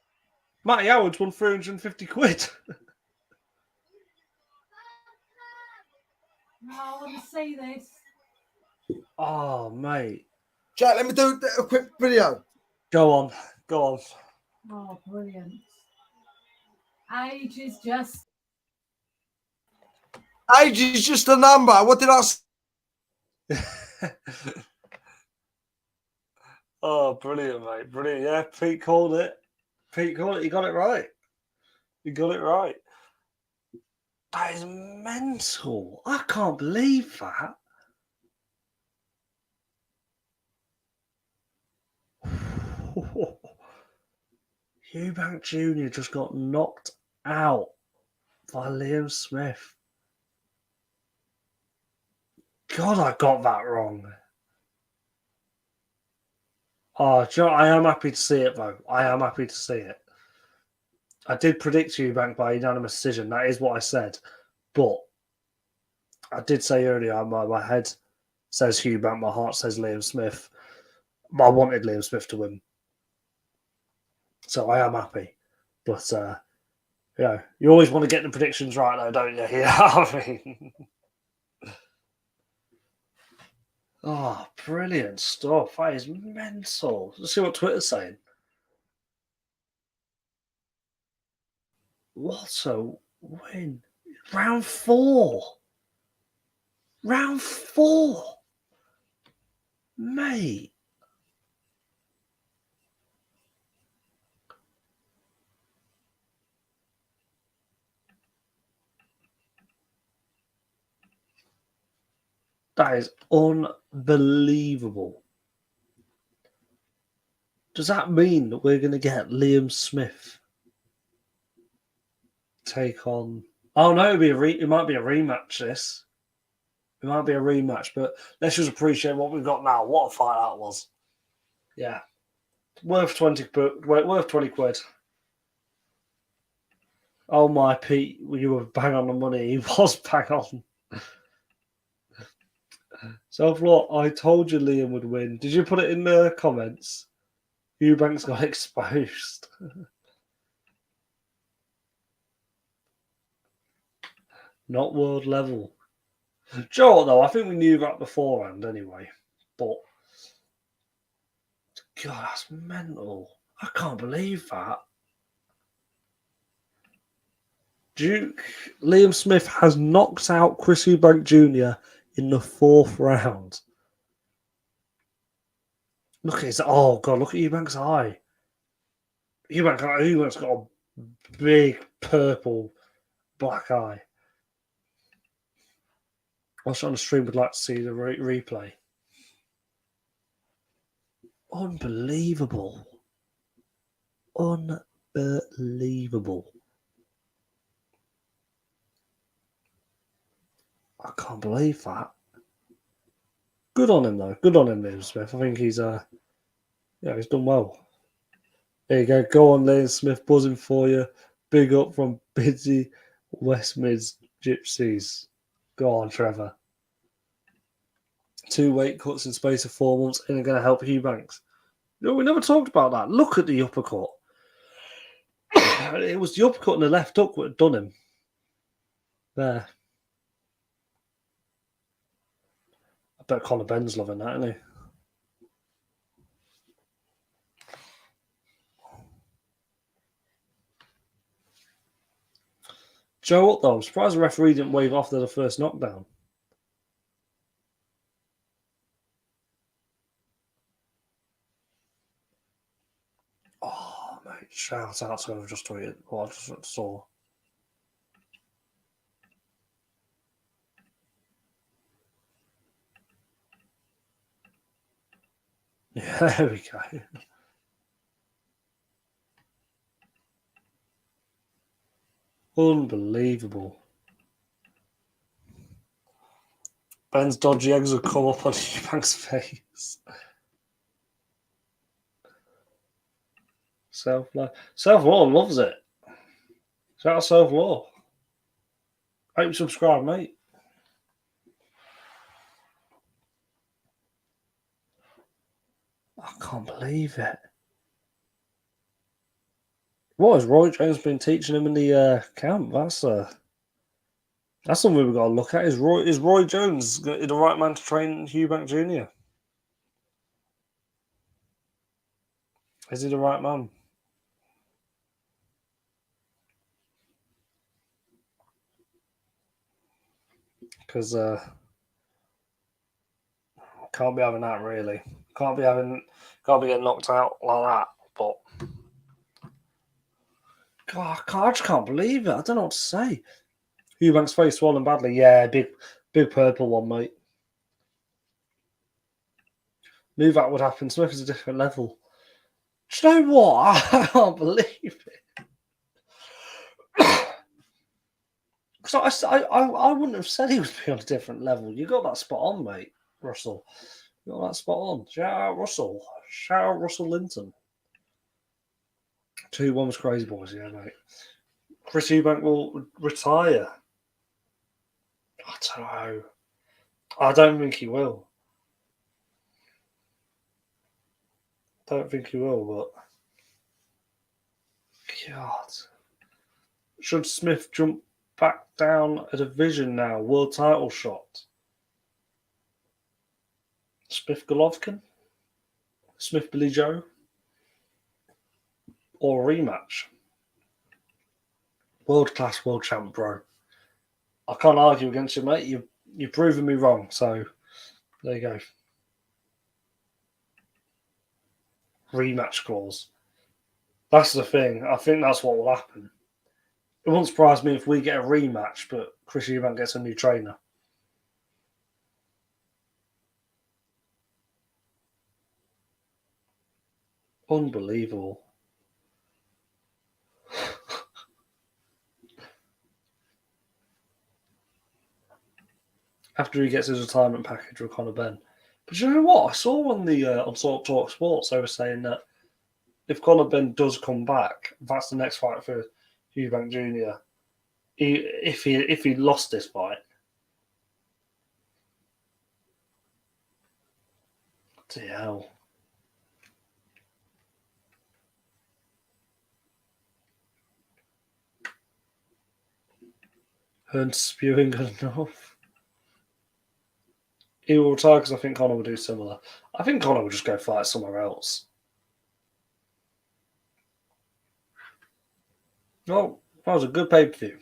Matty Howard's won 350 quid. No, I want to see this. Oh, mate. Jack, let me do a quick video. Go on. Go on. Oh, brilliant. Age is just. Age is just a number. What did I say? Oh, brilliant, mate. Brilliant. Yeah, Pete called it. Pete called it. You got it right. You got it right. That is mental. I can't believe that. Eubank Jr. just got knocked out by Liam Smith. God, I got that wrong. Oh, do you know, I am happy to see it, though. I am happy to see it. I did predict Eubank by unanimous decision. That is what I said. But I did say earlier, my head says Eubank, my heart says Liam Smith. But I wanted Liam Smith to win. So I am happy. But, you always want to get the predictions right, though, don't you? You know what I mean? Oh, brilliant stuff. That is mental. Let's see what Twitter's saying. What a win. Round 4. Round 4. Mate. That is unbelievable. Does that mean that we're going to get Liam Smith take on? Oh no, it might be a rematch. It might be a rematch, but let's just appreciate what we've got now. What a fight that was! Yeah, worth 20 quid. Oh my Pete, you were bang on the money. He was bang on. Self-law, I told you Liam would win. Did you put it in the comments? Eubank's got exposed. Not world level. Do you know what, though? I think we knew that beforehand anyway. But, God, that's mental. I can't believe that. Liam Smith has knocked out Chris Eubank Jr. in the 4th round. Look at his... Oh, God, look at Eubank's eye. Eubank's got a big purple black eye. Also on the stream would like to see the replay. Unbelievable. Unbelievable. I can't believe that. Good on him, though. Good on him, Liam Smith. I think he's he's done well. There you go. Go on, Liam Smith, buzzing for you. Big up from busy West Mids Gypsies. Go on, Trevor. 2 weight cuts in space of 4 months ain't going to help Eubanks. No, we never talked about that. Look at the uppercut. It was the uppercut and the left hook that had done him. There. I bet Conor Ben's loving that, isn't he? Joe, what though? I'm surprised the referee didn't wave off the first knockdown. Oh, mate. Shout out to whoever just tweeted what I just saw. Yeah, there we go. Unbelievable. Ben's dodgy eggs will come up on Eubank's face. Self-law. Self-law loves it. Shout out Self-law. Hope you subscribe, mate. can't believe it. What has Roy Jones been teaching him in the camp? That's something we've got to look at. Is Roy Jones the right man to train Eubank Jr.? Is he the right man? Because can't be having that, really. Can't be getting knocked out like that. But God, I just can't believe it. I don't know what to say. Eubank's face swollen badly. Yeah, big purple one, mate. Knew that would happen. Smith is a different level. Do you know what? I can't believe it. Because I wouldn't have said he would be on a different level. You got that spot on, mate, Russell. You got that spot on. Shout out Russell. Shout out Russell Linton. 2-1 was crazy, boys. Yeah, mate. Chris Eubank will retire. I don't know. I don't think he will. Don't think he will, but God. Should Smith jump back down a division now? World title shot. Smith Golovkin? Smith Billy Joe? Or a rematch? World class world champ, bro. I can't argue against you, mate. You've proven me wrong, so there you go. Rematch clause. That's the thing. I think that's what will happen. It won't surprise me if we get a rematch, but Chris Eubank gets a new trainer. Unbelievable. After he gets his retirement package with Conor Benn. But you know what? I saw on the on Talk Sports, they were saying that if Conor Benn does come back, that's the next fight for Eubank Jr. If he lost this fight, bloody hell. Hearn spewing enough. He will retire because I think Conor will do similar. I think Conor will just go fight somewhere else. Oh, that was a good pay-per-view.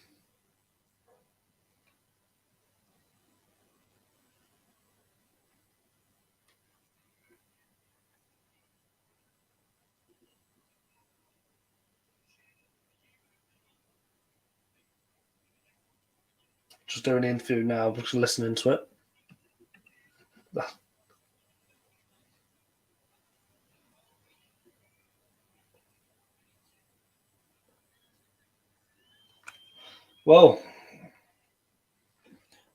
Just doing the interview now, just listening to it. Well,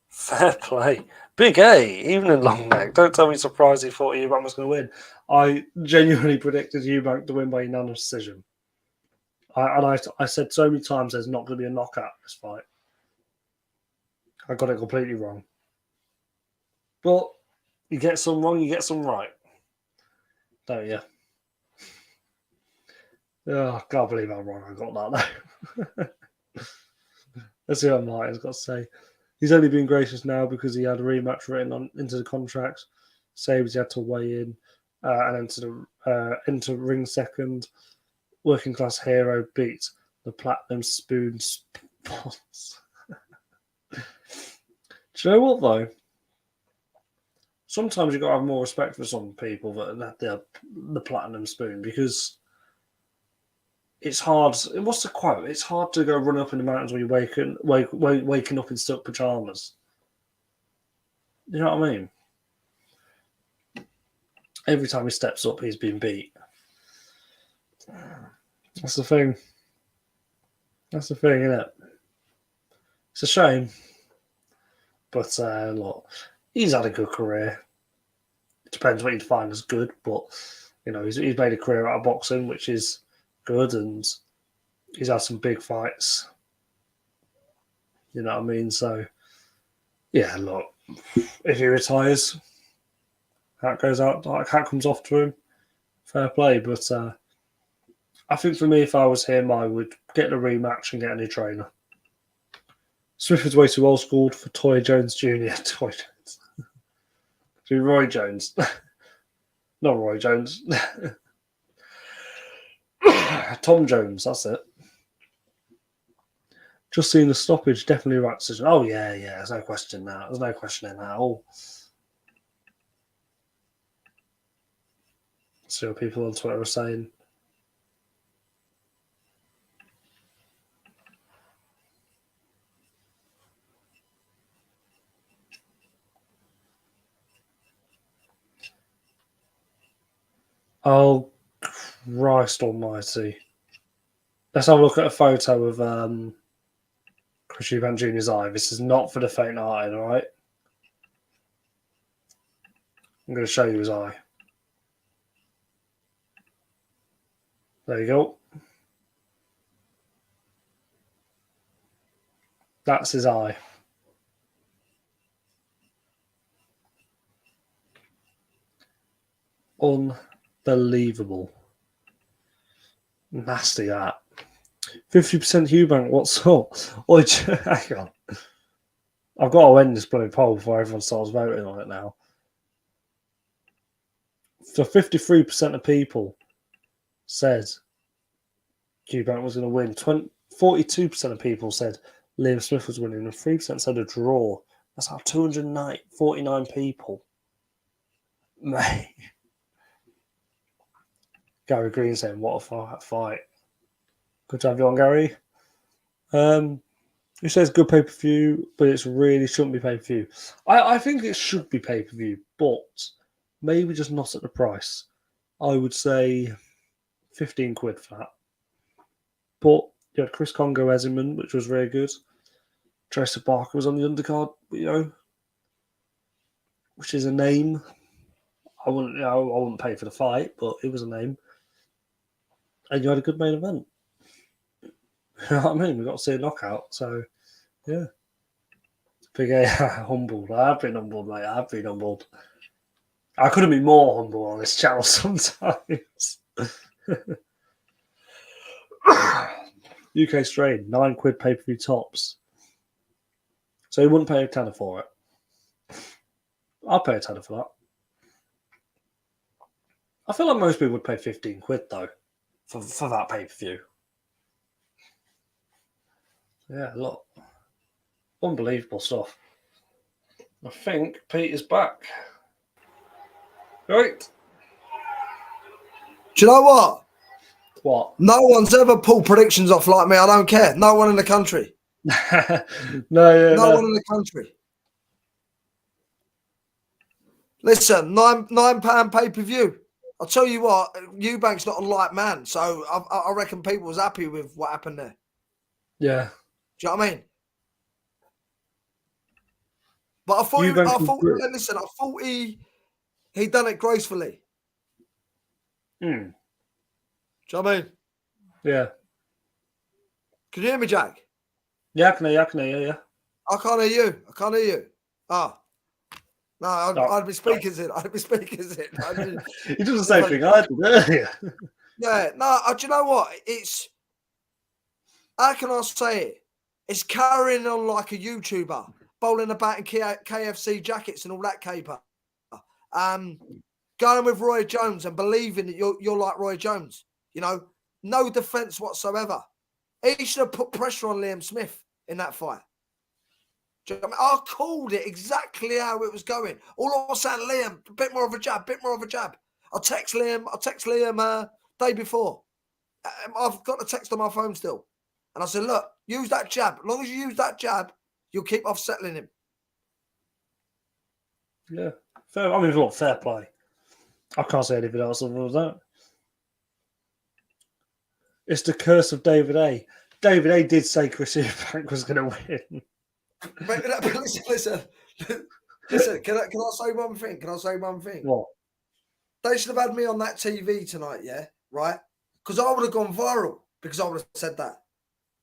fair play. Big A, even in long neck. Don't tell me surprised he thought Eubank was going to win. I genuinely predicted Eubank to win by unanimous decision. I said so many times there's not going to be a knockout in this fight. I got it completely wrong. But you get some wrong, you get some right. Don't you? Oh, I can't believe how wrong I got that though. Let's see what Martin's got to say. He's only been gracious now because he had a rematch written into the contract. Saves he had to weigh in and enter ring second. Working class hero beats the platinum spoon spots. Do you know what though? Sometimes you've got to have more respect for some people that have the platinum spoon because it's hard. What's the quote? It's hard to go run up in the mountains when you're waking up in silk pajamas. You know what I mean? Every time he steps up, he's been beat. That's the thing. That's the thing, isn't it? It's a shame. But look, he's had a good career. It depends what you define as good, but you know, he's made a career out of boxing, which is good, and he's had some big fights. You know what I mean? So, yeah, look, if he retires, that goes out, that comes off to him. Fair play, but I think for me, if I was him, I would get a rematch and get a new trainer. Smith is way too old school for Toy Jones Jr. Toy Jones. To Roy Jones. Not Roy Jones. Tom Jones, that's it. Just seeing the stoppage, definitely right decision. Oh, yeah, there's no question now. There's no question in that. Oh. See what people on Twitter are saying. Oh, Christ almighty. Let's have a look at a photo of Chris Eubank Jr.'s eye. This is not for the faint-hearted, all right? I'm going to show you his eye. There you go. That's his eye. Unbelievable. Nasty that. 50% Eubank, what's up? Oh, hang on. I've got to end this bloody poll before everyone starts voting on it now. So 53% of people said Eubank was going to win. 42% of people said Liam Smith was winning, and 3% said a draw. That's how 249 people. Mate. Gary Green saying, what a fight. Good to have you on, Gary. He says good pay-per-view, but it really shouldn't be pay-per-view. I think it should be pay-per-view, but maybe just not at the price. I would say 15 quid for that. But you had Chris Congo Azuman, which was very good. Joseph Barker was on the undercard, which is a name. I wouldn't pay for the fight, but it was a name. And you had a good main event. You know what I mean? We got to see a knockout. So, yeah. Big A, humbled. I've been humbled, mate. I've been humbled. I couldn't be more humble on this channel sometimes. UK Strain, 9 quid pay-per-view tops. So you wouldn't pay a tenner for it. I'll pay a tenner for that. I feel like most people would pay 15 quid, though, for that pay-per-view. Yeah, look. Unbelievable stuff. I think Pete is back. Right. Do you know what? What? No one's ever pulled predictions off like me. I don't care. No one in the country. No one in the country. Listen, £9 pay-per-view. I'll tell you what, Eubank's not a light man, so I reckon people was happy with what happened there. Yeah. Do you know what I mean? But I thought he done it gracefully. Do you know what I mean? Yeah. Can you hear me, Jack? Yeah, I can hear you. I can't hear you. Oh. No, I'd be speakers in. He does the same thing I did earlier. Yeah, no, do you know what? It's, how can I say it? It's carrying on like a YouTuber, bowling about in KFC jackets and all that caper. Going with Roy Jones and believing that you're like Roy Jones. No defense whatsoever. He should have put pressure on Liam Smith in that fight. Do you know what I mean? I called it exactly how it was going. All I was saying, Liam, a bit more of a jab. I'll text Liam day before. I've got the text on my phone still. And I said, look, use that jab. As long as you use that jab, you'll keep offsettling him. Yeah. Fair play. I can't say anything else other than that. It's the curse of David A. David A did say Chris Eubank was going to win. Listen. Can I say one thing? What? They should have had me on that TV tonight, yeah? Right? Because I would have gone viral because I would have said that.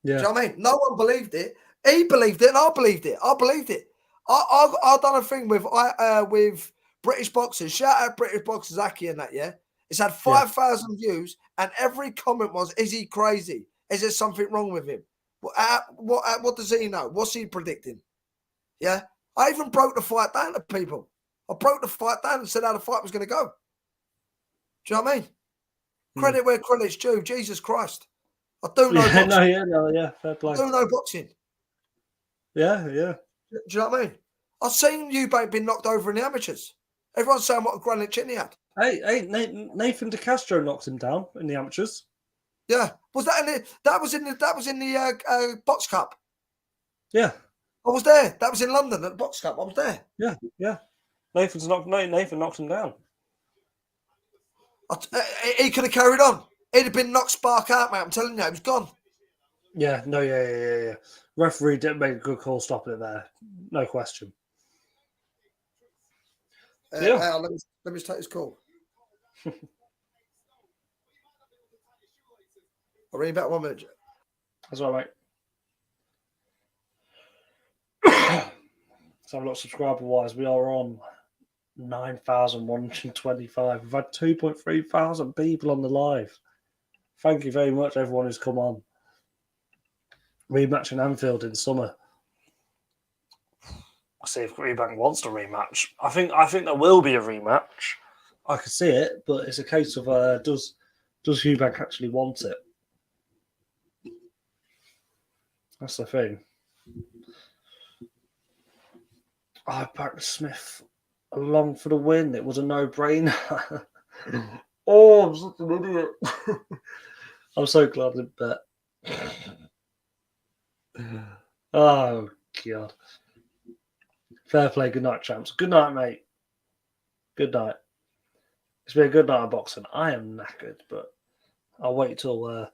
Yeah. Do you know what I mean? No one believed it. He believed it and I believed it. I done a thing with British boxers. Shout out British boxers, Aki and that, yeah? It's had 5,000 views, and every comment was, "Is he crazy? Is there something wrong with him? What does he know? What's he predicting?" Yeah, I even broke the fight down to people. I broke the fight down and said how the fight was going to go. Do you know what I mean? Credit where credit's due. Jesus Christ, I do know boxing. Fair play. I do know boxing. Yeah. Do you know what I mean? I've seen Eubank being knocked over in the amateurs. Everyone's saying what a granite chin he had. Hey, Nathan DeCastro knocked him down in the amateurs. Yeah, was that in the? That was in the box cup. Yeah, I was there. That was in London at the box cup. I was there. Yeah. Nathan knocked him down. He could have carried on. He'd have been knocked spark out, mate. I'm telling you, he was gone. Yeah. Referee didn't make a good call stopping it there. No question. Let me just take this call. I'll ring you back 1 minute. That's all right, mate. So have a look subscriber-wise. We are on 9,125. We've had 2.3 thousand people on the live. Thank you very much, everyone who's come on. Rematch in Anfield in summer. I'll see if Eubank wants to rematch. I think there will be a rematch. I can see it, but it's a case of does Eubank actually want it? That's the thing. I backed Smith along for the win. It was a no-brainer. Oh, I'm such an idiot. I'm so glad I bet. Oh, God. Fair play. Good night, champs. Good night, mate. Good night. It's been a good night of boxing. I am knackered, but I'll wait till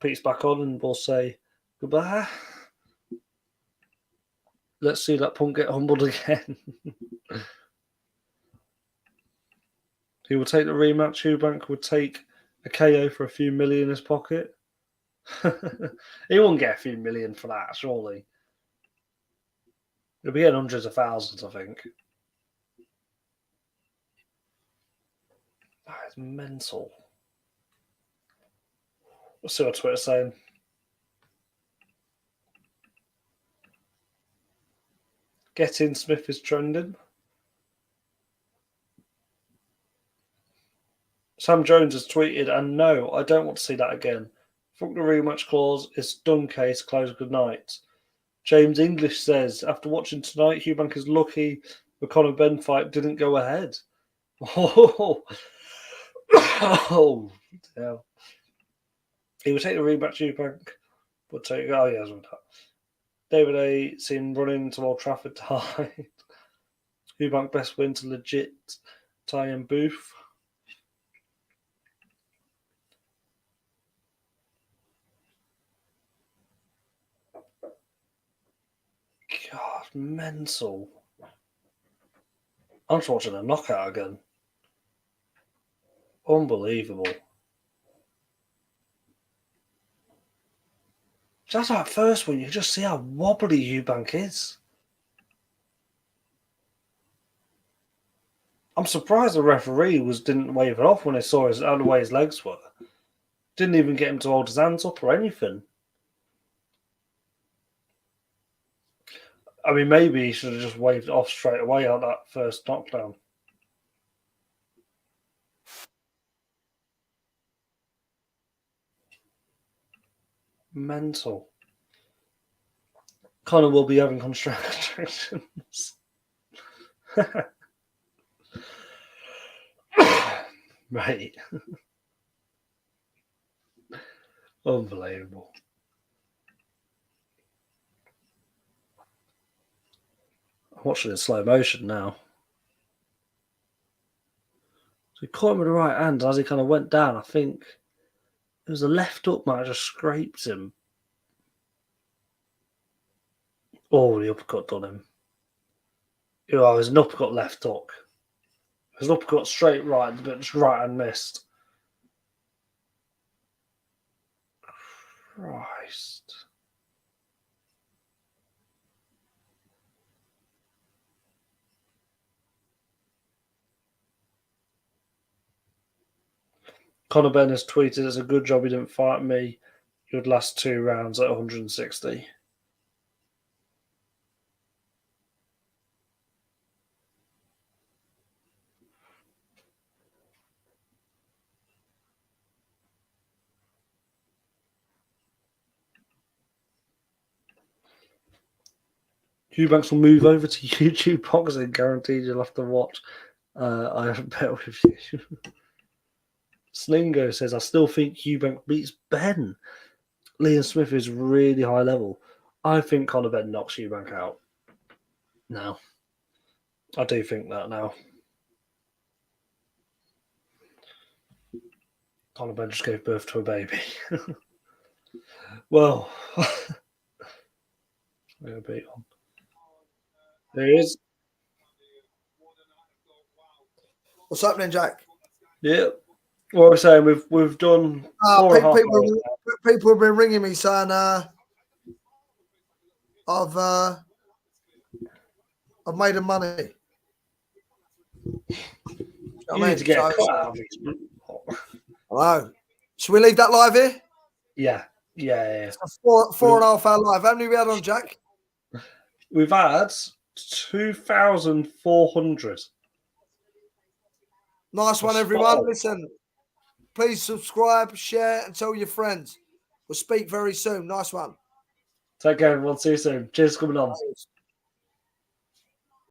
Pete's back on and we'll say goodbye. Let's see that punk get humbled again. He will take the rematch. Eubank would take a KO for a few million in his pocket. He won't get a few million for that, surely. He'll be getting hundreds of thousands, I think. That is mental. Let's see what Twitter's saying. Getting Smith is trending. Sam Jones has tweeted, and no, I don't want to see that again. Fuck the rematch clause. It's done, case. Close. Good night. James English says, after watching tonight, Eubank is lucky the Conor Ben fight didn't go ahead. Oh, yeah. He would take the rematch, Eubank. Would take. Oh, yeah, that's what that. David A. seen running into Old Trafford tied. Eubank best win to legit tie in Booth. God, mental. I'm just watching a knockout again. Unbelievable. Just that first one, you can just see how wobbly Eubank is. I'm surprised the referee didn't wave it off when he saw how the way his legs were. Didn't even get him to hold his hands up or anything. I mean, maybe he should have just waved it off straight away on that first knockdown. Mental. Conor will be having contractions. Right. Unbelievable. I'm watching it in slow motion now. So he caught him with the right hand as he kind of went down. I think it was a left hook, man. Just scraped him. Oh, the uppercut done him. Oh, it was an uppercut left hook. It was an uppercut straight right, but just right hand missed. Christ. Conor Ben has tweeted, "It's a good job he didn't fight me. He would last 2 rounds at 160." Eubanks will move over to YouTube boxing. Guaranteed you'll have to watch. I have a bet with you. Slingo says, I still think Eubank beats Ben. Liam Smith is really high level. I think Conor Ben knocks Eubank out. No. I do think that now. Conor Ben just gave birth to a baby. Well, we'll beat on. There he is. What's happening, Jack? Yeah. What are we saying? We've done 4.5 people have been ringing me saying I've made them money. You need to get a cut out of it. Hello. Should we leave that live here? Yeah. It's a 4.5 hour live. How many we had on, Jack? We've had 2,400. Nice one, everyone. Listen, please subscribe, share, and tell your friends. We'll speak very soon. Nice one. Take care, everyone. See you soon. Cheers for coming on. Thanks.